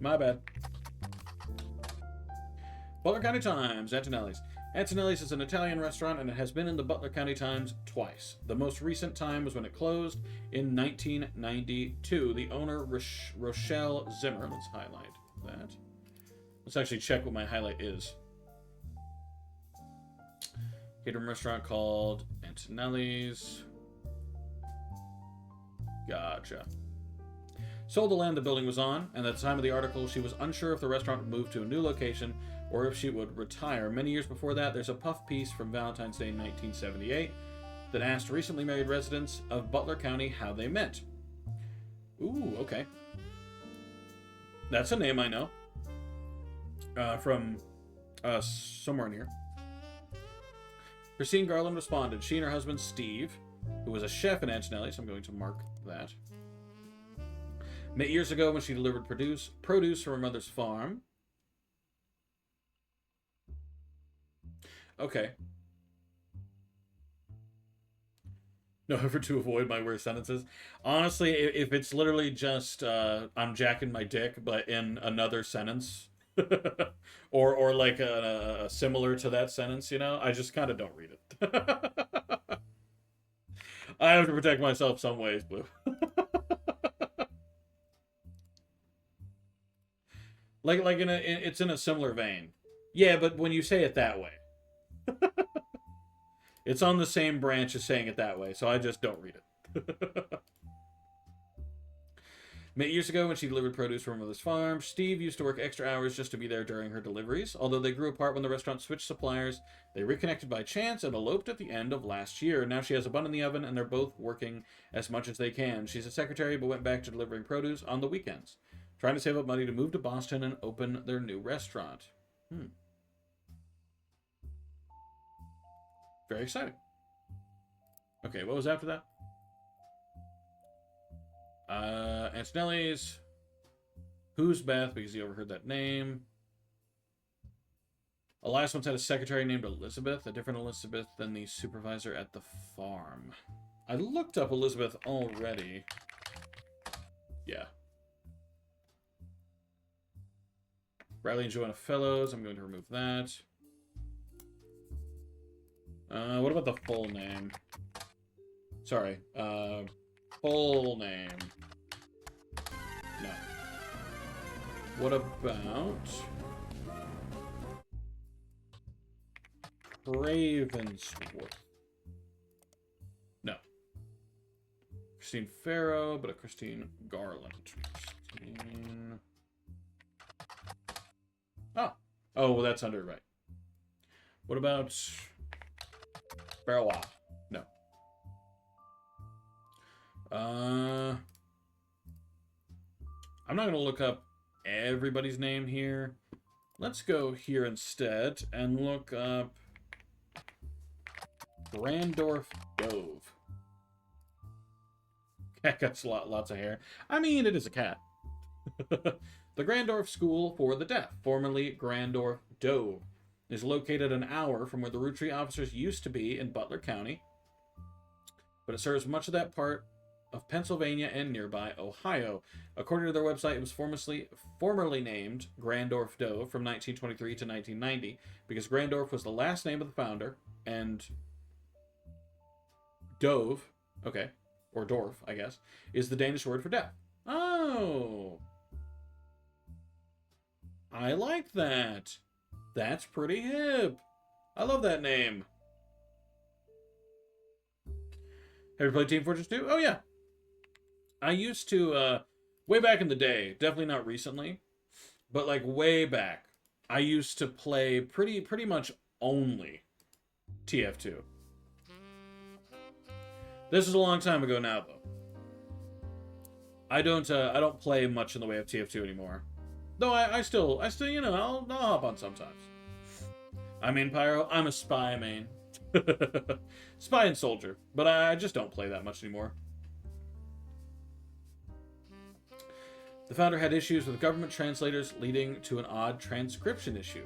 Butler County Times, Antonelli's. Antonelli's is an Italian restaurant, and it has been in the Butler County Times twice. The most recent time was when it closed in 1992. The owner, Rochelle Zimmer. Let's highlight that. Let's actually check what my highlight is. Catering restaurant called Antonelli's. Gotcha. Sold the land the building was on, and at the time of the article, she was unsure if the restaurant would move to a new location or if she would retire. Many years before that, there's a puff piece from Valentine's Day in 1978 that asked recently married residents of Butler County how they met. Ooh, okay. That's a name I know. From somewhere near. Christine Garland responded. She and her husband, Steve, who was a chef in Antonelli's, I'm going to mark that. Met years ago when she delivered produce from her mother's farm. Okay. No effort to avoid my weird sentences. Honestly, if it's literally just I'm jacking my dick, but in another sentence, or like a similar to that sentence, you know, I just kind of don't read it. I have to protect myself some ways, Blue. like it's in a similar vein. Yeah, but when you say it that way, it's on the same branch as saying it that way, so I just don't read it. Met years ago when she delivered produce from her mother's farm. Steve used to work extra hours just to be there during her deliveries. Although they grew apart when the restaurant switched suppliers, they reconnected by chance and eloped at the end of last year. Now she has a bun in the oven and they're both working as much as they can. She's a secretary but went back to delivering produce on the weekends, trying to save up money to move to Boston and open their new restaurant. Very exciting. Okay, what was after that? Antonelli's. Who's Beth? Because he overheard that name. Elias once had a secretary named Elizabeth, a different Elizabeth than the supervisor at the farm. I looked up Elizabeth already. Yeah. Riley and Joanna Fellows. I'm going to remove that. What about the full name? Sorry. Full name. No. What about Ravensworth? No. Christine Farrow, but a Christine Garland. Christine... Oh. Oh, well, that's under right. What about Barrowa? No. I'm not going to look up everybody's name here. Let's go here instead and look up Grandorf Dove. Cat got lots of hair. I mean, it is a cat. The Grandorf School for the Deaf, formerly Grandorf Dove, is located an hour from where the Roottrees officers used to be in Butler County, but it serves much of that part of Pennsylvania and nearby Ohio. According to their website, it was formerly named Grandorf Dove from 1923 to 1990 because Grandorf was the last name of the founder, and Dove, okay, or Dorf, I guess, is the Danish word for deaf. Oh, I like that. That's pretty hip. I love that name. Have you played Team Fortress 2? Oh, yeah. I used to, way back in the day, definitely not recently, but like way back, I used to play pretty much only TF2. This is a long time ago now, though. I don't play much in the way of TF2 anymore. Though I still, you know, I'll hop on sometimes. I mean, Pyro, I'm a spy main. Spy and soldier, but I just don't play that much anymore. The founder had issues with government translators, leading to an odd transcription issue.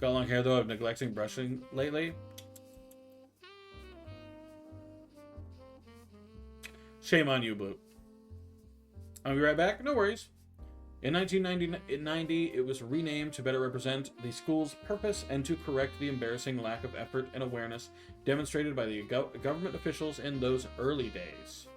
Got long hair, though. I'm neglecting brushing lately. Shame on you, Blue. I'll be right back. No worries. In 1990, it was renamed to better represent the school's purpose and to correct the embarrassing lack of effort and awareness demonstrated by the government officials in those early days.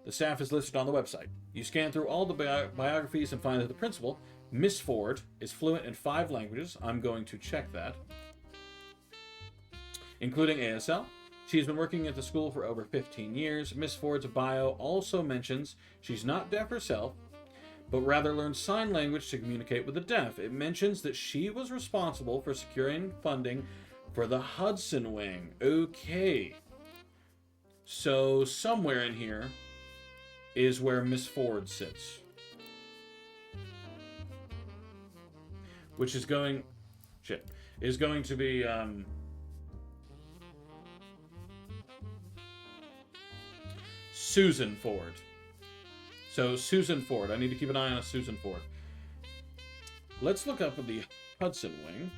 The staff is listed on the website. You scan through all the biographies and find that the principal, Miss Ford, is fluent in 5 languages. I'm going to check that. Including ASL. She's been working at the school for over 15 years. Miss Ford's bio also mentions she's not deaf herself, but rather learned sign language to communicate with the deaf. It mentions that she was responsible for securing funding for the Hudson Wing. Okay. So somewhere in here is where Miss Ford sits. Which is going... is going to be... Susan Ford. So Susan Ford. I need to keep an eye on a Susan Ford. Let's look up the Hudson Wing.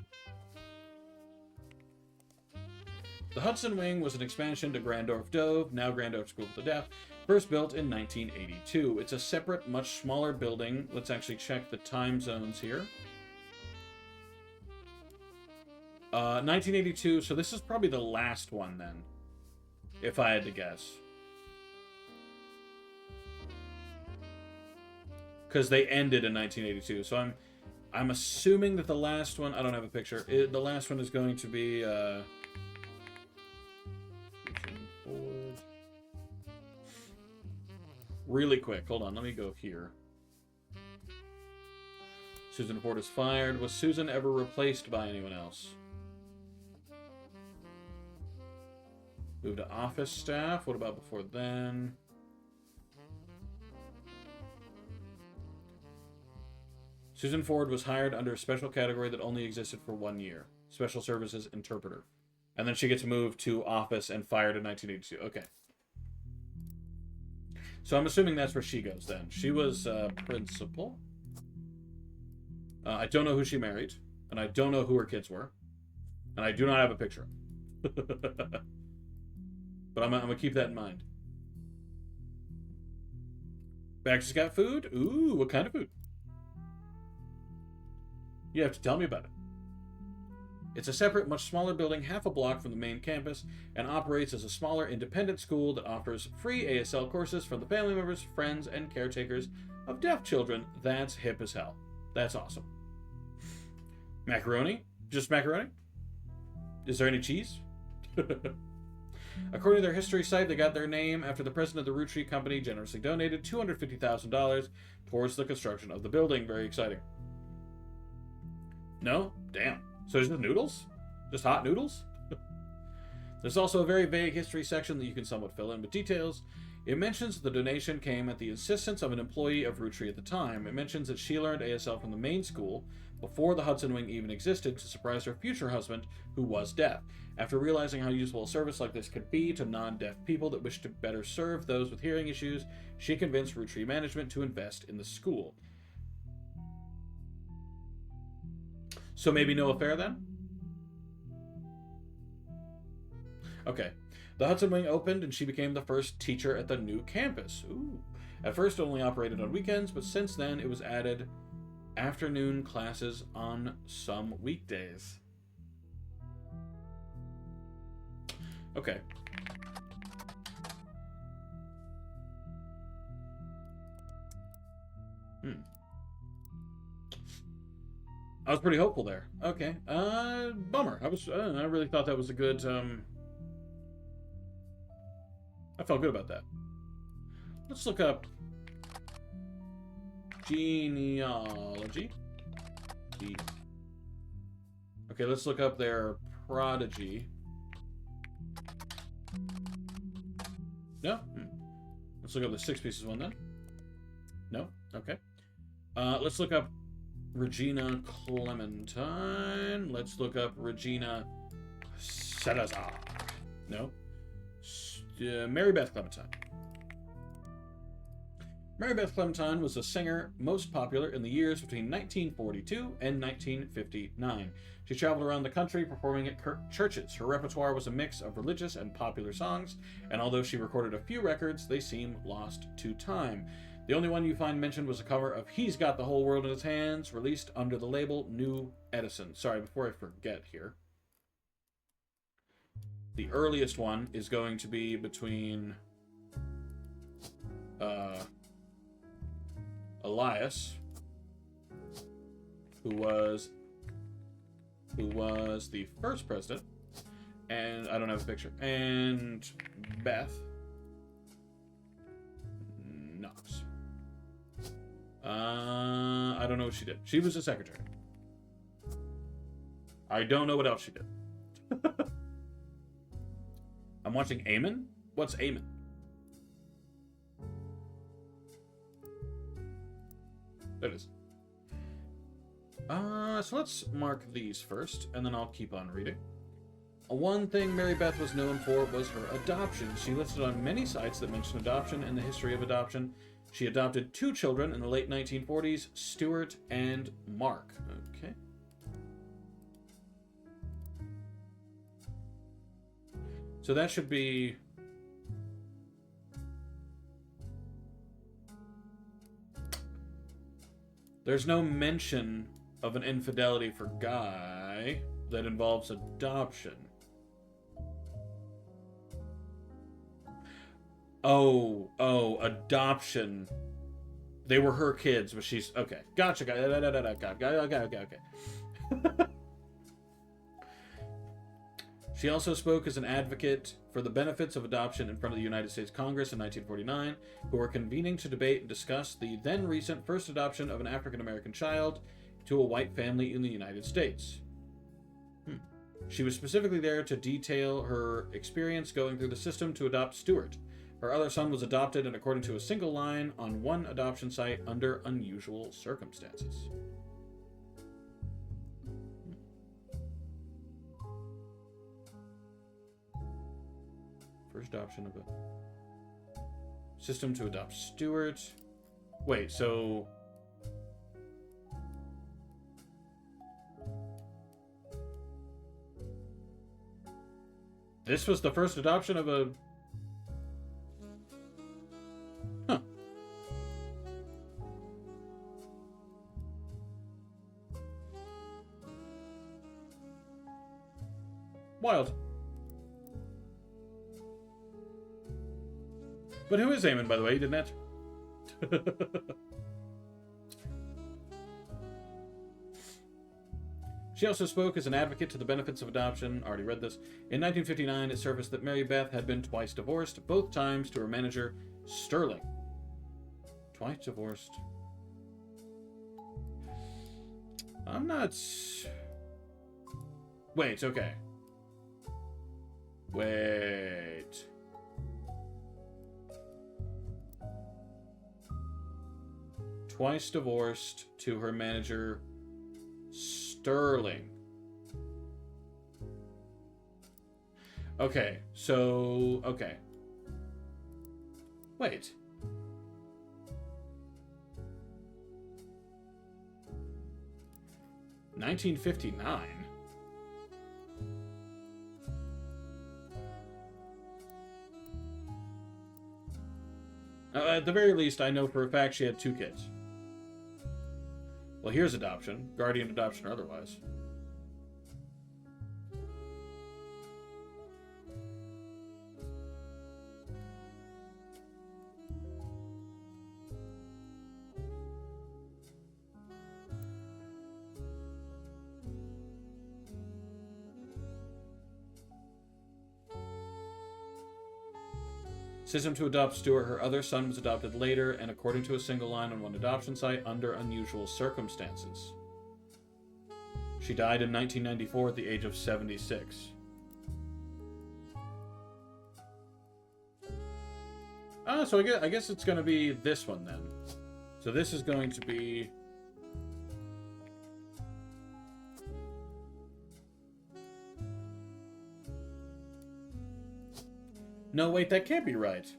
The Hudson Wing was an expansion to Grandorf Dove, now Grandorf School of the Deaf, first built in 1982. It's a separate, much smaller building. Let's actually check the time zones here. 1982, so this is probably the last one then, if I had to guess. Because they ended in 1982, so I'm assuming that the last one, I don't have a picture, the last one is going to be, really quick, hold on, let me go here. Susan Ford is fired. Was Susan ever replaced by anyone else? Moved to office staff, what about before then? Susan Ford was hired under a special category that only existed for 1 year. Special Services Interpreter. And then she gets moved to office and fired in 1982. Okay. So I'm assuming that's where she goes then. She was principal. I don't know who she married. And I don't know who her kids were. And I do not have a picture. But I'm going to keep that in mind. Baxter's got food? Ooh, what kind of food? You have to tell me about it. It's a separate, much smaller building, half a block from the main campus, and operates as a smaller, independent school that offers free ASL courses for the family members, friends, and caretakers of deaf children. That's hip as hell. That's awesome. Macaroni? Just macaroni? Is there any cheese? According to their history site, they got their name after the president of the Roottrees Company generously donated $250,000 towards the construction of the building. Very exciting. No? Damn. So it's just noodles? Just hot noodles? There's also a very vague history section that you can somewhat fill in with details. It mentions that the donation came at the insistence of an employee of Roottrees at the time. It mentions that she learned ASL from the main school before the Hudson Wing even existed to surprise her future husband, who was deaf. After realizing how useful a service like this could be to non-deaf people that wish to better serve those with hearing issues, she convinced Roottrees management to invest in the school. So maybe no affair then? Okay. The Hudson Wing opened and she became the first teacher at the new campus. Ooh. At first it only operated on weekends, but since then it was added afternoon classes on some weekdays. Okay. I was pretty hopeful there. Okay. Bummer. I really thought that was a good, I felt good about that. Let's look up genealogy. Okay, let's look up their prodigy. No? Let's look up the 6 pieces one then. No? Okay. Let's look up Regina Clementine. Let's look up Regina Salazar. No. Mary Beth Clementine. Mary Beth Clementine was a singer most popular in the years between 1942 and 1959. She traveled around the country performing at churches. Her repertoire was a mix of religious and popular songs, and although she recorded a few records, they seem lost to time. The only one you find mentioned was a cover of He's Got the Whole World in His Hands, released under the label New Edison. Sorry, before I forget here. The earliest one is going to be between Elias, who was the first president, and I don't have a picture, and Beth Knox. I don't know what she did. She was a secretary. I don't know what else she did. I'm watching Eamon? What's Eamon? There it is. So let's mark these first, and then I'll keep on reading. One thing Mary Beth was known for was her adoption. She listed on many sites that mention adoption and the history of adoption. She adopted 2 children in the late 1940s, Stuart and Mark. Okay. So that should be... There's no mention of an infidelity for Guy that involves adoption. Oh, adoption. They were her kids, but she's... Okay. Gotcha. Okay. She also spoke as an advocate for the benefits of adoption in front of the United States Congress in 1949, who were convening to debate and discuss the then recent first adoption of an African-American child to a white family in the United States. She was specifically there to detail her experience going through the system to adopt Stuart. Her other son was adopted, and according to a single line, on one adoption site under unusual circumstances. First adoption of a system to adopt Stuart. Wait, so... This was the first adoption of a... Huh. Wild. But who is Eamon, by the way? He didn't answer. She also spoke as an advocate to the benefits of adoption. Already read this. In 1959, it surfaced that Mary Beth had been twice divorced, both times to her manager, Sterling. Twice divorced. I'm not... Wait, okay. Wait. Twice divorced to her manager, Sterling. Okay, so... Okay. Wait. $1959? At the very least, I know for a fact she had 2 kids. Well, here's adoption. Guardian adoption or otherwise. System to adopt Stuart. Her other son was adopted later, and according to a single line on one adoption site, under unusual circumstances. She died in 1994 at the age of 76. So I guess it's going to be this one then. So this is going to be... No, wait, that can't be right.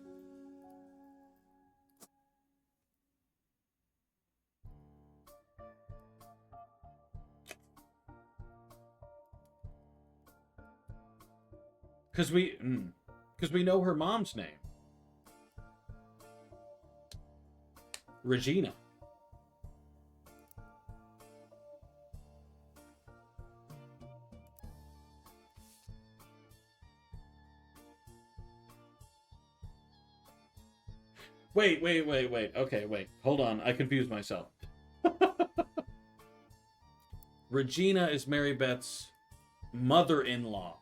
Because we know her mom's name. Regina. Wait. Okay, wait. Hold on. I confused myself. Regina is Mary Beth's mother-in-law.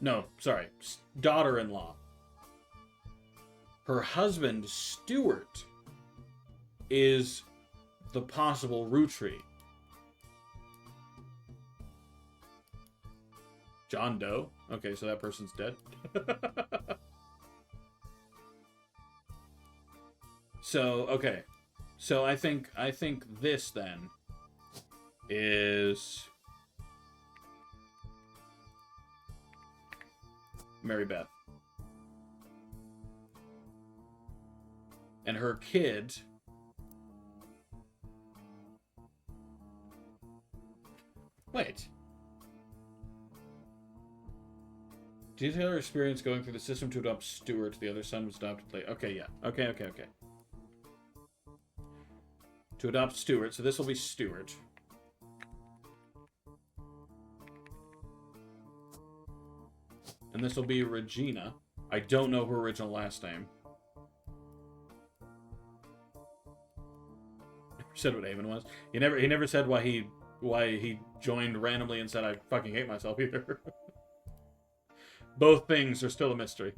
No, sorry. Daughter-in-law. Her husband, Stuart, is the possible Rootree. John Doe? Okay, so that person's dead. So, okay. So I think this then is Mary Beth. And her kid... Wait. Detail her experience going through the system to adopt Stuart. The other son was adopted late. Okay, yeah. Okay. To adopt Stuart. So this will be Stuart. And this will be Regina. I don't know her original last name. Never said what Eamon was. He never said why he joined randomly and said I fucking hate myself either. Both things are still a mystery.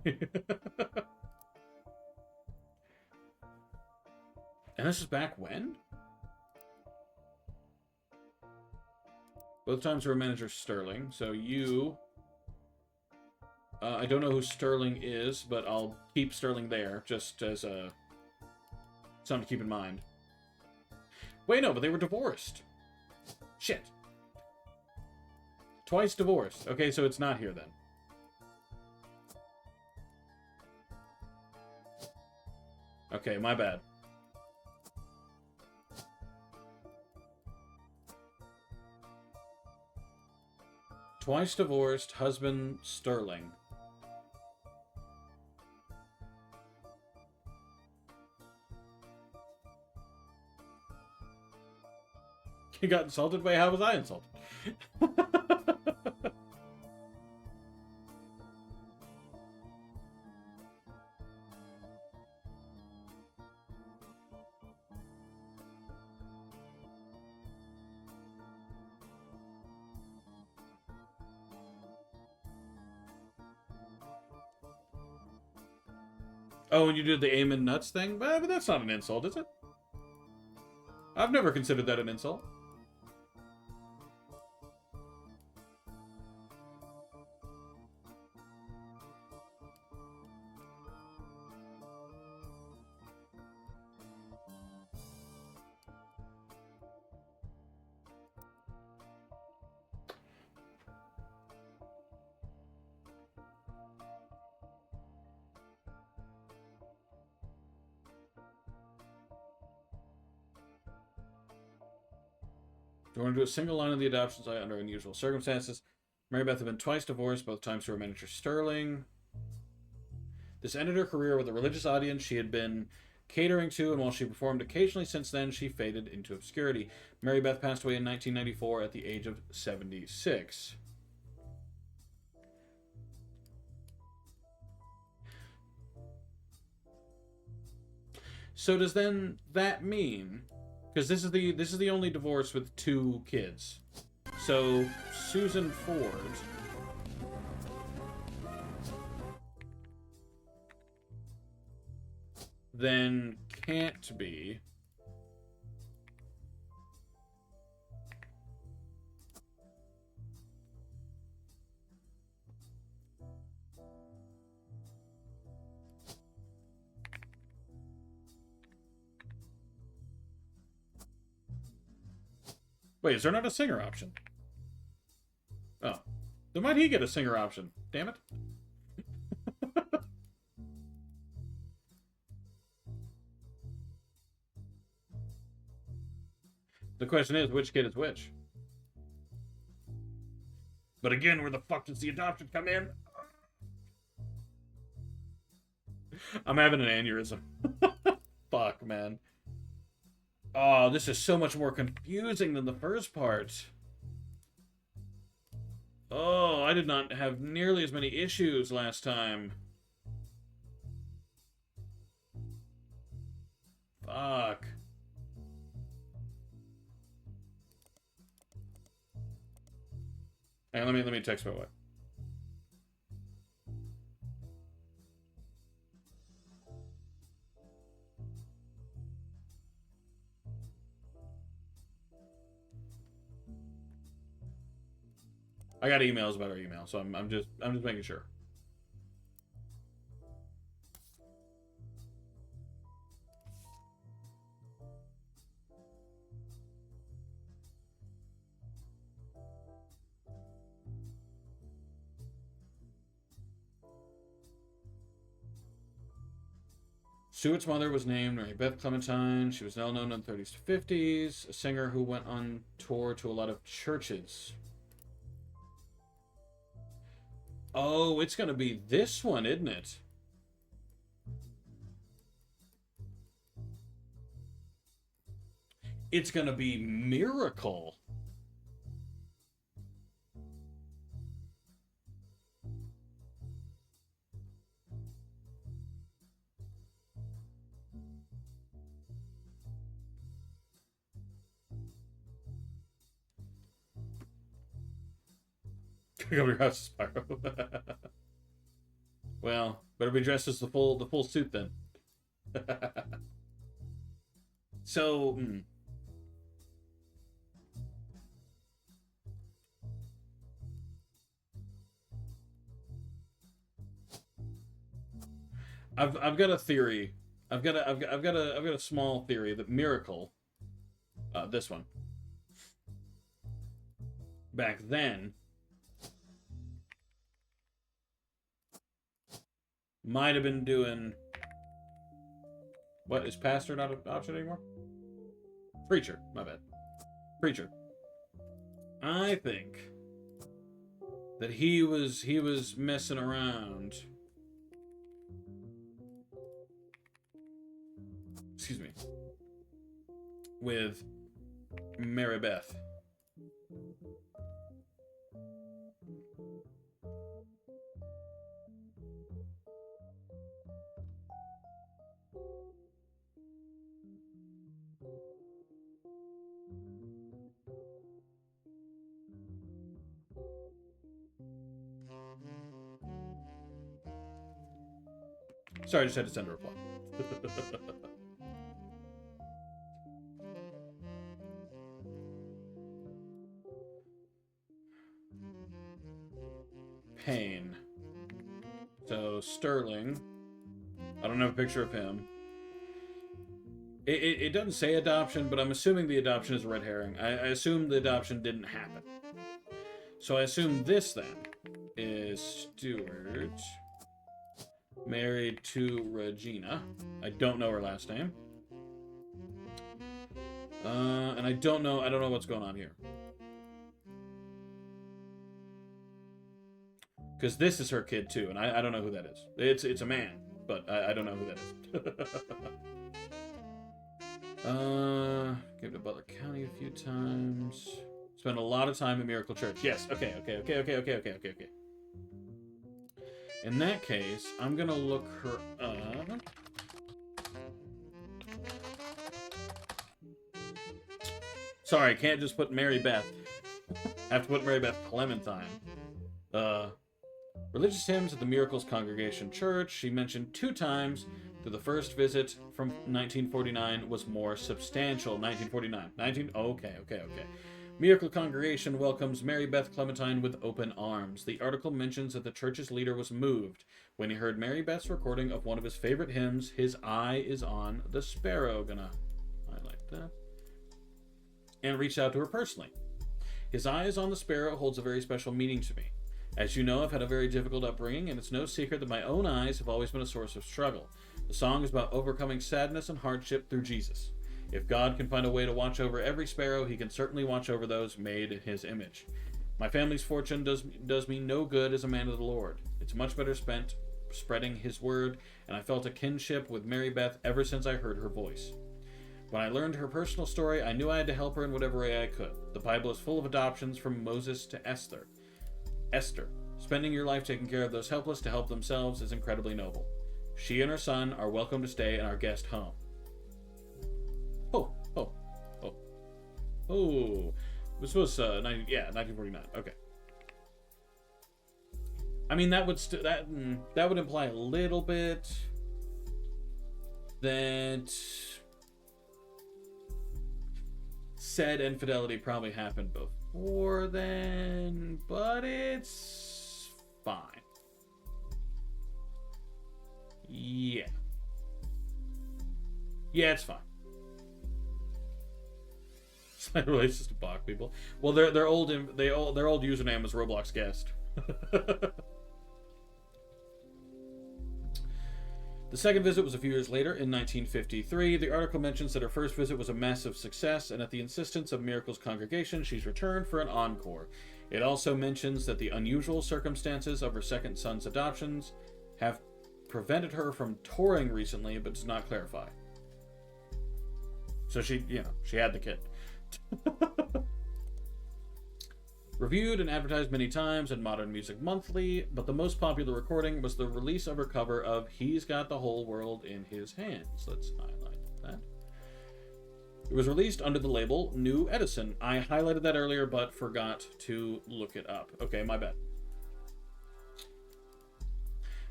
And this is back when? Both times we were manager Sterling. So you... I don't know who Sterling is, but I'll keep Sterling there, just as something to keep in mind. Wait, no, but they were divorced. Shit. Twice divorced. Okay, so it's not here then. Okay, my bad. Twice divorced, husband Sterling. He got insulted? Wait, how was I insulted? Oh, and you did the Eamon nuts thing? But that's not an insult, is it? I've never considered that an insult. We're going to do a single line of the adoption site under unusual circumstances. Mary Beth had been twice divorced, both times to her manager Sterling. This ended her career with a religious audience she had been catering to, and while she performed occasionally since then, she faded into obscurity. Mary Beth passed away in 1994 at the age of 76. So does then that mean... Because this is the only divorce with 2 kids. So Susan Ford then can't be Wait, is there not a singer option? Oh. Then why'd he get a singer option? Damn it. The question is, which kid is which? But again, where the fuck does the adoption come in? I'm having an aneurysm. Fuck, man. Oh, this is so much more confusing than the first part. Oh, I did not have nearly as many issues last time. Fuck. Hang on, let me text my wife. I got emails about our email, so I'm just making sure. Stewart's mother was named Mary Beth Clementine. She was well known in the 30s to 50s. A singer who went on tour to a lot of churches. Oh, it's going to be this one, isn't it? It's going to be Miracle. Come to your house, Spyro. Well, better be dressed as the full suit then. So, I've got a theory. I've got a small theory that Miracle, this one, back then, might have been doing. What, is pastor not an option anymore? Preacher, my bad. Preacher. I think that he was messing around. Excuse me. With Mary Beth. Sorry, I just had to send a reply. Payne. So, Sterling. I don't have a picture of him. It doesn't say adoption, but I'm assuming the adoption is a red herring. I assume the adoption didn't happen. So I assume this, then, is Stewart married to Regina. I don't know her last name. And I don't know what's going on here. Because this is her kid, too, and I don't know who that is. It's a man, but I don't know who that is. Gave to Butler County a few times. Spent a lot of time at Miracle Church. Yes, okay. In that case, I'm gonna look her up. Sorry, I can't just put Mary Beth. I have to put Mary Beth Clementine. Religious hymns at the Miracles Congregation Church. She mentioned 2 times that the first visit from 1949 was more substantial. 1949. Okay. Miracle Congregation welcomes Mary Beth Clementine with open arms. The article mentions that the church's leader was moved when he heard Mary Beth's recording of one of his favorite hymns, His Eye is on the Sparrow. Gonna highlight that. And reached out to her personally. His Eye is on the Sparrow holds a very special meaning to me. As you know, I've had a very difficult upbringing, and it's no secret that my own eyes have always been a source of struggle. The song is about overcoming sadness and hardship through Jesus. If God can find a way to watch over every sparrow, he can certainly watch over those made in his image. My family's fortune does me no good as a man of the Lord. It's much better spent spreading his word, and I felt a kinship with Mary Beth ever since I heard her voice. When I learned her personal story, I knew I had to help her in whatever way I could. The Bible is full of adoptions from Moses to Esther. Spending your life taking care of those helpless to help themselves is incredibly noble. She and her son are welcome to stay in our guest home. Oh. This was 1949. Okay. I mean, that would imply a little bit that said infidelity probably happened before then, but it's fine. Yeah, it's fine. It's racist to block people. Well, their old username was Roblox guest. The second visit was a few years later, in 1953. The article mentions that her first visit was a massive success, and at the insistence of Miracle's congregation, she's returned for an encore. It also mentions that the unusual circumstances of her second son's adoptions have prevented her from touring recently, but does not clarify. So she had the kid. Reviewed and advertised many times in Modern Music Monthly, but the most popular recording was the release of her cover of He's Got the Whole World in His Hands. Let's highlight that. It was released under the label New Edison. I highlighted that earlier, but forgot to look it up. Okay, my bad.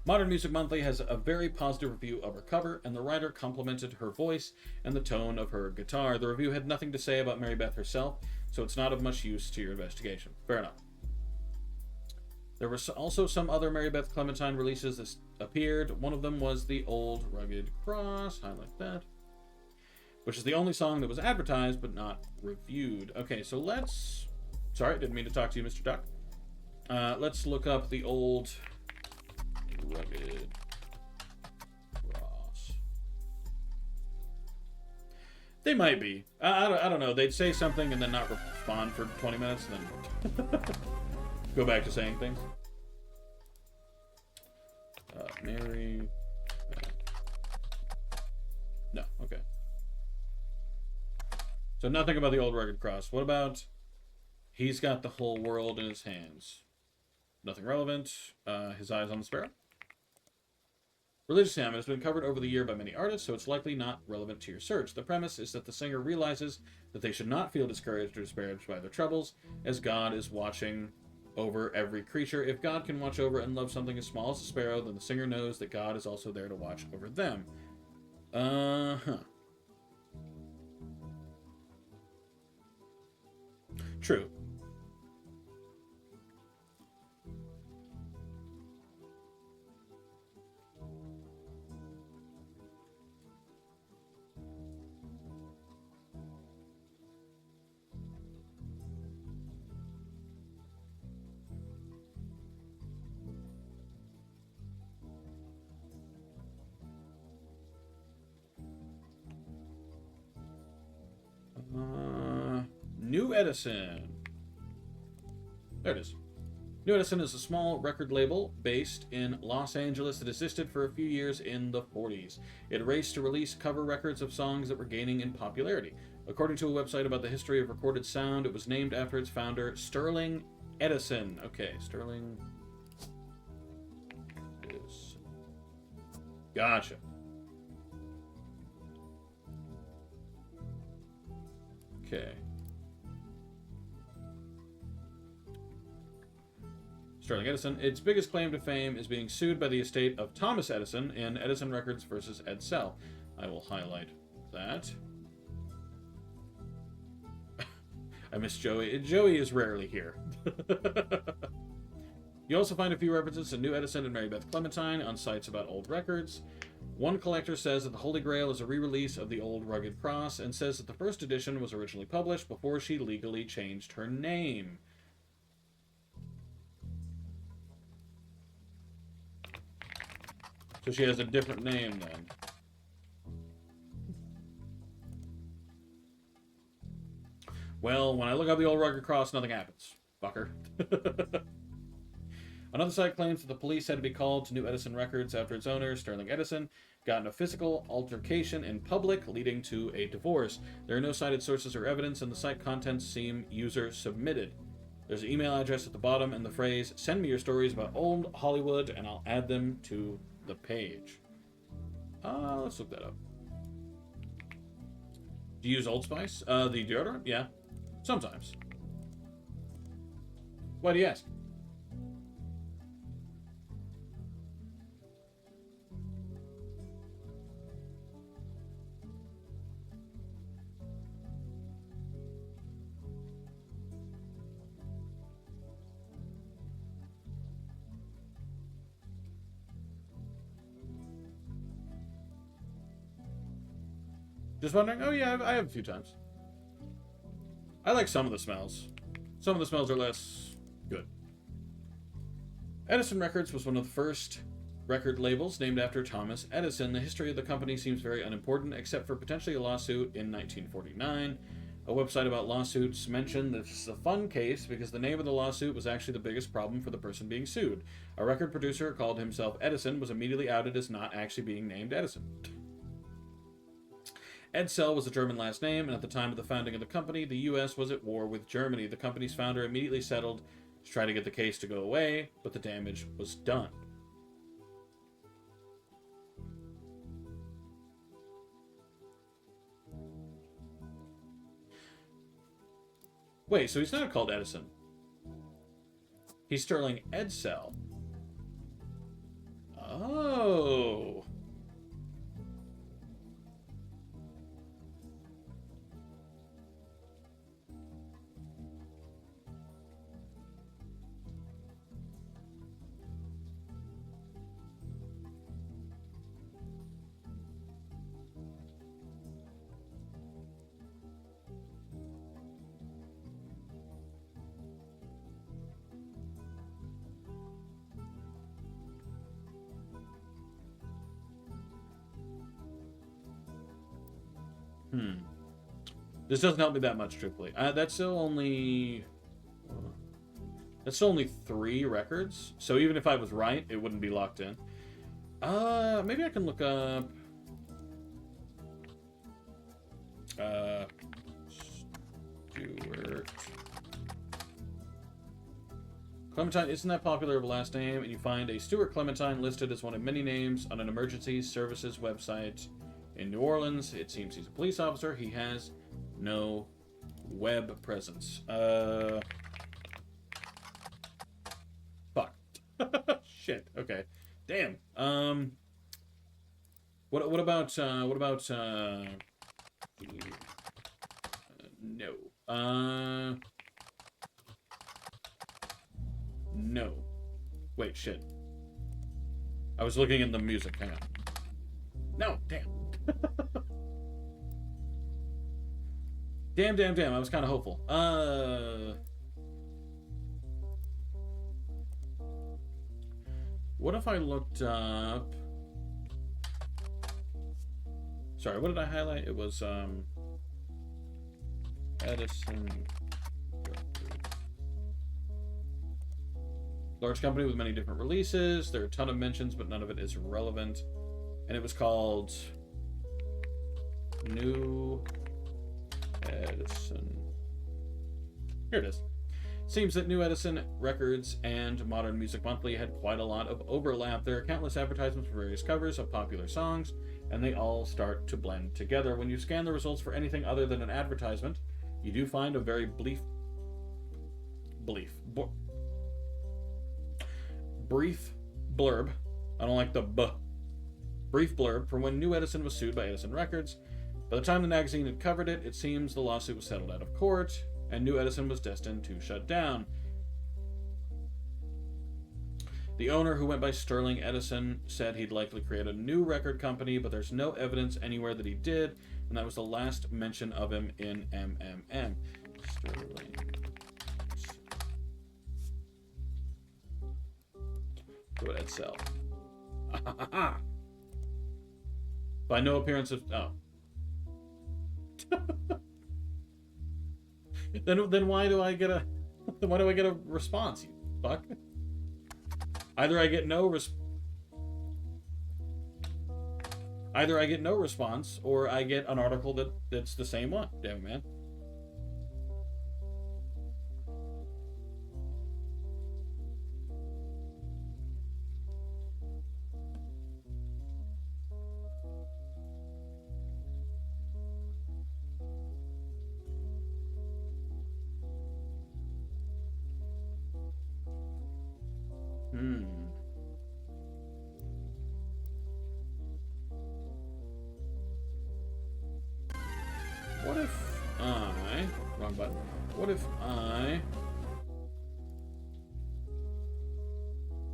Modern Music Monthly has a very positive review of her cover, and the writer complimented her voice and the tone of her guitar. The review had nothing to say about Mary Beth herself, so it's not of much use to your investigation. Fair enough. There were also some other Mary Beth Clementine releases that appeared. One of them was The Old Rugged Cross, highlight that, which is the only song that was advertised but not reviewed. Okay, so let's... Sorry, didn't mean to talk to you, Mr. Duck. Let's look up The Old Rugged Cross. They might be. I don't know. They'd say something and then not respond for 20 minutes and then go back to saying things. Mary... No, okay. So nothing about The Old Rugged Cross. What about He's Got the Whole World in His Hands? Nothing relevant. His Eyes on the Sparrow. Religious Hymn has been covered over the year by many artists, so it's likely not relevant to your search. The premise is that the singer realizes that they should not feel discouraged or disparaged by their troubles, as God is watching over every creature. If God can watch over and love something as small as a sparrow, then the singer knows that God is also there to watch over them. True. New Edison. There it is. New Edison is a small record label based in Los Angeles that existed for a few years in the 40s. It raced to release cover records of songs that were gaining in popularity. According to a website about the history of recorded sound, it was named after its founder, Sterling Edison. Okay, Sterling Edison. Gotcha. Okay. Sterling Edison. Its biggest claim to fame is being sued by the estate of Thomas Edison in Edison Records versus Edsel. I will highlight that. I miss Joey. Joey is rarely here. You also find a few references to New Edison and Mary Beth Clementine on sites about old records. One collector says that the Holy Grail is a re-release of The Old Rugged Cross and says that the first edition was originally published before she legally changed her name. So she has a different name then. Well, when I look up The Old Rugged Cross, nothing happens. Fucker. Another site claims that the police had to be called to New Edison Records after its owner, Sterling Edison, got in a physical altercation in public, leading to a divorce. There are no cited sources or evidence, and the site contents seem user-submitted. There's an email address at the bottom and the phrase, "Send me your stories about old Hollywood, and I'll add them to the page." Let's look that up. Do you use Old Spice? The deodorant? Yeah. Sometimes. Why do you ask? Just wondering? Oh yeah, I have a few times. I like some of the smells. Some of the smells are less good. Edison Records was one of the first record labels named after Thomas Edison. The history of the company seems very unimportant, except for potentially a lawsuit in 1949. A website about lawsuits mentioned this is a fun case because the name of the lawsuit was actually the biggest problem for the person being sued. A record producer who called himself Edison was immediately outed as not actually being named Edison. Edsel was a German last name, and at the time of the founding of the company, the U.S. was at war with Germany. The company's founder immediately settled to try to get the case to go away, but the damage was done. Wait, so he's not called Edison. He's Sterling Edsel. Oh. This doesn't help me that much, truthfully. That's still only 3 records. So even if I was right, it wouldn't be locked in. Maybe I can look up Stewart Clementine isn't that popular of a last name, and you find a Stewart Clementine listed as one of many names on an emergency services website in New Orleans. It seems he's a police officer. He has no web presence. Fuck. Shit. Okay. Damn. What about no. No. Wait, shit. I was looking in the music. Hang on. No, damn. Damn. I was kind of hopeful. What if I looked up... Sorry, what did I highlight? It was, Edison... Large company with many different releases. There are a ton of mentions, but none of it is relevant. And it was called... New Edison. Here it is. Seems that New Edison Records and Modern Music Monthly had quite a lot of overlap. There are countless advertisements for various covers of popular songs, and they all start to blend together. When you scan the results for anything other than an advertisement, you do find a very brief blurb. I don't like the b. Brief blurb from when New Edison was sued by Edison Records. By the time the magazine had covered it, it seems the lawsuit was settled out of court, and New Edison was destined to shut down. The owner, who went by Sterling Edison, said he'd likely create a new record company, but there's no evidence anywhere that he did, and that was the last mention of him in MMM. Sterling. Go ahead, sell. By no appearance of... Oh. Then why do I get a response, you fuck? Either I get no response, or I get an article that's the same one. Damn it, man. What if I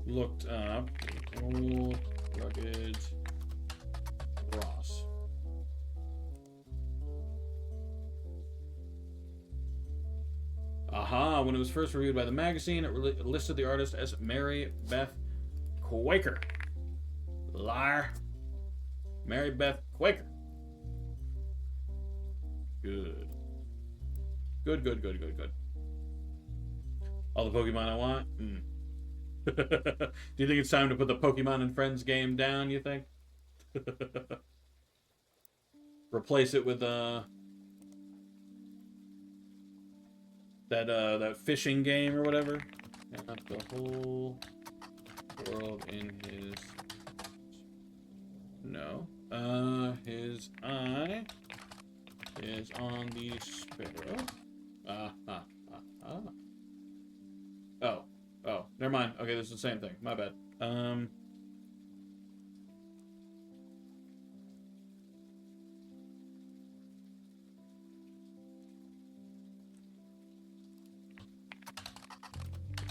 looked up old rugged Ross? Aha, when it was first reviewed by the magazine, it listed the artist as Mary Beth Quaker. Liar. Mary Beth Quaker. Good. Good. All the Pokemon I want? Do you think it's time to put the Pokemon and Friends game down, you think? Replace it with that fishing game or whatever. Got the whole world in his... No. His eye is on the sparrow. Oh, never mind. Okay, this is the same thing. My bad.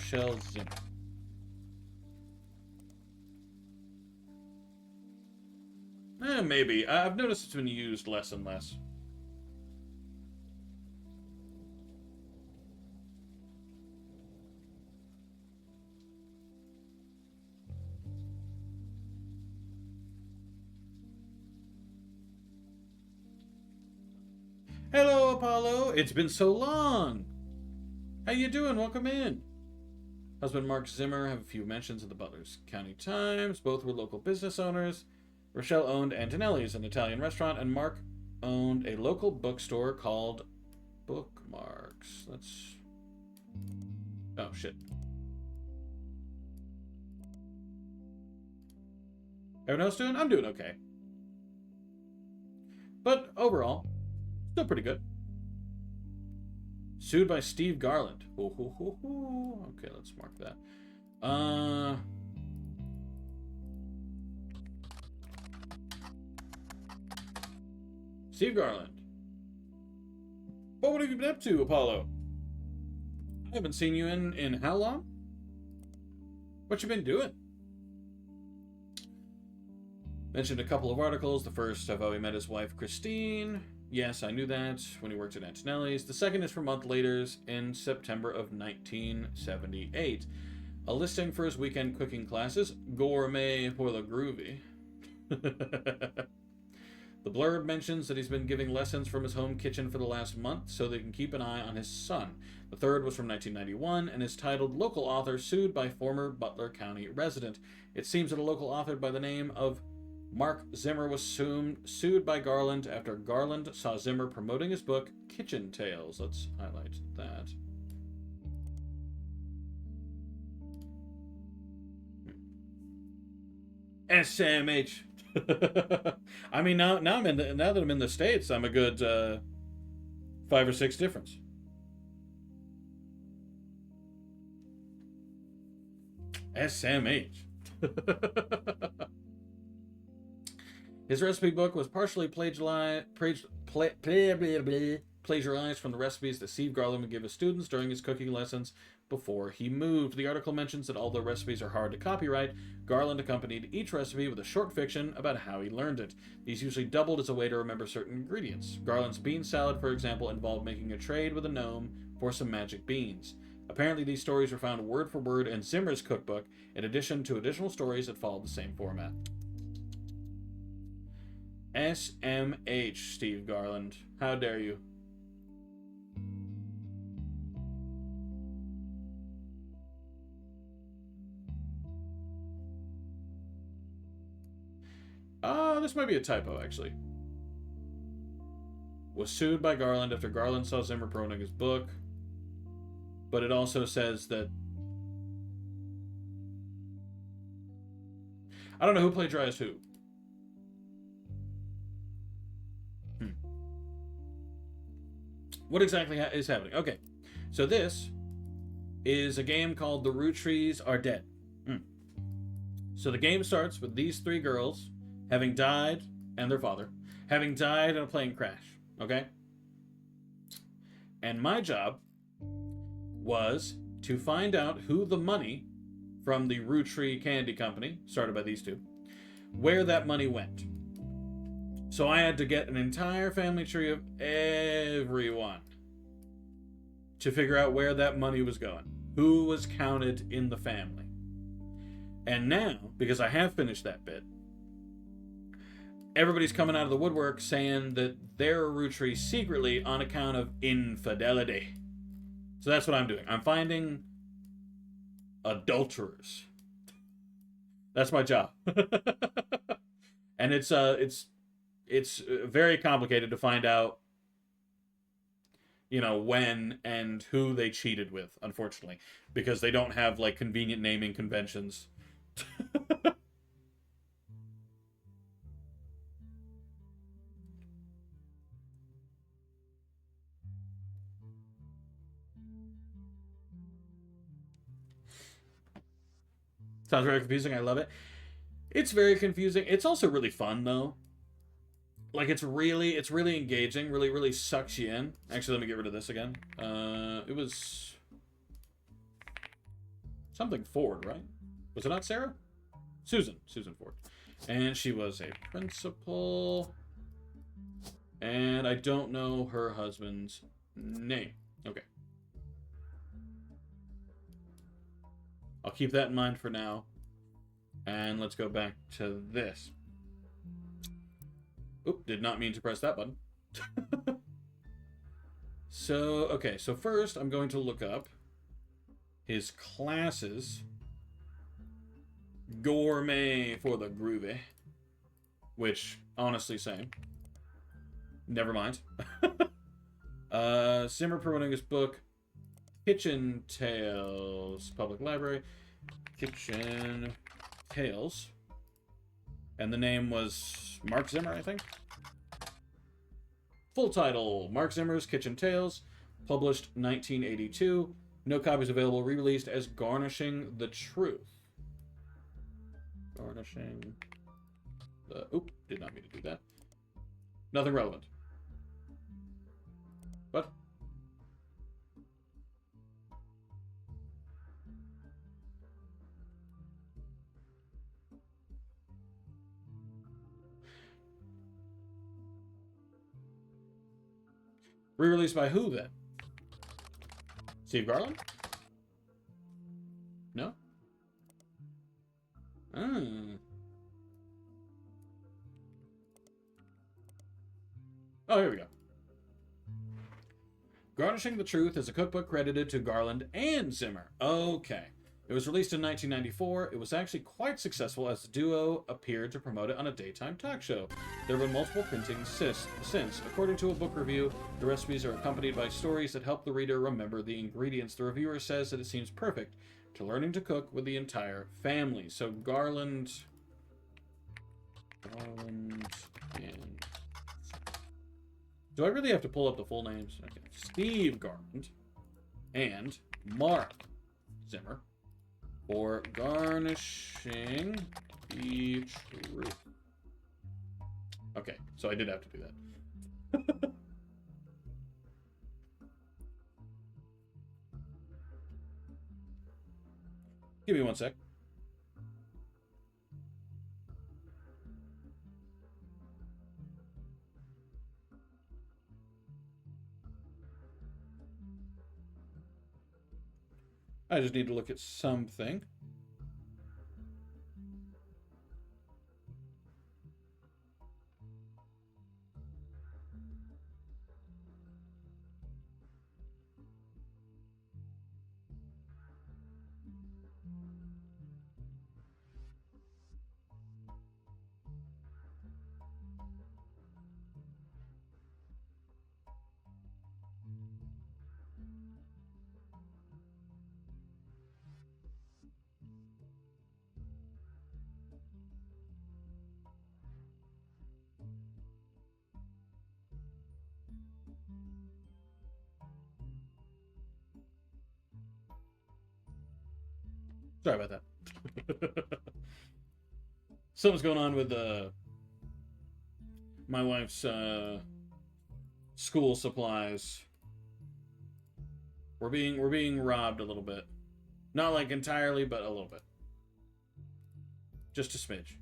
Shell Zimmer. Maybe. I've noticed it's been used less and less. Hello, Apollo. It's been so long. How you doing? Welcome in. Husband Mark Zimmer have a few mentions in the Butler's County Times. Both were local business owners. Rochelle owned Antonelli's, an Italian restaurant, and Mark owned a local bookstore called Bookmarks. Let's... Oh, shit. Everyone else doing? I'm doing okay. But overall, still pretty good. Sued by Steve Garland. Okay, let's mark that. Steve Garland. What have you been up to, Apollo? I haven't seen you in how long? What you been doing? Mentioned a couple of articles. The first of how he met his wife, Christine. Yes, I knew that when he worked at Antonelli's. The second is for month laters in September of 1978. A listing for his weekend cooking classes, Gourmet pour the Groovy. The blurb mentions that he's been giving lessons from his home kitchen for the last month so they can keep an eye on his son. The third was from 1991 and is titled Local Author Sued by Former Butler County Resident. It seems that a local author by the name of Mark Zimmer was sued by Garland after Garland saw Zimmer promoting his book, Kitchen Tales. Let's highlight that. SMH. I mean, now that I'm in the States, I'm a good 5 or 6 difference. SMH. His recipe book was partially plagiarized from the recipes that Steve Garland would give his students during his cooking lessons before he moved. The article mentions that although recipes are hard to copyright, Garland accompanied each recipe with a short fiction about how he learned it. These usually doubled as a way to remember certain ingredients. Garland's bean salad, for example, involved making a trade with a gnome for some magic beans. Apparently, these stories were found word for word in Zimmer's cookbook, in addition to additional stories that followed the same format. SMH, Steve Garland. How dare you? This might be a typo, actually. Was sued by Garland after Garland saw Zimmer promoting his book. But it also says that... I don't know who plagiarized who. What exactly is happening? Okay, so this is a game called The Roottrees Are Dead. So the game starts with these 3 girls having died, and their father, having died in a plane crash, okay? And my job was to find out who the money from the Rootree Candy Company, started by these 2, where that money went. So I had to get an entire family tree of everyone to figure out where that money was going, who was counted in the family. And now, because I have finished that bit, everybody's coming out of the woodwork saying that they're a Roottrees secretly on account of infidelity. So that's what I'm doing. I'm finding adulterers. That's my job. And it's very complicated to find out, you know, when and who they cheated with, unfortunately, because they don't have like convenient naming conventions. Sounds very confusing. I love it. It's very confusing. It's also really fun though. Like it's really engaging. Really sucks you in. Actually, let me get rid of this again. It was something Ford, right? Was it not Sarah? Susan Ford, and she was a principal. And I don't know her husband's name. Okay. I'll keep that in mind for now. And let's go back to this. Oop, did not mean to press that button. So, okay, so first I'm going to look up his classes. Gourmet for the groovy. Which, honestly, same. Never mind. Simmer promoting his book, Kitchen Tales, Public Library. Kitchen Tales. And the name was Mark Zimmer, I think. Full title, Mark Zimmer's Kitchen Tales, published 1982. No copies available, re-released as Garnishing the Truth. Garnishing the... Oop, did not mean to do that. Nothing relevant. What? Re-released by who, then? Steve Garland? No? Oh, here we go. Garnishing the Truth is a cookbook credited to Garland and Zimmer. Okay. It was released in 1994. It was actually quite successful as the duo appeared to promote it on a daytime talk show. There have been multiple printings since. According to a book review, the recipes are accompanied by stories that help the reader remember the ingredients. The reviewer says that it seems perfect to learning to cook with the entire family. So Garland and... Do I really have to pull up the full names? Okay. Steve Garland and Mark Zimmer for Garnishing the Truth. Okay, so I did have to do that. Give me one sec. I just need to look at something. Sorry about that. Something's going on with my wife's school supplies. We're being robbed a little bit. Not like entirely, but a little bit. Just a smidge.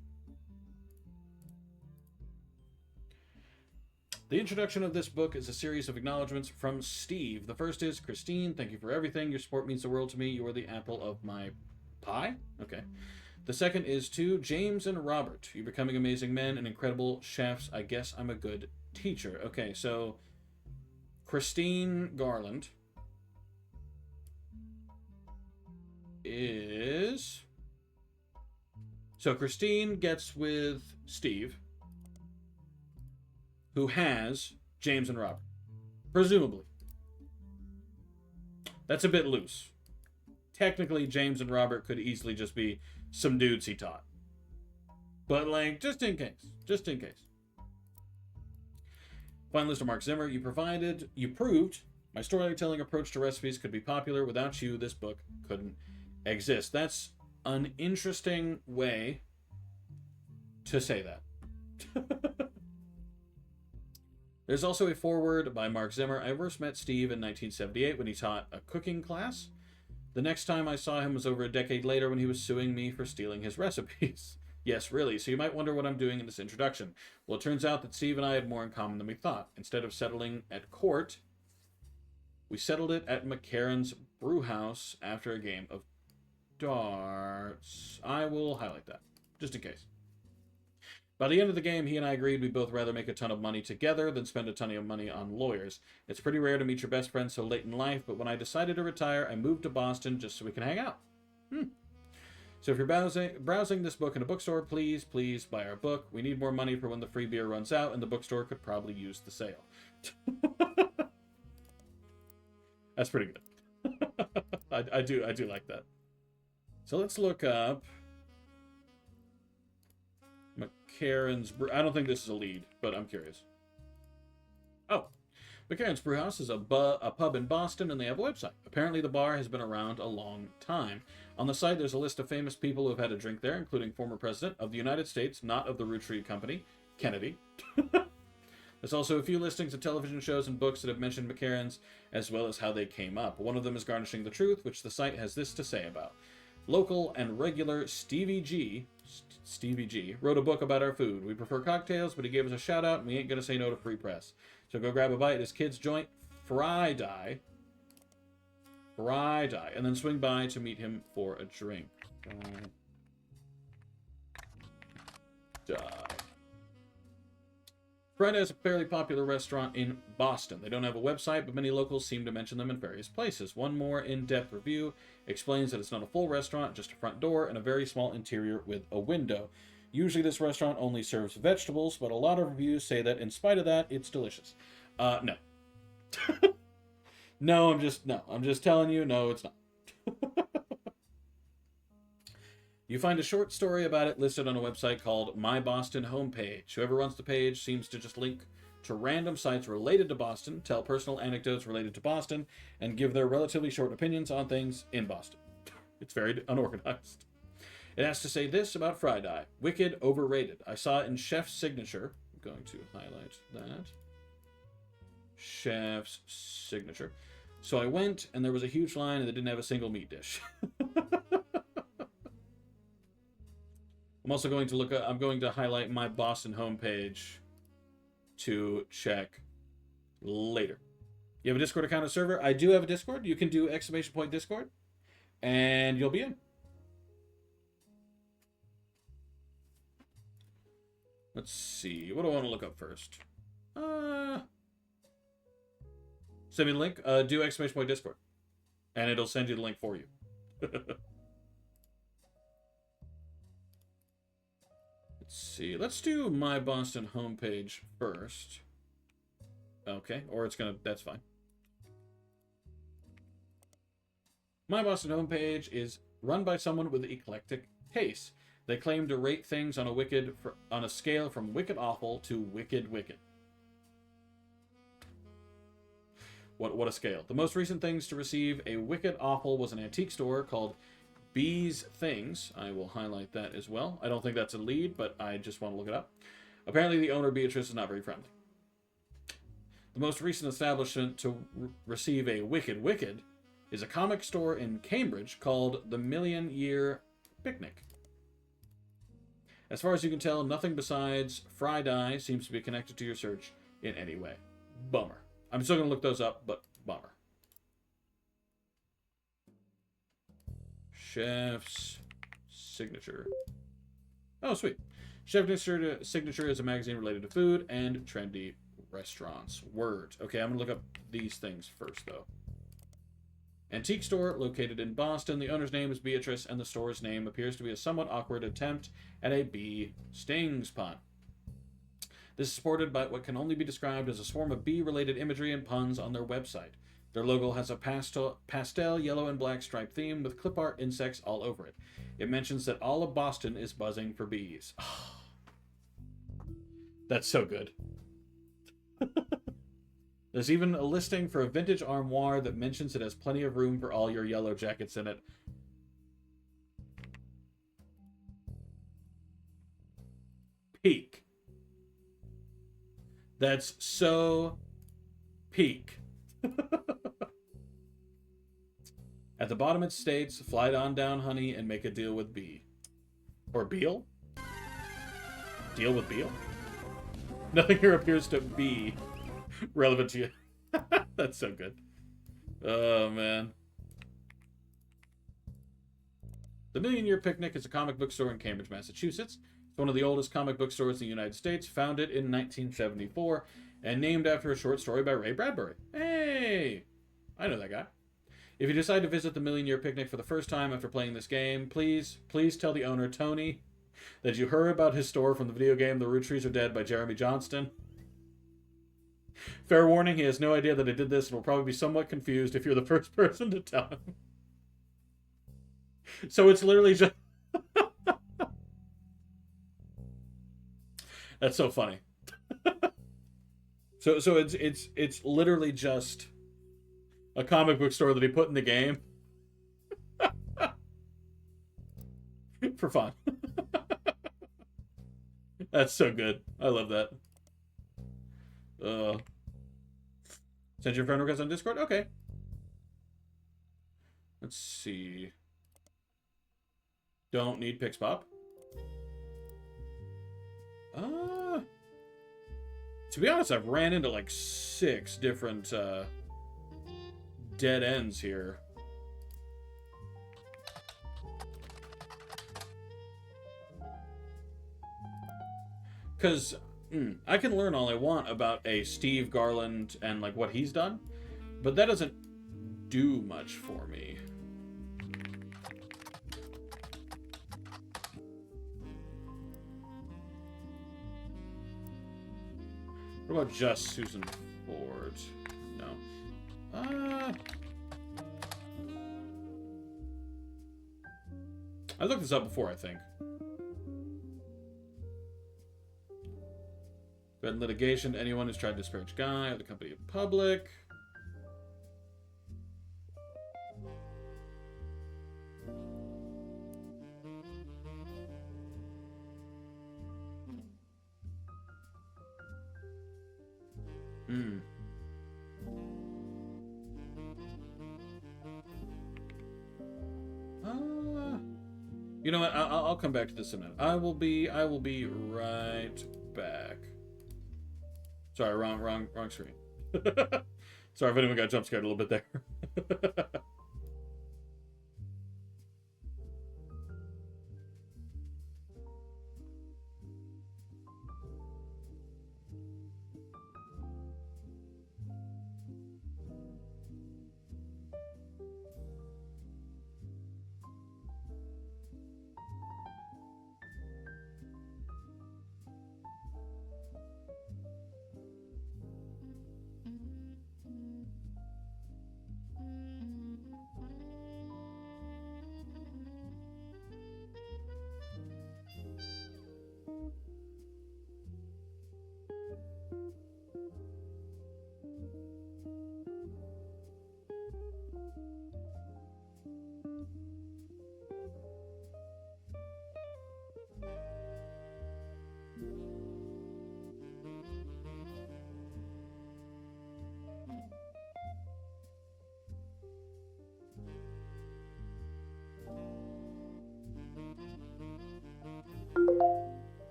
The introduction of this book is a series of acknowledgments from Steve. The first is, Christine, thank you for everything. Your support means the world to me. You are the apple of my pie? Okay. The second is to James and Robert. You're becoming amazing men and incredible chefs. I guess I'm a good teacher. Okay, so Christine Garland is... So Christine gets with Steve, who has James and Robert. Presumably. That's a bit loose. Technically, James and Robert could easily just be some dudes he taught. But, like, just in case. Just in case. Final Mr. Mark Zimmer, you proved my storytelling approach to recipes could be popular. Without you, this book couldn't exist. That's an interesting way to say that. There's also a foreword by Mark Zimmer. I first met Steve in 1978 when he taught a cooking class. The next time I saw him was over a decade later when he was suing me for stealing his recipes. Yes, really. So you might wonder what I'm doing in this introduction. Well, it turns out that Steve and I had more in common than we thought. Instead of settling at court, we settled it at McCarran's Brewhouse after a game of darts. I will highlight that, just in case. By the end of the game, he and I agreed we'd both rather make a ton of money together than spend a ton of money on lawyers. It's pretty rare to meet your best friend so late in life, but when I decided to retire, I moved to Boston just so we can hang out. So if you're browsing this book in a bookstore, please buy our book. We need more money for when the free beer runs out, and the bookstore could probably use the sale. That's pretty good. I do like that. So let's look up McCarran's Brew. I don't think this is a lead, but I'm curious. Oh, McCarran's Brewhouse is a pub in Boston, and they have a website. Apparently, the bar has been around a long time. On the site, there's a list of famous people who have had a drink there, including former president of the United States, not of the Roottrees Company, Kennedy. There's also a few listings of television shows and books that have mentioned McCarran's, as well as how they came up. One of them is Garnishing the Truth, which the site has this to say about. Local and regular Stevie G wrote a book about our food. We prefer cocktails, but he gave us a shout out, and we ain't gonna say no to free press. So go grab a bite at his kid's joint, Friday, and then swing by to meet him for a drink. Friday is a fairly popular restaurant in Boston. They don't have a website, but many locals seem to mention them in various places. One more in-depth review explains that it's not a full restaurant, just a front door and a very small interior with a window. Usually this restaurant only serves vegetables, but a lot of reviews say that in spite of that, it's delicious. No. No, I'm just telling you, no, it's not. You find a short story about it listed on a website called My Boston Homepage. Whoever runs the page seems to just link to random sites related to Boston, tell personal anecdotes related to Boston, and give their relatively short opinions on things in Boston. It's very unorganized. It has to say this about Friday. Wicked, overrated. I saw it in Chef's Signature. I'm going to highlight that. Chef's Signature. So I went, and there was a huge line, and they didn't have a single meat dish. I'm also going to I'm going to highlight My Boston Homepage to check later. You have a Discord account or server? I do have a Discord. You can do !Discord, and you'll be in. Let's see. What do I want to look up first? Send me the link. Do !Discord, and it'll send you the link for you. Let's see. Let's do My Boston Homepage first. Okay, or it's gonna. That's fine. My Boston Homepage is run by someone with eclectic taste. They claim to rate things on a scale from wicked awful to wicked wicked. What a scale. The most recent things to receive a wicked awful was an antique store called Bees Things. I will highlight that as well. I don't think that's a lead, but I just want to look it up. Apparently the owner, Beatrice, is not very friendly. The most recent establishment to receive a wicked wicked is a comic store in Cambridge called the Million Year Picnic. As far as you can tell, nothing besides Friday seems to be connected to your search in any way. Bummer. I'm still going to look those up, but bummer. Chef's Signature. Oh, sweet. Chef Signature is a magazine related to food and trendy restaurants. Words. Okay, I'm going to look up these things first, though. Antique store located in Boston. The owner's name is Beatrice, and the store's name appears to be a somewhat awkward attempt at a bee stings pun. This is supported by what can only be described as a swarm of bee-related imagery and puns on their website. Their logo has a pastel yellow and black striped theme with clip art insects all over it. It mentions that all of Boston is buzzing for bees. That's so good. There's even a listing for a vintage armoire that mentions it has plenty of room for all your yellow jackets in it. Peak. That's so peak. At the bottom it states, fly on down, honey, and make a deal with Bee. Or Beale? Deal with Beale? Nothing here appears to be relevant to you. That's so good. Oh, man. The Million Year Picnic is a comic book store in Cambridge, Massachusetts. It's one of the oldest comic book stores in the United States, founded in 1974, and named after a short story by Ray Bradbury. Hey! I know that guy. If you decide to visit the Million Year Picnic for the first time after playing this game, please tell the owner, Tony, that you heard about his store from the video game The Roottrees Are Dead by Jeremy Johnston. Fair warning, he has no idea that I did this and will probably be somewhat confused if you're the first person to tell him. So it's literally just... That's so funny. So it's literally just a comic book store that he put in the game for fun. That's so good. I love that. Send your friend request on Discord? Okay. Let's see. Don't need Pixpop. To be honest, I've ran into like 6 different dead ends here. Because I can learn all I want about a Steve Garland and like what he's done, but that doesn't do much for me. What about just Susan Ford? No. I looked this up before, I think. Been litigation to anyone who's tried to disparage Guy or the company in public. You know what? I'll come back to this in a minute. I will be right back. Sorry, wrong screen. Sorry if anyone got jump scared a little bit there.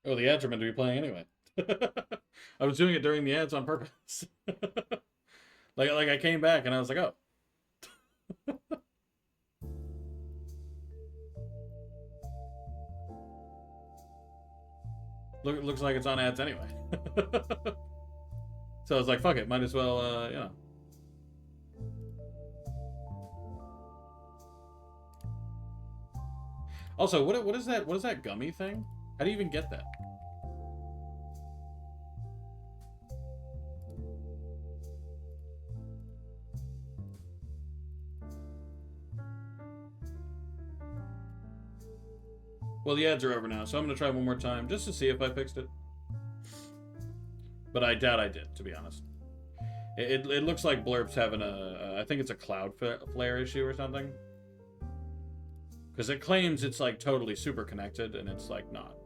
Oh, the ads are meant to be playing anyway. I was doing it during the ads on purpose. like I came back and I was like, oh. Looks like it's on ads anyway. So I was like, fuck it, might as well, you know. Also, what is that? What is that gummy thing? How do you even get that? Well, the ads are over now, so I'm gonna try one more time just to see if I fixed it. But I doubt I did, to be honest. It looks like Blurp's having I think it's a Cloudflare issue or something. Because it claims it's like totally super connected, and it's like not.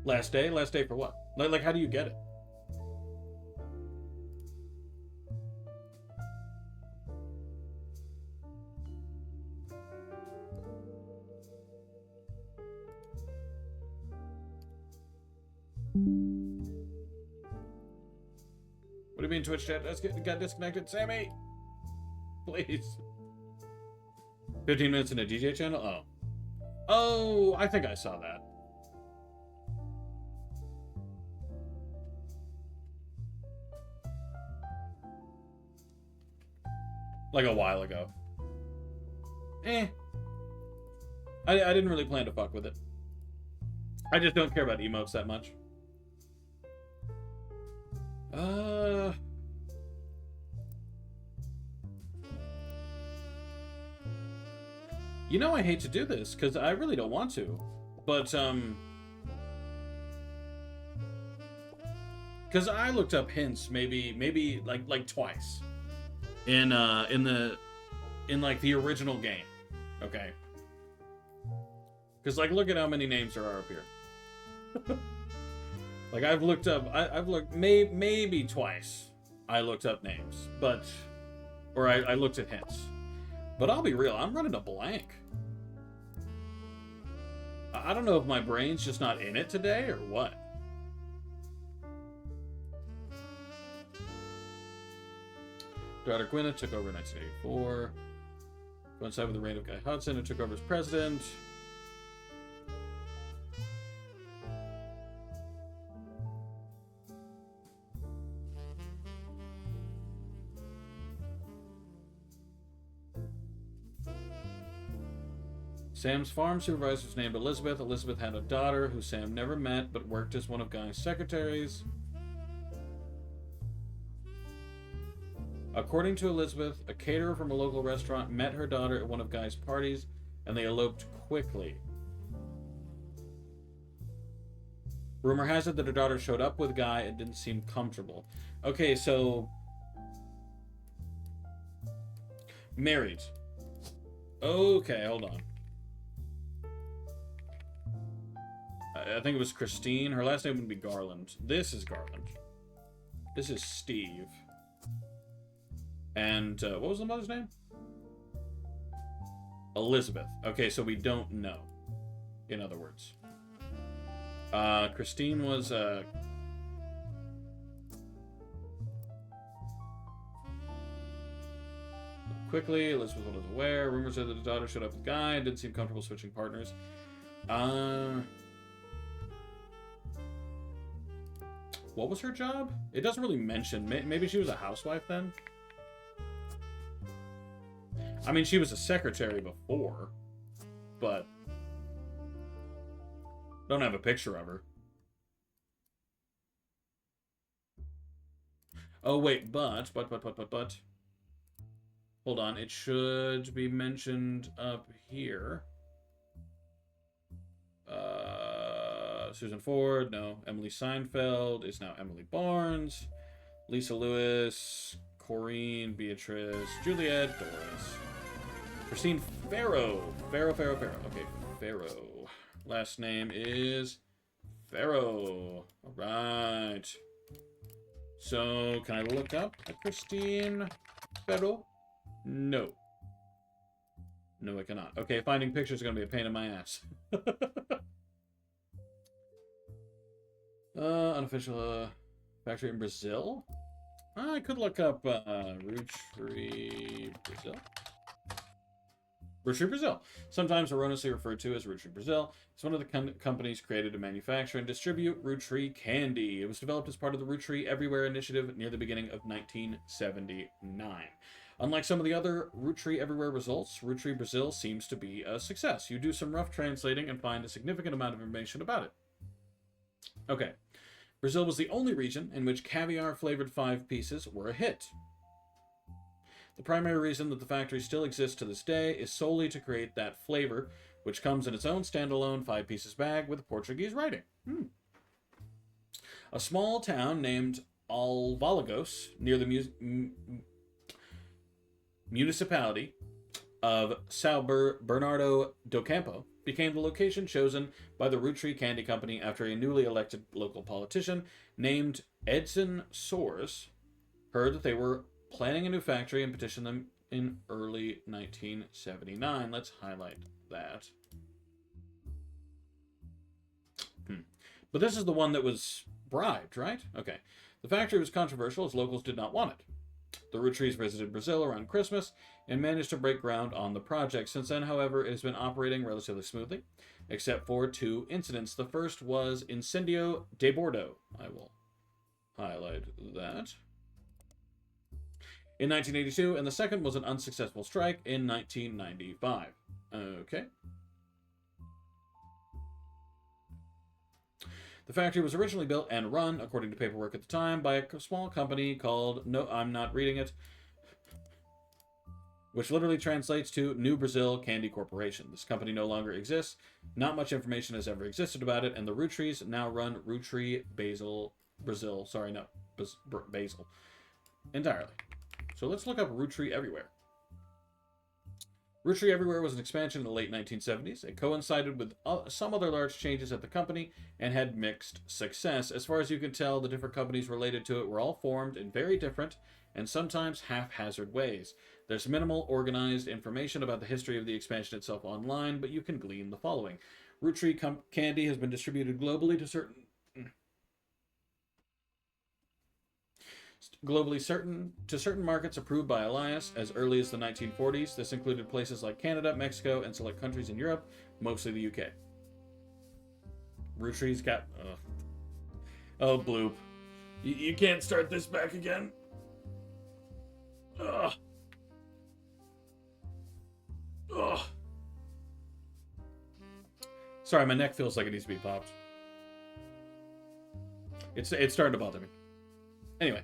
Last day? Last day for what? Like how do you get it? What do you mean Twitch chat got disconnected? Sammy! Please. 15 minutes in a DJ channel? Oh. Oh, I think I saw that. Like a while ago. I didn't really plan to fuck with it. I just don't care about emotes that much. You know, I hate to do this because I really don't want to, but because I looked up hints maybe like twice in like the original game, okay? Because like look at how many names there are up here. Like I've looked maybe twice. I looked up names, or I looked at hints. But I'll be real, I'm running a blank. I don't know if my brain's just not in it today or what. Daughter Gwyneth took over in 1984. Coincided with the reign of Guy Hudson, who took over as president. Sam's farm supervisor was named Elizabeth. Elizabeth had a daughter who Sam never met, but worked as one of Guy's secretaries. According to Elizabeth, a caterer from a local restaurant met her daughter at one of Guy's parties, and they eloped quickly. Rumor has it that her daughter showed up with Guy and didn't seem comfortable. Okay, so... married. Okay, hold on. I think it was Christine. Her last name would be Garland. This is Garland. This is Steve. And what was the mother's name? Elizabeth. Okay, so we don't know. In other words. Christine was quickly, Elizabeth was aware. Rumors said that the daughter showed up with Guy and didn't seem comfortable switching partners. What was her job? It doesn't really mention. Maybe she was a housewife then? I mean, she was a secretary before, but don't have a picture of her. Oh, wait, but. Hold on, it should be mentioned up here. Susan Ford, no. Emily Seinfeld is now Emily Barnes. Lisa Lewis, Corinne, Beatrice, Juliet, Doris. Christine Pharaoh. Pharaoh. Okay, Pharaoh. Last name is Pharaoh. All right. So, can I look up a Christine Pharaoh? No. No, I cannot. Okay, finding pictures is going to be a pain in my ass. Unofficial factory in Brazil? I could look up Roottrees Brazil. Roottrees Brazil, sometimes erroneously referred to as Roottrees Brazil, is one of the companies created to manufacture and distribute Roottrees candy. It was developed as part of the Roottrees Everywhere initiative near the beginning of 1979. Unlike some of the other Roottrees Everywhere results, Roottrees Brazil seems to be a success. You do some rough translating and find a significant amount of information about it. Okay. Brazil was the only region in which caviar-flavored 5 pieces were a hit. The primary reason that the factory still exists to this day is solely to create that flavor, which comes in its own standalone 5 pieces bag with Portuguese writing. A small town named Alvalagos, near the municipality of São Bernardo do Campo, became the location chosen by the Roottrees Candy Company after a newly elected local politician named Edson Soares heard that they were planning a new factory and petitioned them in early 1979. Let's highlight that. But this is the one that was bribed, right? Okay. The factory was controversial as locals did not want it. The Roottrees visited Brazil around Christmas and managed to break ground on the project. Since then, however, it has been operating relatively smoothly, except for 2 incidents. The first was Incendio de Bordo. I will highlight that. In 1982, and the second was an unsuccessful strike in 1995. Okay. The factory was originally built and run, according to paperwork at the time, by a small company called, no, I'm not reading it, which literally translates to New Brazil Candy Corporation. This company no longer exists. Not much information has ever existed about it, and the Roottrees now run Roottrees Basil Brazil. Sorry, no, Basil. Entirely. So let's look up Roottrees Everywhere. Roottrees Everywhere was an expansion in the late 1970s. It coincided with some other large changes at the company and had mixed success. As far as you can tell, the different companies related to it were all formed in very different and sometimes haphazard ways. There's minimal organized information about the history of the expansion itself online, but you can glean the following. Roottrees candy has been distributed globally to certain markets approved by Elias as early as the 1940s. This included places like Canada, Mexico, and select countries in Europe, mostly the UK. Roottrees got... Oh, bloop. You can't start this back again. Ugh. Ugh. Sorry, my neck feels like it needs to be popped. It's starting to bother me. Anyway.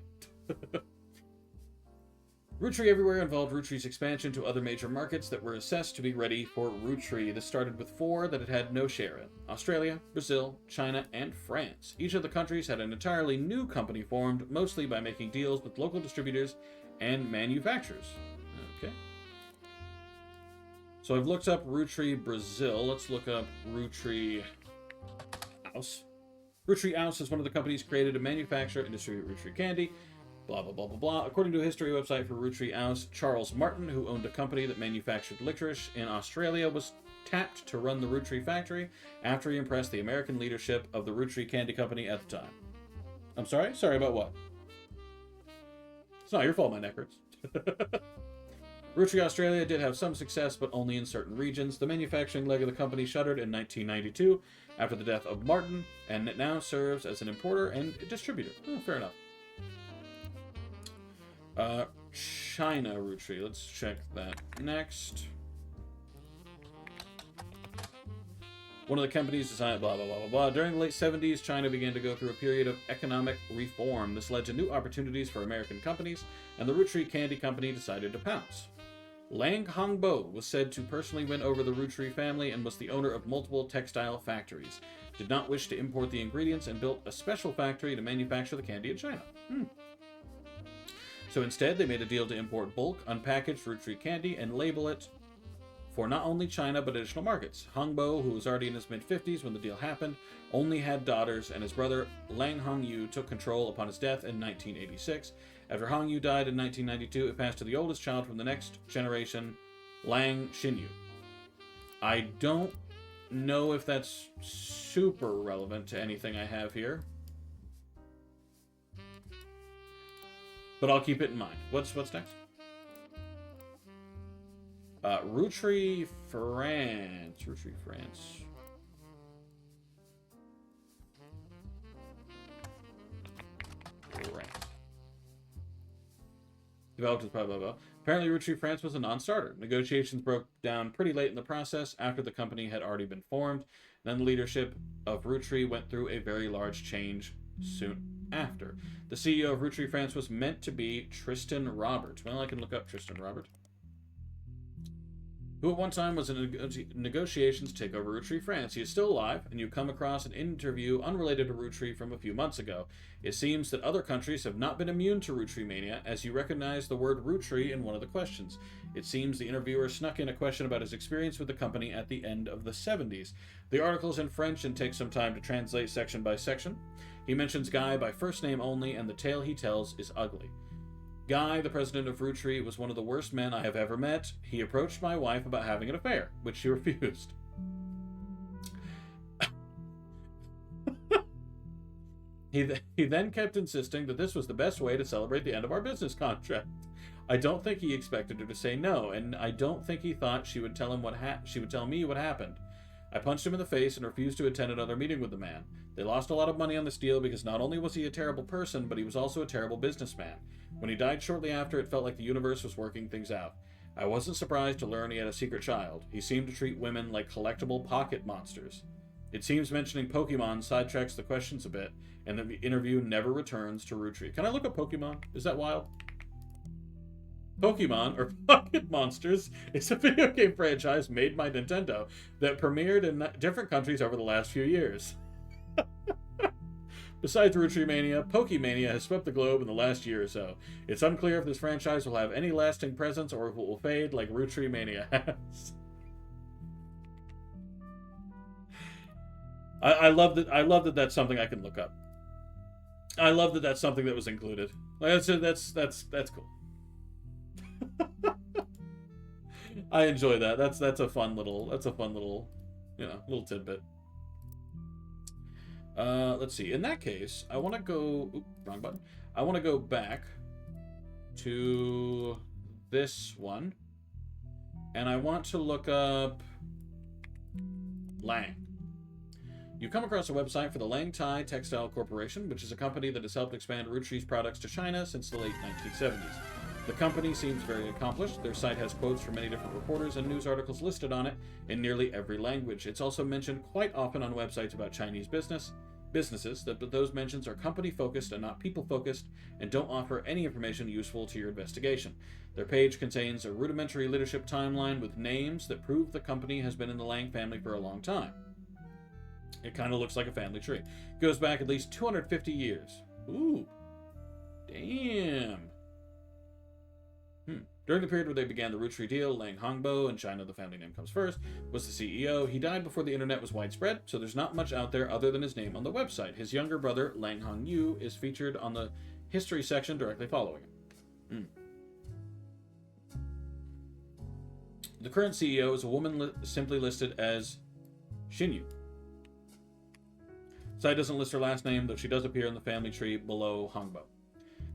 Roottrees Everywhere involved Roottrees' expansion to other major markets that were assessed to be ready for Roottrees. This started with 4 that it had no share in: Australia, Brazil, China, and France. Each of the countries had an entirely new company formed, mostly by making deals with local distributors and manufacturers. Okay. So I've looked up Roottrees Brazil. Let's look up Roottrees House. Roottrees House is one of the companies created to manufacture and distribute Roottrees candy. Blah, blah, blah, blah, blah. According to a history website for Roottrees House, Charles Martin, who owned a company that manufactured licorice in Australia, was tapped to run the Roottrees factory after he impressed the American leadership of the Roottrees Candy Company at the time. I'm sorry? Sorry about what? It's not your fault my neck hurts. Roottrees Australia did have some success, but only in certain regions. The manufacturing leg of the company shuttered in 1992 after the death of Martin, and it now serves as an importer and distributor. Oh, fair enough. China Roottrees. Let's check that next. One of the companies designed blah, blah, blah, blah, blah. During the late 70s, China began to go through a period of economic reform. This led to new opportunities for American companies, and the Roottrees Candy Company decided to pounce. Lang Hongbo was said to personally win over the Roottrees family and was the owner of multiple textile factories. Did not wish to import the ingredients and built a special factory to manufacture the candy in China. So instead, they made a deal to import bulk, unpackaged Roottrees candy and label it for not only China but additional markets. Hongbo, who was already in his mid-50s when the deal happened, only had daughters, and his brother Lang Hongyu took control upon his death in 1986. After Hongyu died in 1992, it passed to the oldest child from the next generation, Lang Xinyu. I don't know if that's super relevant to anything I have here, but I'll keep it in mind. What's next? Roottrees, France. Roottrees, France. France. Developed with blah, blah, blah. Apparently, Roottrees, France was a non-starter. Negotiations broke down pretty late in the process after the company had already been formed. Then the leadership of Roottrees went through a very large change soon after. The CEO of Roottrees, France was meant to be Tristan Robert. Well, I can look up Tristan Robert, who at one time was in negotiations to take over Roottrees, France. He is still alive, and you come across an interview unrelated to Roottrees from a few months ago. It seems that other countries have not been immune to Roottreemania, as you recognize the word Roottrees in one of the questions. It seems the interviewer snuck in a question about his experience with the company at the end of the 70s. The article is in French and takes some time to translate section by section. He mentions Guy by first name only, and the tale he tells is ugly. Guy, the president of Roottrees, was one of the worst men I have ever met. He approached my wife about having an affair, which she refused. He then kept insisting that this was the best way to celebrate the end of our business contract. I don't think he expected her to say no, and I don't think he thought she would tell me what happened. I punched him in the face and refused to attend another meeting with the man. They lost a lot of money on this deal because not only was he a terrible person, but he was also a terrible businessman. When he died shortly after, it felt like the universe was working things out. I wasn't surprised to learn he had a secret child. He seemed to treat women like collectible pocket monsters. It seems mentioning Pokemon sidetracks the questions a bit, and the interview never returns to Roottrees. Can I look up Pokemon? Is that wild? Pokemon, or Pocket Monsters, is a video game franchise made by Nintendo that premiered in different countries over the last few years. Besides Roottreemania, Pokemania has swept the globe in the last year or so. It's unclear if this franchise will have any lasting presence or if it will fade like Roottreemania has. I love that that's something I can look up. I love that that's something that was included. That's cool. I enjoy that. That's a fun little little tidbit. Let's see. In that case, I want to go... Oops, wrong button. I want to go back to this one. And I want to look up Lang. You come across a website for the Lang Tai Textile Corporation, which is a company that has helped expand Roottrees products to China since the late 1970s. The company seems very accomplished. Their site has quotes from many different reporters and news articles listed on it in nearly every language. It's also mentioned quite often on websites about Chinese businesses, but those mentions are company-focused and not people-focused and don't offer any information useful to your investigation. Their page contains a rudimentary leadership timeline with names that prove the company has been in the Lang family for a long time. It kind of looks like a family tree. Goes back at least 250 years. Ooh. Damn. During the period where they began the Roottrees deal, Lang Hongbo, in China the family name comes first, was the CEO. He died before the internet was widespread, so there's not much out there other than his name on the website. His younger brother, Lang Hongyu, is featured on the history section directly following him. The current CEO is a woman simply listed as Xinyu. Site doesn't list her last name, though she does appear in the family tree below Hongbo.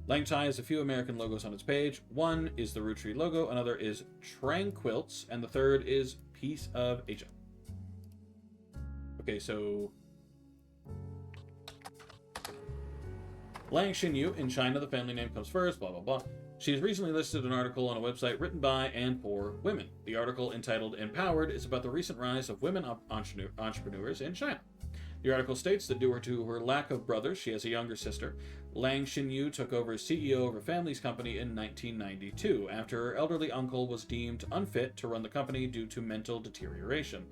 Lang Tai has a few American logos on its page. One is the Roottrees logo, another is Tranquilts, and the third is Piece of Asia. Okay, so... Lang Xinyu, in China, the family name comes first, blah, blah, blah. She has recently listed an article on a website written by and for women. The article, entitled Empowered, is about the recent rise of women entrepreneurs in China. The article states that due to her lack of brothers, she has a younger sister. Lang Xinyu took over as CEO of her family's company in 1992, after her elderly uncle was deemed unfit to run the company due to mental deterioration.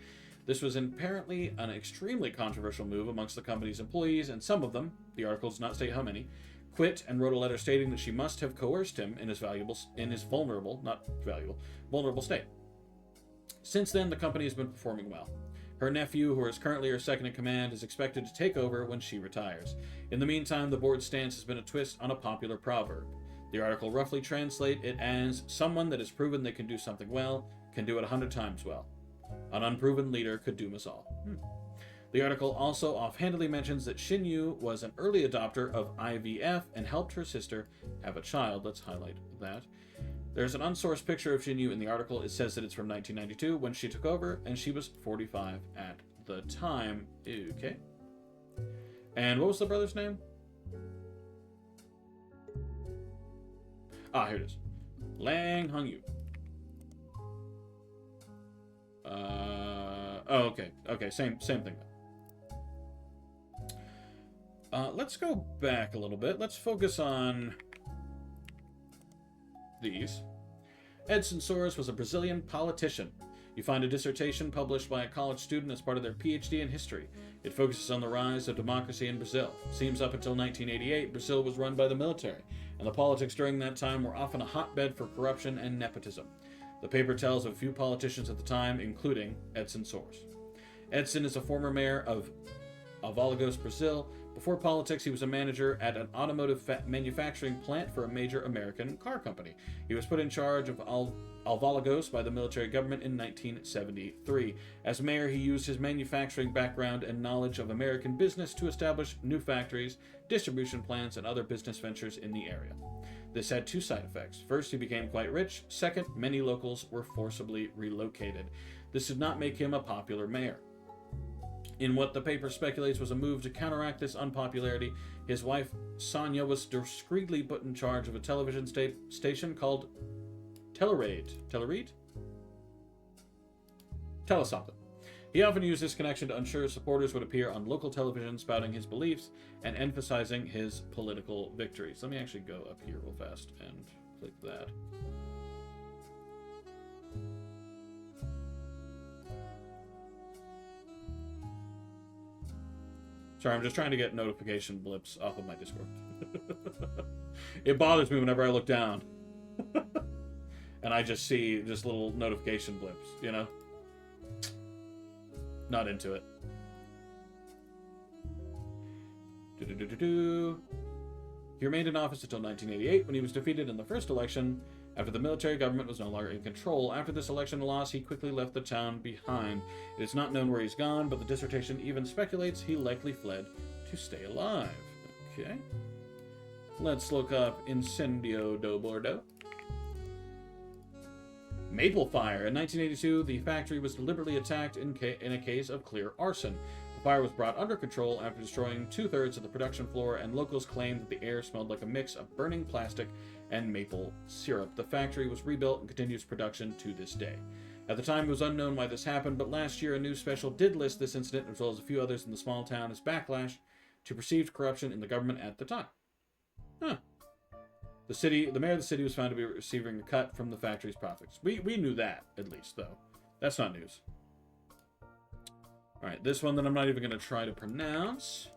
This was apparently an extremely controversial move amongst the company's employees, and some of them, the article does not state how many, quit and wrote a letter stating that she must have coerced him in his vulnerable state. Since then, the company has been performing well. Her nephew, who is currently her second in command, is expected to take over when she retires. In the meantime, the board's stance has been a twist on a popular proverb. The article roughly translates it as, someone that has proven they can do something well can do it 100 times well. An unproven leader could doom us all. The article also offhandedly mentions that Shinyu was an early adopter of IVF and helped her sister have a child. Let's highlight that. There's an unsourced picture of Shinyu in the article. It says that it's from 1992 when she took over, and she was 45 at the time. Okay. And what was the brother's name? Ah, here it is. Lang Hongyu. Oh, okay. Okay, same thing. Let's go back a little bit. Let's focus on these. Edson Soares was a Brazilian politician. You find a dissertation published by a college student as part of their PhD in history. It focuses on the rise of democracy in Brazil. Seems up until 1988, Brazil was run by the military, and the politics during that time were often a hotbed for corruption and nepotism. The paper tells of a few politicians at the time, including Edson Soares. Edson is a former mayor of Alagoas, Brazil. Before politics, he was a manager at an automotive manufacturing plant for a major American car company. He was put in charge of Alagoas by the military government in 1973. As mayor, he used his manufacturing background and knowledge of American business to establish new factories, distribution plants, and other business ventures in the area. This had two side effects. First, he became quite rich. Second, many locals were forcibly relocated. This did not make him a popular mayor. In what the paper speculates was a move to counteract this unpopularity, his wife, Sonia, was discreetly put in charge of a television station called Teleread? Telesomething. He often used this connection to ensure supporters would appear on local television spouting his beliefs and emphasizing his political victories. Let me actually go up here real fast and click that. Sorry, I'm just trying to get notification blips off of my Discord. It bothers me whenever I look down. And I just see just little notification blips, you know? Not into it. He remained in office until 1988 when he was defeated in the first election after the military government was no longer in control. After this election loss, he quickly left the town behind. It is not known where he's gone, but the dissertation even speculates he likely fled to stay alive. Okay. Let's look up Incendio do Bordeaux. Maple fire. In 1982, the factory was deliberately attacked in a case of clear arson. The fire was brought under control after destroying 2/3 of the production floor, and locals claimed that the air smelled like a mix of burning plastic and maple syrup. The factory was rebuilt and continues production to this day. At the time, it was unknown why this happened, but last year a news special did list this incident, as well as a few others in the small town, as backlash to perceived corruption in the government at the time. Huh. The mayor of the city was found to be receiving a cut from the factory's profits. We knew that, at least, though. That's not news. Alright, this one that I'm not even going to try to pronounce.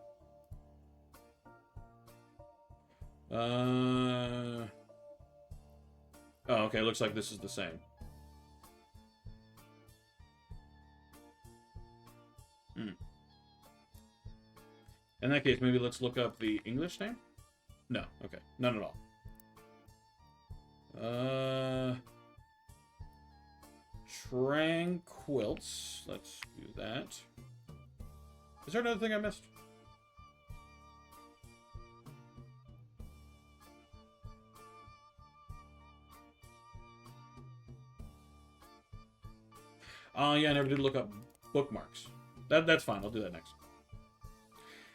Oh, okay, looks like this is the same. In that case, maybe let's look up the English name? No, okay, none at all. Tranquils. Let's do that. Is there another thing I missed? Oh, yeah, I never did look up bookmarks. That's fine. I'll do that next.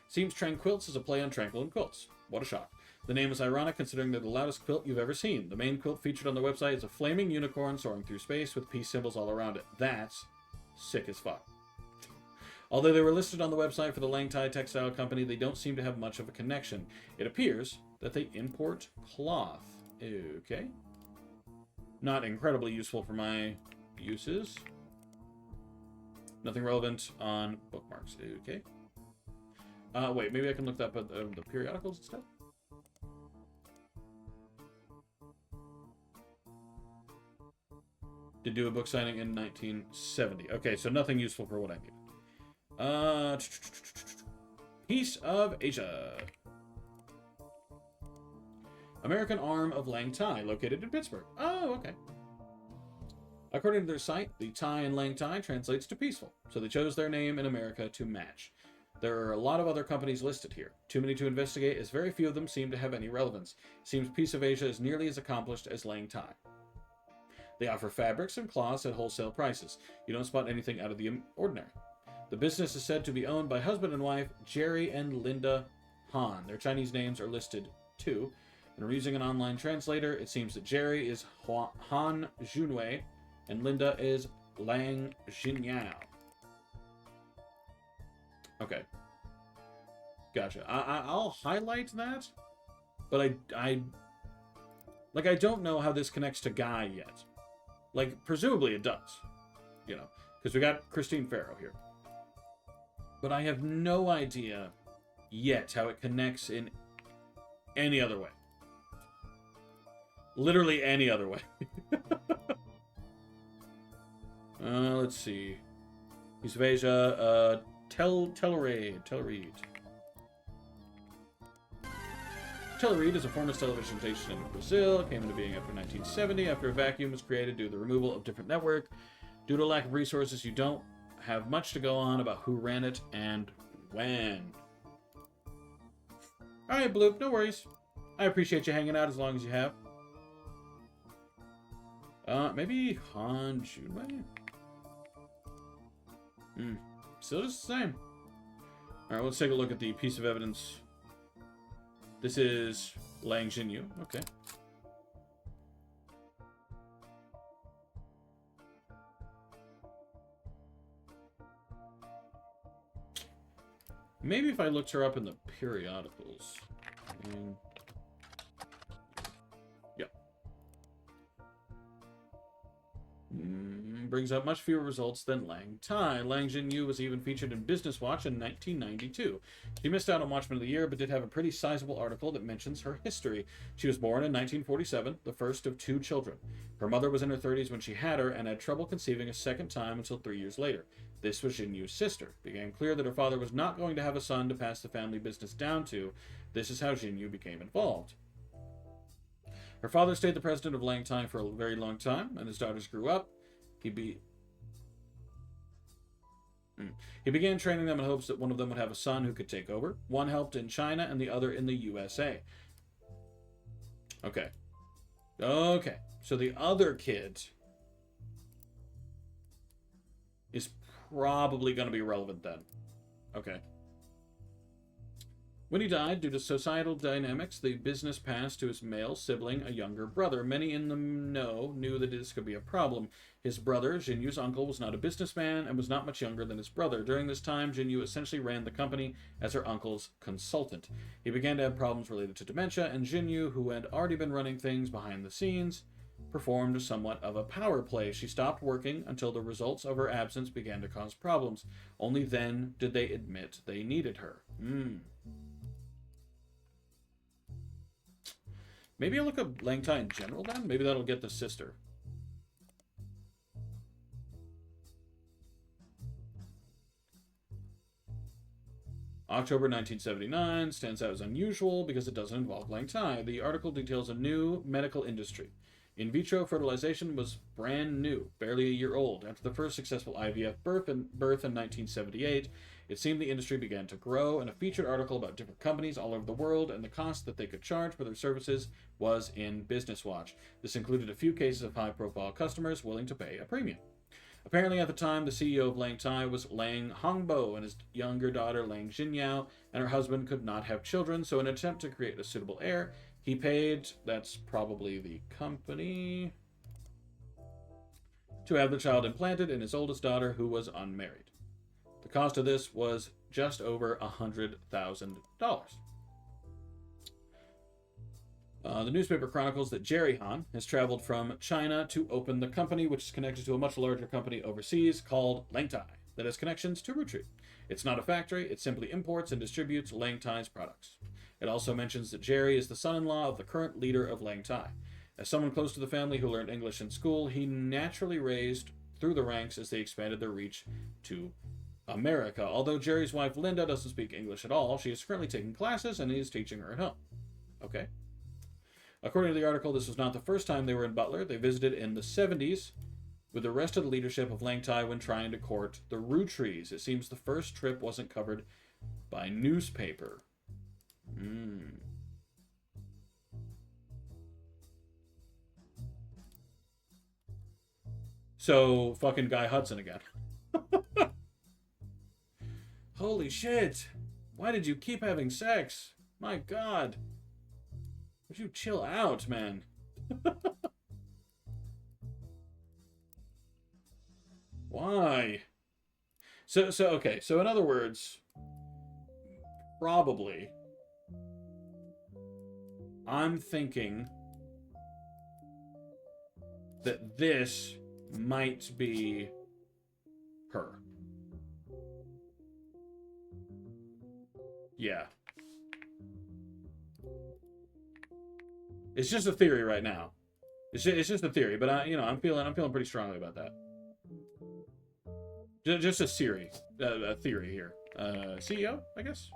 Seems Tranquils is a play on Tranquil and Quilts. What a shock. The name is ironic considering they're the loudest quilt you've ever seen. The main quilt featured on the website is a flaming unicorn soaring through space with peace symbols all around it. That's sick as fuck. Although they were listed on the website for the Langtai Textile Company, they don't seem to have much of a connection. It appears that they import cloth. Okay. Not incredibly useful for my uses. Nothing relevant on bookmarks. Okay. Wait, maybe I can look that up at the periodicals instead? Did do a book signing in 1970. Okay, so nothing useful for what I need. Piece of Asia. American arm of Lang Thai, located in Pittsburgh. Oh, okay. According to their site, the Thai in Lang Thai translates to peaceful, so they chose their name in America to match. There are a lot of other companies listed here. Too many to investigate, as very few of them seem to have any relevance. Seems Piece of Asia is nearly as accomplished as Lang Thai. They offer fabrics and cloths at wholesale prices. You don't spot anything out of the ordinary. The business is said to be owned by husband and wife Jerry and Linda Han. Their Chinese names are listed too. And using an online translator, it seems that Jerry is Han Junwei and Linda is Lang Jinyao. Okay. Gotcha. I'll highlight that, but I don't know how this connects to Guy yet. Like, presumably it does, you know, because we got Christine Farrow here. But I have no idea yet how it connects in any other way. Literally any other way. Let's see. Piece of Asia, Telluride. Telluride is a former television station in Brazil. It came into being after 1970, after a vacuum was created due to the removal of different network. Due to lack of resources, you don't have much to go on about who ran it and when. Alright, Bloop, no worries. I appreciate you hanging out as long as you have. Maybe Han Junwei? Still just the same. Alright, let's take a look at the piece of evidence. This is Lang Jinyu. Okay. Maybe if I looked her up in the periodicals. Yeah. Brings out much fewer results than Lang Thai. Lang Jinyu was even featured in Business Watch in 1992. She missed out on Watchman of the Year, but did have a pretty sizable article that mentions her history. She was born in 1947, the first of 2 children. Her mother was in her 30s when she had her, and had trouble conceiving a second time until 3 years later. This was Jinyu's sister. It became clear that her father was not going to have a son to pass the family business down to. This is how Jinyu became involved. Her father stayed the president of Lang Thai for a very long time, and his daughters grew up. He began training them in hopes that one of them would have a son who could take over. One helped in China and the other in the USA. Okay. Okay. So the other kid is probably going to be relevant then. Okay. When he died, due to societal dynamics, the business passed to his male sibling, a younger brother. Many in the know knew that this could be a problem. His brother, Jinyu's uncle, was not a businessman and was not much younger than his brother. During this time, Jinyu essentially ran the company as her uncle's consultant. He began to have problems related to dementia, and Jinyu, who had already been running things behind the scenes, performed somewhat of a power play. She stopped working until the results of her absence began to cause problems. Only then did they admit they needed her. Maybe I'll look up Lang Thai in general then? Maybe that'll get the sister. October 1979 stands out as unusual because it doesn't involve Lang Thai. The article details a new medical industry. In vitro fertilization was brand new, barely a year old. After the first successful IVF birth in 1978, it seemed the industry began to grow, and a featured article about different companies all over the world and the cost that they could charge for their services was in Business Watch. This included a few cases of high-profile customers willing to pay a premium. Apparently, at the time, the CEO of Lang Thai was Lang Hongbo, and his younger daughter, Lang Jinyao, and her husband could not have children, so in an attempt to create a suitable heir, he paid, that's probably the company, to have the child implanted in his oldest daughter, who was unmarried. The cost of this was just over $100,000. The newspaper chronicles that Jerry Han has traveled from China to open the company, which is connected to a much larger company overseas called Lang Thai, that has connections to Roottrees. It's not a factory, it simply imports and distributes Lang Thai's products. It also mentions that Jerry is the son-in-law of the current leader of Lang Thai. As someone close to the family who learned English in school, he naturally raised through the ranks as they expanded their reach to America. Although Jerry's wife Linda doesn't speak English at all, she is currently taking classes and he is teaching her at home. Okay. According to the article, this was not the first time they were in Butler. They visited in the 70s with the rest of the leadership of Lang Tai when trying to court the Roottrees. It seems the first trip wasn't covered by newspaper. So, fucking Guy Hudson again. Holy shit. Why did you keep having sex? My God. Would you chill out, man? Why? So okay. So in other words, probably, I'm thinking that this might be her. Yeah. It's just a theory right now. It's just a theory, but I'm feeling pretty strongly about that. Just a theory here. CEO, I guess.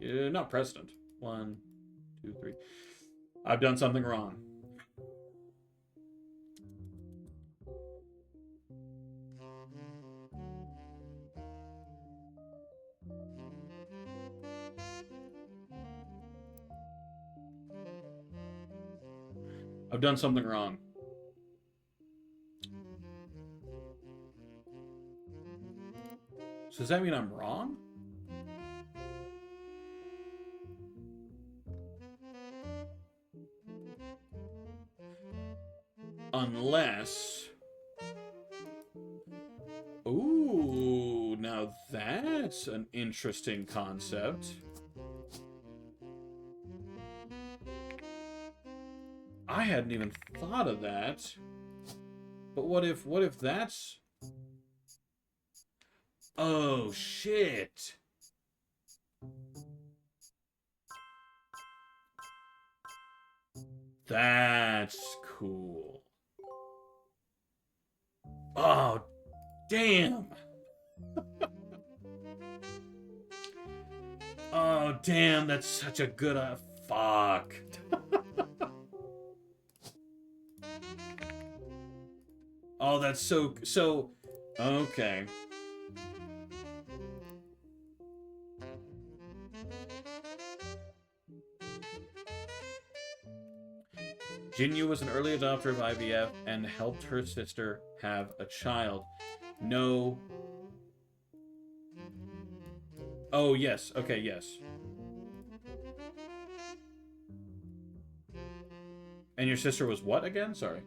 Yeah. Not president. 1, 2, 3. I've done something wrong. I've done something wrong. So does that mean I'm wrong? Unless... Ooh, now that's an interesting concept. I hadn't even thought of that. But what if that's... Oh, shit. That's cool. Oh, damn. Oh, damn, that's such a good... fuck. Oh, that's so... Okay. Jinyu was an early adopter of IVF and helped her sister have a child. No. Oh, yes. Okay, yes. And your sister was what again? Sorry.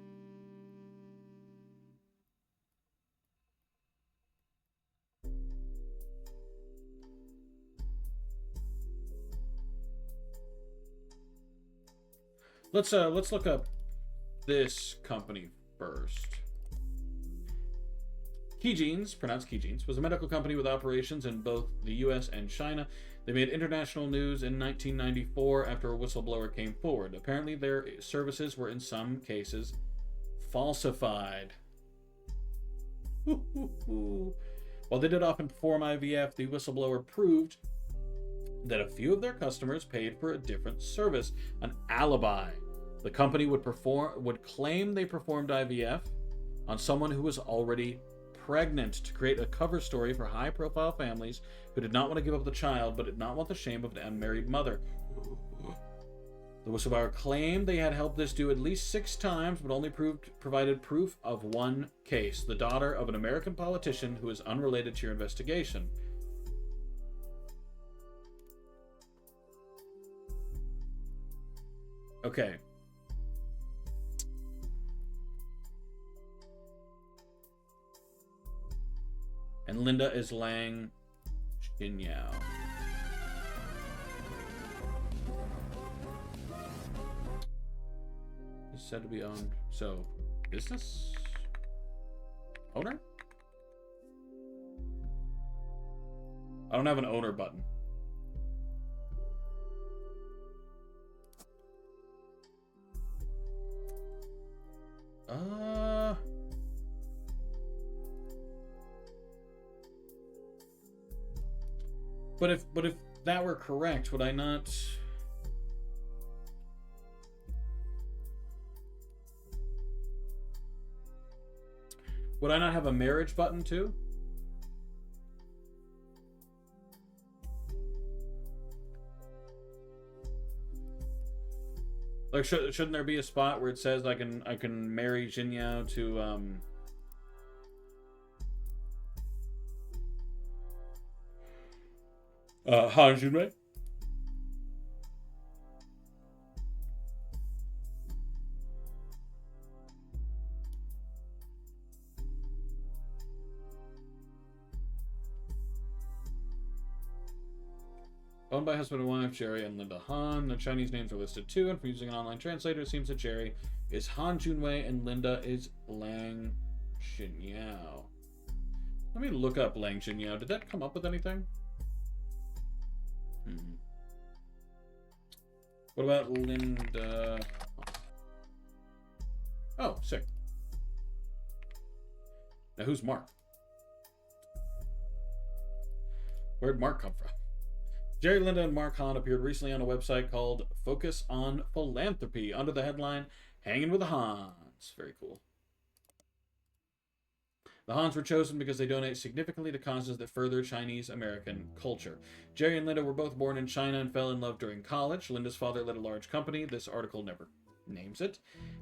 Let's look up this company first. KeyGenes, pronounced KeyGenes, was a medical company with operations in both the US and China. They made international news in 1994 after a whistleblower came forward. Apparently their services were in some cases falsified. While they did often perform IVF, the whistleblower proved that a few of their customers paid for a different service, an alibi. The company would claim they performed IVF on someone who was already pregnant to create a cover story for high-profile families who did not want to give up the child but did not want the shame of an unmarried mother. The whistleblower claimed they had helped this do at least 6 times, but only provided proof of one case, the daughter of an American politician who is unrelated to your investigation. Okay. And Linda is Lang Xinyao. Is said to be owned. So, business owner? I don't have an owner button. But if that were correct, would I not? Would I not have a marriage button too? Like, shouldn't there be a spot where it says I can marry Jinyao to Han Junwei? Owned by husband and wife, Jerry and Linda Han. The Chinese names are listed too, and from using an online translator, it seems that Jerry is Han Junwei and Linda is Lang Xinyao. Let me look up Lang Xinyao. Did that come up with anything? What about Linda? Oh, sick. Now who's Mark? Where'd Mark come from? Jerry, Linda, and Mark Han appeared recently on a website called Focus on Philanthropy under the headline Hanging with the Hans. Very cool. The Hans were chosen because they donate significantly to causes that further Chinese American culture. Jerry and Linda were both born in China and fell in love during college. Linda's father led a large company. This article never names it.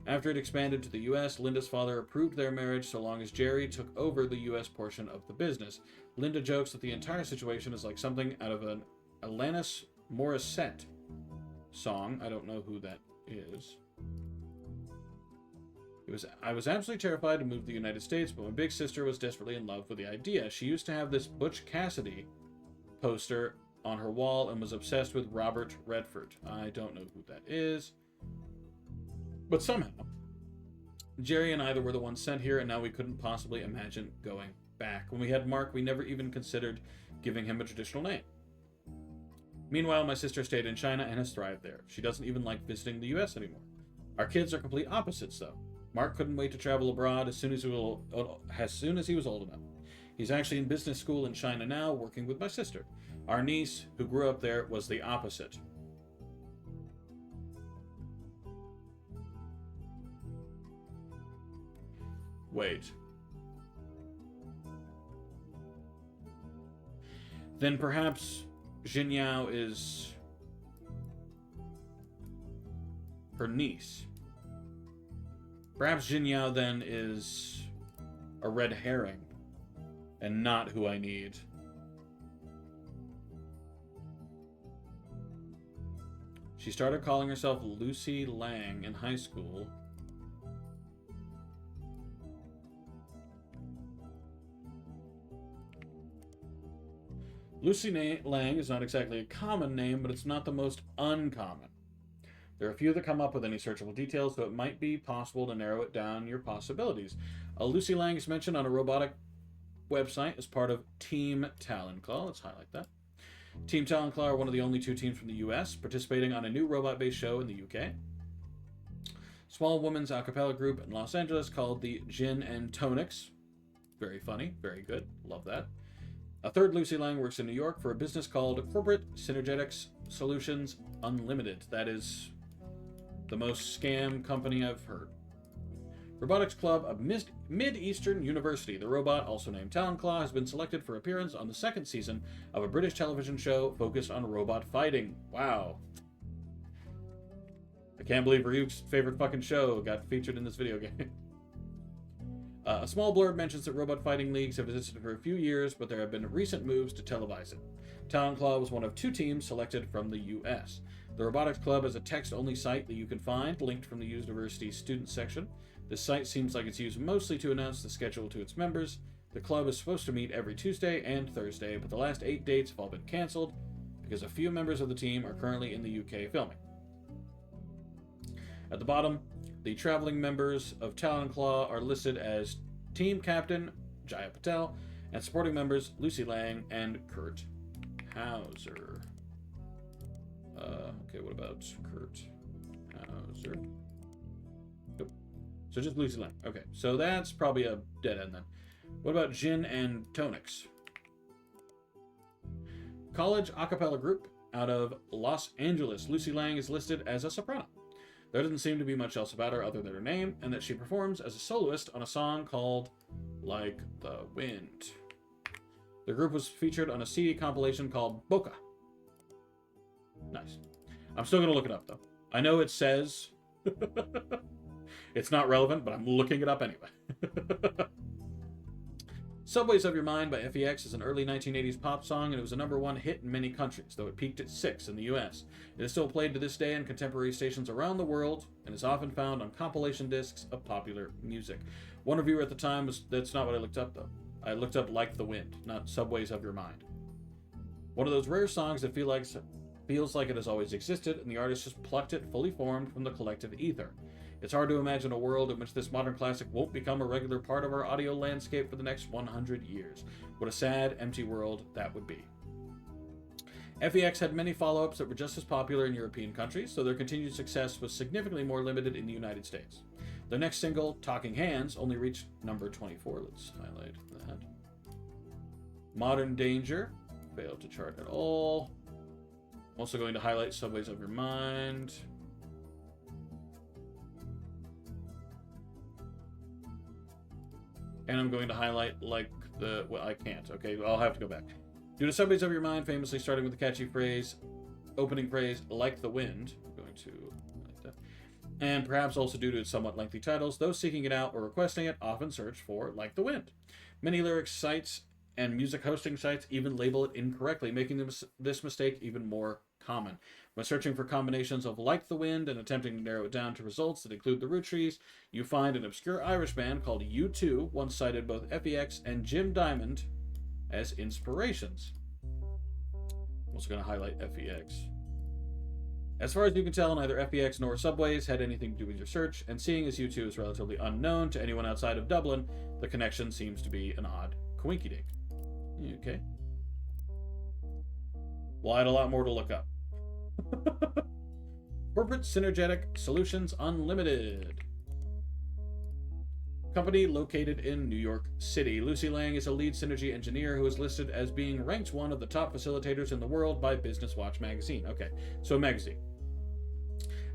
After it expanded to the U.S., Linda's father approved their marriage so long as Jerry took over the U.S. portion of the business. Linda jokes that the entire situation is like something out of an Alanis Morissette song. I don't know who that is. I was absolutely terrified to move to the United States, but my big sister was desperately in love with the idea. She used to have this Butch Cassidy poster on her wall and was obsessed with Robert Redford. I don't know who that is. But somehow, Jerry and I were the ones sent here, and now we couldn't possibly imagine going back. When we had Mark, we never even considered giving him a traditional name. Meanwhile, my sister stayed in China and has thrived there. She doesn't even like visiting the U.S. anymore. Our kids are complete opposites, though. Mark couldn't wait to travel abroad as soon as he was old enough. He's actually in business school in China now, working with my sister. Our niece, who grew up there, was the opposite. Wait. Then perhaps Jinyao is her niece. Perhaps Jinyao then is a red herring and not who I need. She started calling herself Lucy Lang in high school. Lucy Lang is not exactly a common name, but it's not the most uncommon. There are a few that come up with any searchable details, so it might be possible to narrow it down your possibilities. Lucy Lang is mentioned on a robotic website as part of Team Talon-Claw. Let's highlight that. Team Talon-Claw are one of the only two teams from the US participating on a new robot-based show in the UK. Small women's a cappella group in Los Angeles called the Gin and Tonics. Very funny, very good, love that. A third Lucy Lang works in New York for a business called Corporate Synergetics Solutions Unlimited. That is the most scam company I've heard. Robotics Club of Mid-Eastern University. The robot, also named Talon-Claw, has been selected for appearance on the second season of a British television show focused on robot fighting. Wow. I can't believe Ryuk's favorite fucking show got featured in this video game. A small blurb mentions that robot fighting leagues have existed for a few years, but there have been recent moves to televise it. Talon-Claw was one of two teams selected from the U.S. The Robotics Club is a text-only site that you can find, linked from the university's student section. This site seems like it's used mostly to announce the schedule to its members. The club is supposed to meet every Tuesday and Thursday, but the last 8 dates have all been cancelled because a few members of the team are currently in the UK filming. At the bottom, the traveling members of Talon-Claw are listed as Team Captain Jaya Patel and supporting members Lucy Lang and Kurt Hauser. Okay, what about Kurt Hauser? Nope. So just Lucy Lang. Okay, so that's probably a dead end then. What about Gin and Tonics? College a cappella group out of Los Angeles. Lucy Lang is listed as a soprano. There doesn't seem to be much else about her other than her name, and that she performs as a soloist on a song called Like the Wind. The group was featured on a CD compilation called Boca. Nice. I'm still going to look it up, though. I know it says it's not relevant, but I'm looking it up anyway. Subways of Your Mind by FEX is an early 1980s pop song, and it was a #1 hit in many countries, though it peaked at 6 in the US. It is still played to this day in contemporary stations around the world, and is often found on compilation discs of popular music. One reviewer at the time was, that's not what I looked up, though. I looked up Like the Wind, not Subways of Your Mind. One of those rare songs that feels like it has always existed, and the artist just plucked it fully formed from the collective ether. It's hard to imagine a world in which this modern classic won't become a regular part of our audio landscape for the next 100 years. What a sad, empty world that would be. FEX had many follow-ups that were just as popular in European countries, so their continued success was significantly more limited in the United States. Their next single, Talking Hands, only reached number 24. Let's highlight that. Modern Danger failed to chart at all. I'm also going to highlight Subways of Your Mind. And I'm going to highlight well, I can't. Okay, I'll have to go back. Due to Subways of Your Mind famously starting with the catchy opening phrase, Like the Wind, I'm going to highlight that. And perhaps also due to its somewhat lengthy titles, those seeking it out or requesting it often search for Like the Wind. Many lyrics sites and music hosting sites even label it incorrectly, making this mistake even more common. When searching for combinations of Like the Wind and attempting to narrow it down to results that include the Roottrees, you find an obscure Irish band called U2 once cited both FEX and Jim Diamond as inspirations. I'm also going to highlight FEX. As far as you can tell, neither FEX nor Subways had anything to do with your search, and seeing as U2 is relatively unknown to anyone outside of Dublin, the connection seems to be an odd coinkydink. Okay. Well, I had a lot more to look up. Corporate Synergetic Solutions Unlimited. Company located in New York City. Lucy Lang is a lead synergy engineer who is listed as being ranked one of the top facilitators in the world by Business Watch magazine. Okay, so a magazine.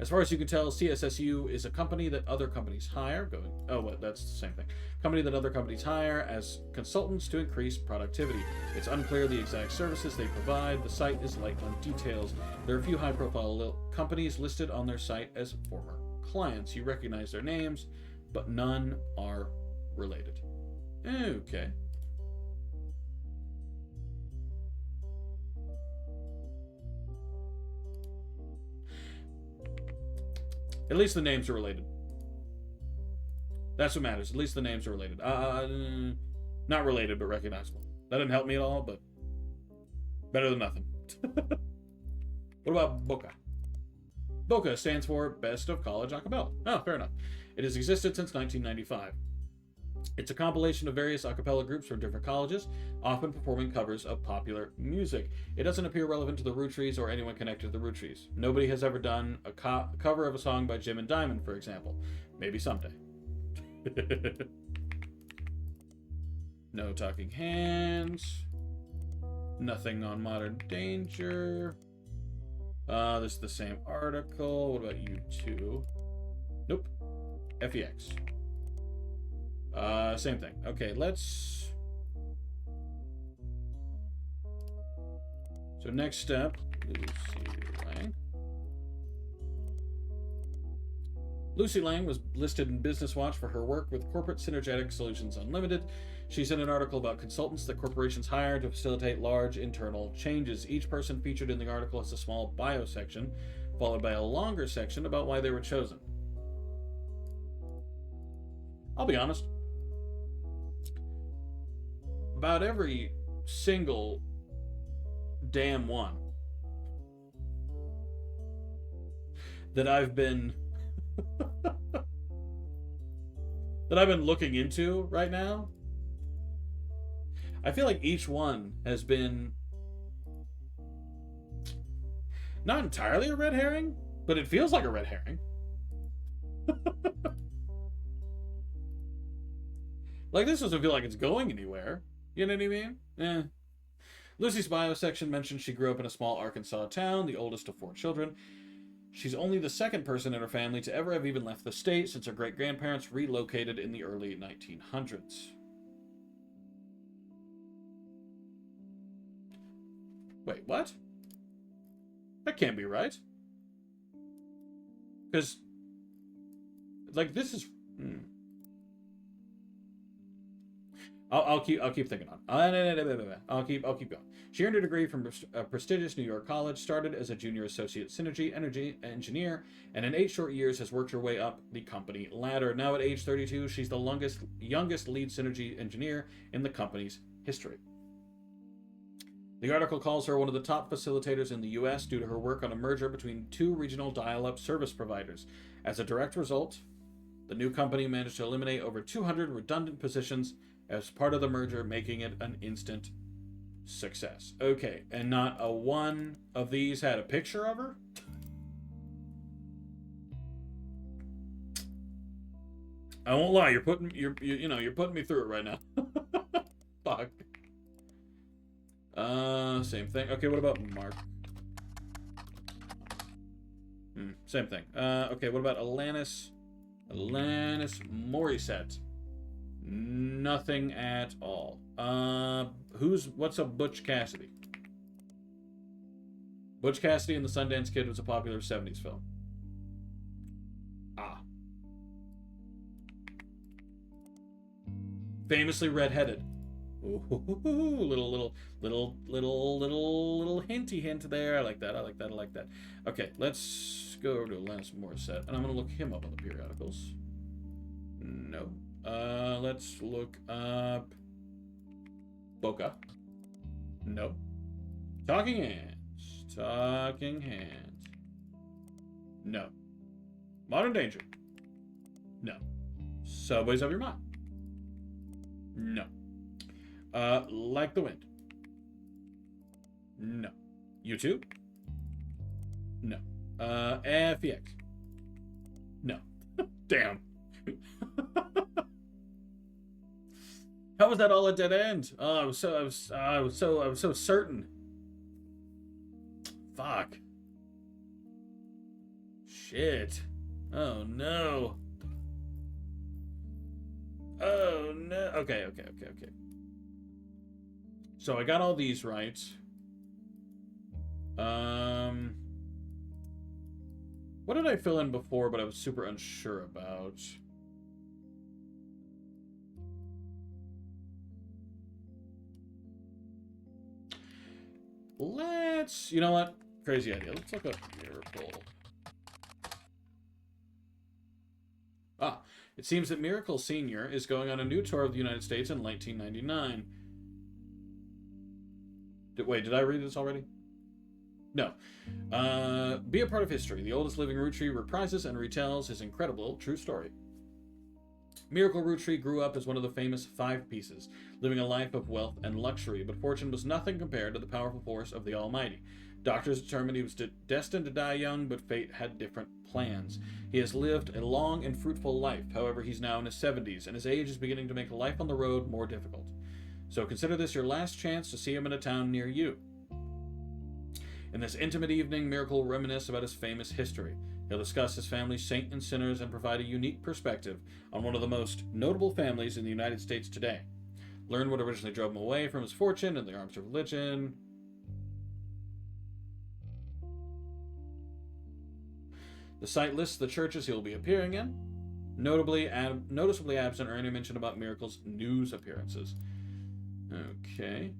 As far as you can tell, CSSU is a company that other companies hire. That's the same thing. Company that other companies hire as consultants to increase productivity. It's unclear the exact services they provide. The site is light on details. There are a few high-profile companies listed on their site as former clients. You recognize their names, but none are related. Okay. At least the names are related. That's what matters. At least the names are related. Not related, but recognizable. That didn't help me at all, but better than nothing. What about Boca? Boca stands for Best of College a cappella. Oh, fair enough. It has existed since 1995. It's a compilation of various a cappella groups from different colleges, often performing covers of popular music. It doesn't appear relevant to the Roottrees or anyone connected to the Roottrees. Nobody has ever done a cover of a song by Jim and Diamond, for example. Maybe someday. No Talking Hands. Nothing on Modern Danger. This is the same article. What about U2? Nope. FEX. Same thing. Okay, let's... So next step, Lucy Lang. Lucy Lang was listed in Business Watch for her work with Corporate Synergetic Solutions Unlimited. She's in an article about consultants that corporations hire to facilitate large internal changes. Each person featured in the article has a small bio section, followed by a longer section about why they were chosen. I'll be honest. About every single damn one that I've been looking into right now, I feel like each one has been not entirely a red herring, but it feels like a red herring. Like, this doesn't feel like it's going anywhere. You know what I mean? Eh. Lucy's bio section mentions she grew up in a small Arkansas town, the oldest of 4 children. She's only the second person in her family to ever have even left the state since her great-grandparents relocated in the early 1900s. Wait, what? That can't be right. Because, like, this is... I'll keep thinking on. I'll keep going. She earned a degree from a prestigious New York college, started as a junior associate synergy energy engineer, and in 8 short years has worked her way up the company ladder. Now at age 32, she's the youngest lead synergy engineer in the company's history. The article calls her one of the top facilitators in the U.S. due to her work on a merger between 2 regional dial-up service providers. As a direct result, the new company managed to eliminate over 200 redundant positions as part of the merger, making it an instant success. Okay, and not a one of these had a picture of her? I won't lie, you're putting me through it right now. Fuck. Same thing. Okay, what about Mark? Same thing. Okay, what about Alanis Morissette? Nothing at all. What's a Butch Cassidy? Butch Cassidy and the Sundance Kid was a popular 70s film. Famously redheaded. Ooh, little hinty hint there. I like that. Okay, let's go over to Alanis Morissette, and I'm gonna look him up on the periodicals. No. Let's look up Boca. No. Talking Hands. No. Modern Danger. No. Subways of Your Mind. No. Like the Wind. No. YouTube. No. FEX. No. Damn. How was that all a dead end? Oh, I was so certain. Fuck. Shit. Oh no. Oh no. Okay. So I got all these right. What did I fill in before, but I was super unsure about? You know what? Crazy idea. Let's look up Miracle. It seems that Miracle Sr. is going on a new tour of the United States in 1999. Wait, did I read this already? No. Be a part of history. The oldest living Rootree reprises and retells his incredible true story. Miracle Rootree grew up as one of the famous 5 Pieces, living a life of wealth and luxury, but fortune was nothing compared to the powerful force of the Almighty. Doctors determined he was destined to die young, but fate had different plans. He has lived a long and fruitful life. However, he's now in his 70s, and his age is beginning to make life on the road more difficult. So consider this your last chance to see him in a town near you. In this intimate evening, Miracle will reminisce about his famous history. He'll discuss his family's saints and sinners and provide a unique perspective on one of the most notable families in the United States today. Learn what originally drove him away from his fortune and the arms of religion. The site lists the churches he will be appearing in. Noticeably absent are any mention about Miracle's news appearances. Okay.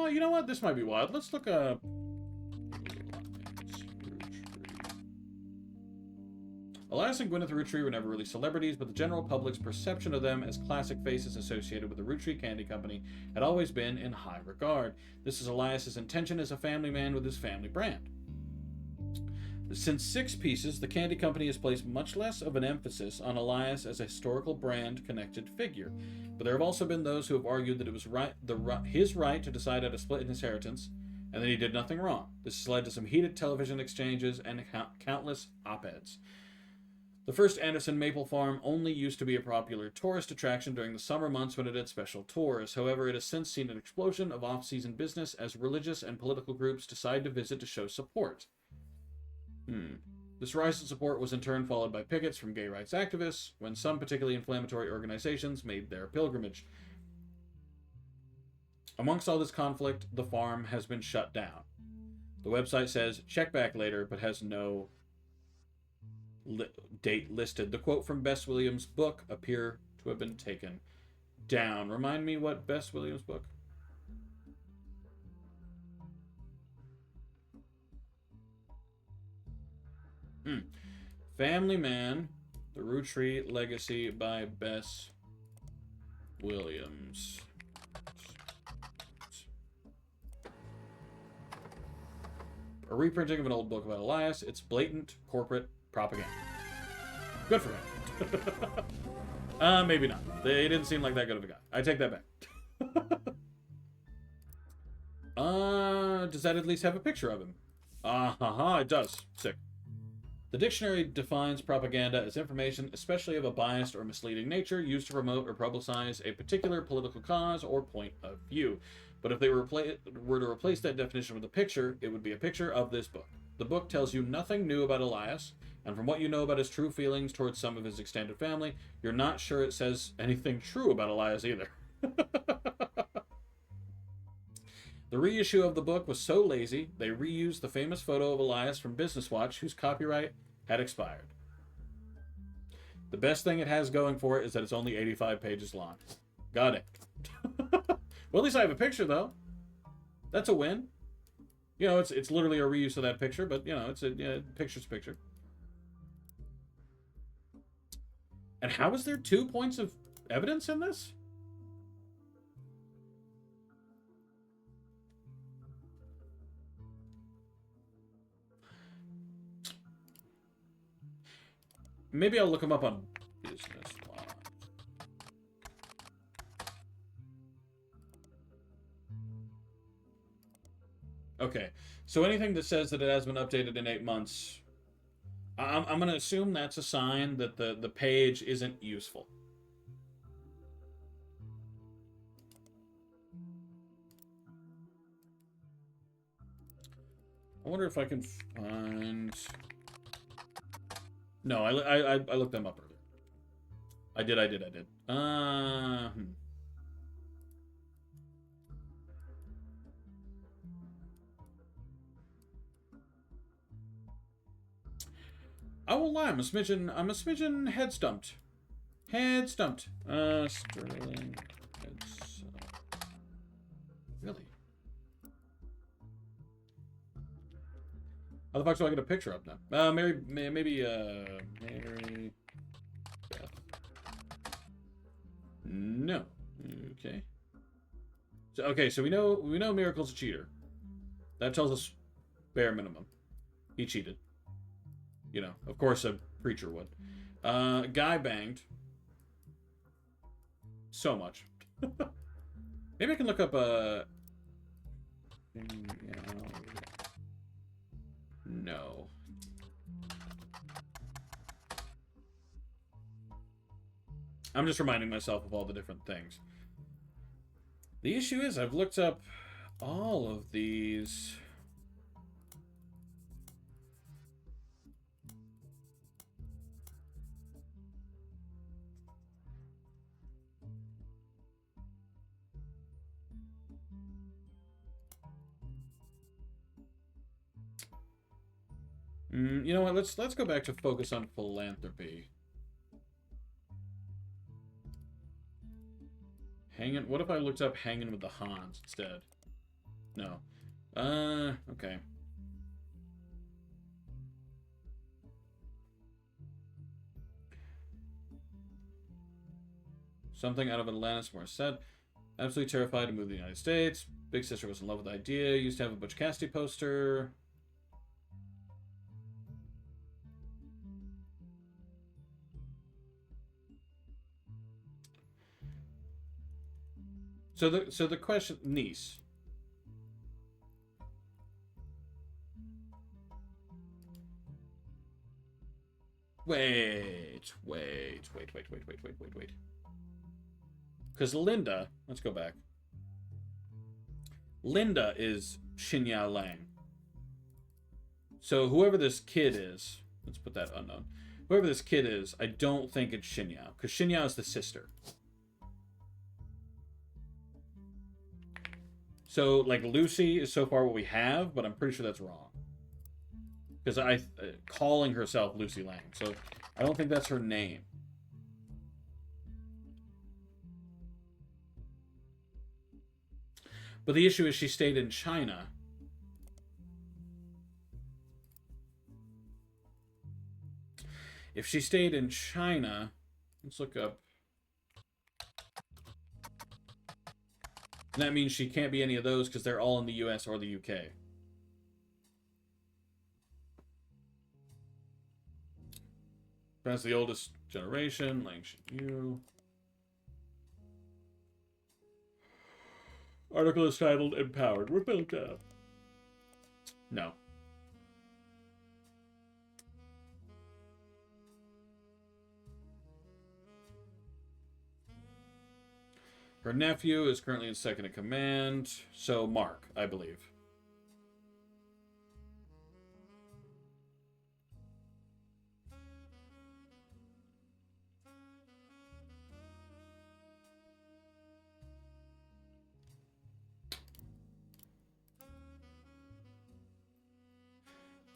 You know what? This might be wild. Let's look up... Elias and Gwyneth Rootree were never really celebrities, but the general public's perception of them as classic faces associated with the Rootree Candy Company had always been in high regard. This is Elias's intention as a family man with his family brand. Since 6 Pieces, the Candy Company has placed much less of an emphasis on Elias as a historical brand-connected figure, but there have also been those who have argued that it was his right to decide how to split inheritance and that he did nothing wrong. This has led to some heated television exchanges and countless op-eds. The first Anderson maple farm only used to be a popular tourist attraction during the summer months when it had special tours. However, it has since seen an explosion of off-season business as religious and political groups decide to visit to show support. This rise in support was in turn followed by pickets from gay rights activists when some particularly inflammatory organizations made their pilgrimage. Amongst all this conflict, the farm has been shut down. The website says, check back later, but has no date listed. The quote from Bess Williams' book appear to have been taken down. Remind me what Bess Williams' book? Family Man, The Roottrees Legacy by Bess Williams. A reprinting of an old book about Elias. It's blatant corporate propaganda. Good for him. Maybe not. They didn't seem like that good of a guy. I take that back. Does that at least have a picture of him? It does. Sick. The dictionary defines propaganda as information, especially of a biased or misleading nature, used to promote or publicize a particular political cause or point of view. But if they were to replace that definition with a picture, it would be a picture of this book. The book tells you nothing new about Elias, and from what you know about his true feelings towards some of his extended family, you're not sure it says anything true about Elias either. The reissue of the book was so lazy, they reused the famous photo of Elias from Business Watch, whose copyright had expired. The best thing it has going for it is that it's only 85 pages long. Got it. Well, at least I have a picture, though. That's a win. You know, it's literally a reuse of that picture, but, you know, picture's a picture. And how is there 2 points of evidence in this? Maybe I'll look them up on Business Watch. Okay, so anything that says that it has been updated in 8 months, I'm going to assume that's a sign that the page isn't useful. I wonder if I can find... No, I looked them up earlier. I did. I won't lie, I'm a smidgen head stumped. Sterling head stumped. Really? How the fuck do I get a picture up now? Mary Beth. No. Okay. So we know Miracle's a cheater. That tells us bare minimum. He cheated. You know, of course a preacher would. Guy banged. So much. Maybe I can look up no. I'm just reminding myself of all the different things. The issue is I've looked up all of these. You know what? Let's go back to focus on philanthropy. What if I looked up hanging with the Hans instead? No. Okay. Something out of Atlantis Morissette. Absolutely terrified to move to the United States. Big sister was in love with the idea. Used to have a Butch Cassidy poster. So the question, niece. Wait. Because Linda, let's go back. Linda is Xinyao Lang. So whoever this kid is, let's put that unknown. Whoever this kid is, I don't think it's Xinyao, because Xinyao is the sister. So, like, Lucy is so far what we have, but I'm pretty sure that's wrong. Because calling herself Lucy Lang, so I don't think that's her name. But the issue is she stayed in China. If she stayed in China, let's look up. And that means she can't be any of those because they're all in the US or the UK. That's the oldest generation, Lang Xinyu. Article is titled Empowered. We're built up. No. Her nephew is currently in second in command. So Mark, I believe.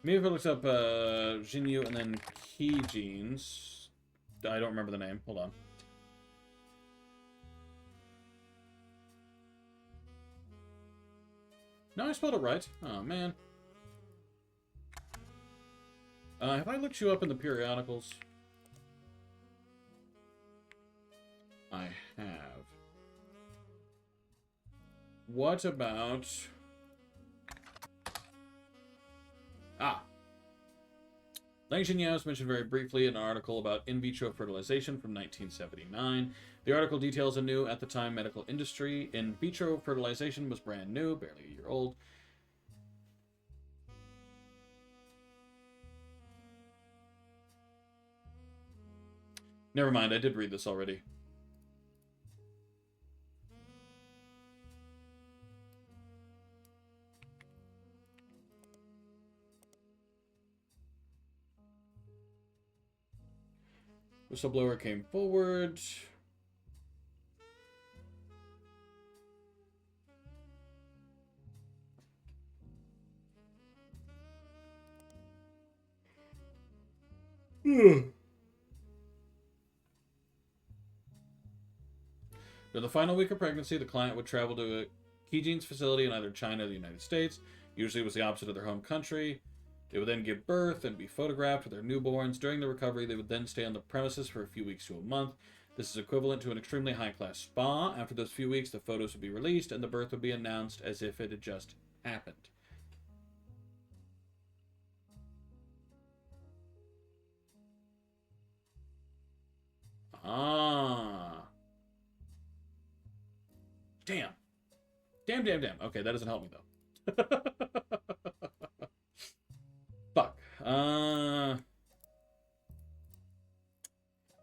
Maybe if it looks up Jinyu and then Key Genes. I don't remember the name. Hold on. No, I spelled it right. Oh, man. Have I looked you up in the periodicals? I have. What about... Lang Xinyao is mentioned very briefly in an article about in vitro fertilization from 1979. The article details a new, at the time, medical industry. In vitro fertilization was brand new, barely a year old. Never mind, I did read this already. Whistleblower came forward. In the final week of pregnancy, the client would travel to a Keygene's facility in either China or the United States. Usually it was the opposite of their home country. They would then give birth and be photographed with their newborns. During the recovery, they would then stay on the premises for a few weeks to a month. This is equivalent to an extremely high-class spa. After those few weeks, the photos would be released, and the birth would be announced as if it had just happened. Ah. Damn. Damn. Okay, that doesn't help me, though. Fuck.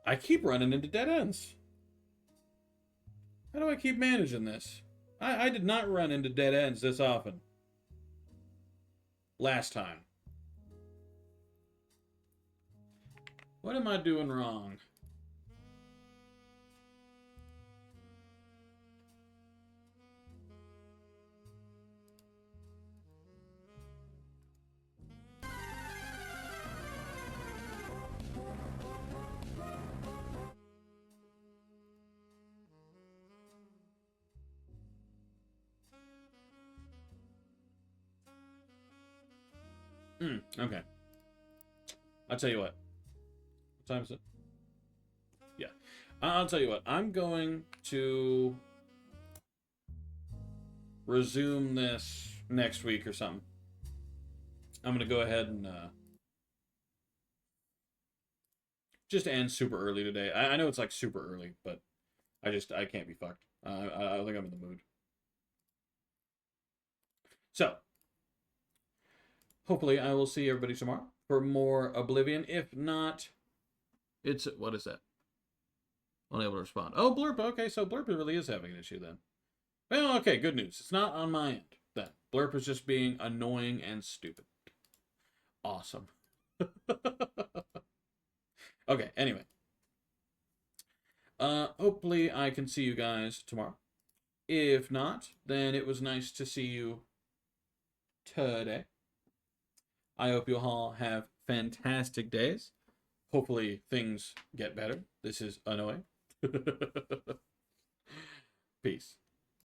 I keep running into dead ends. How do I keep managing this? I did not run into dead ends this often. Last time. What am I doing wrong? Okay. I'll tell you what. What time is it? Yeah. I'll tell you what. I'm going to resume this next week or something. I'm going to go ahead and just end super early today. I know it's like super early, but I can't be fucked. I think I'm in the mood. So, hopefully I will see everybody tomorrow for more Oblivion. If not, it's, what is that? Unable to respond. Oh, Blurp. Okay, so Blurp really is having an issue then. Well, okay, good news. It's not on my end then. Blurp is just being annoying and stupid. Awesome. Okay, anyway. Hopefully I can see you guys tomorrow. If not, then it was nice to see you today. I hope you all have fantastic days. Hopefully things get better. This is annoying. Peace.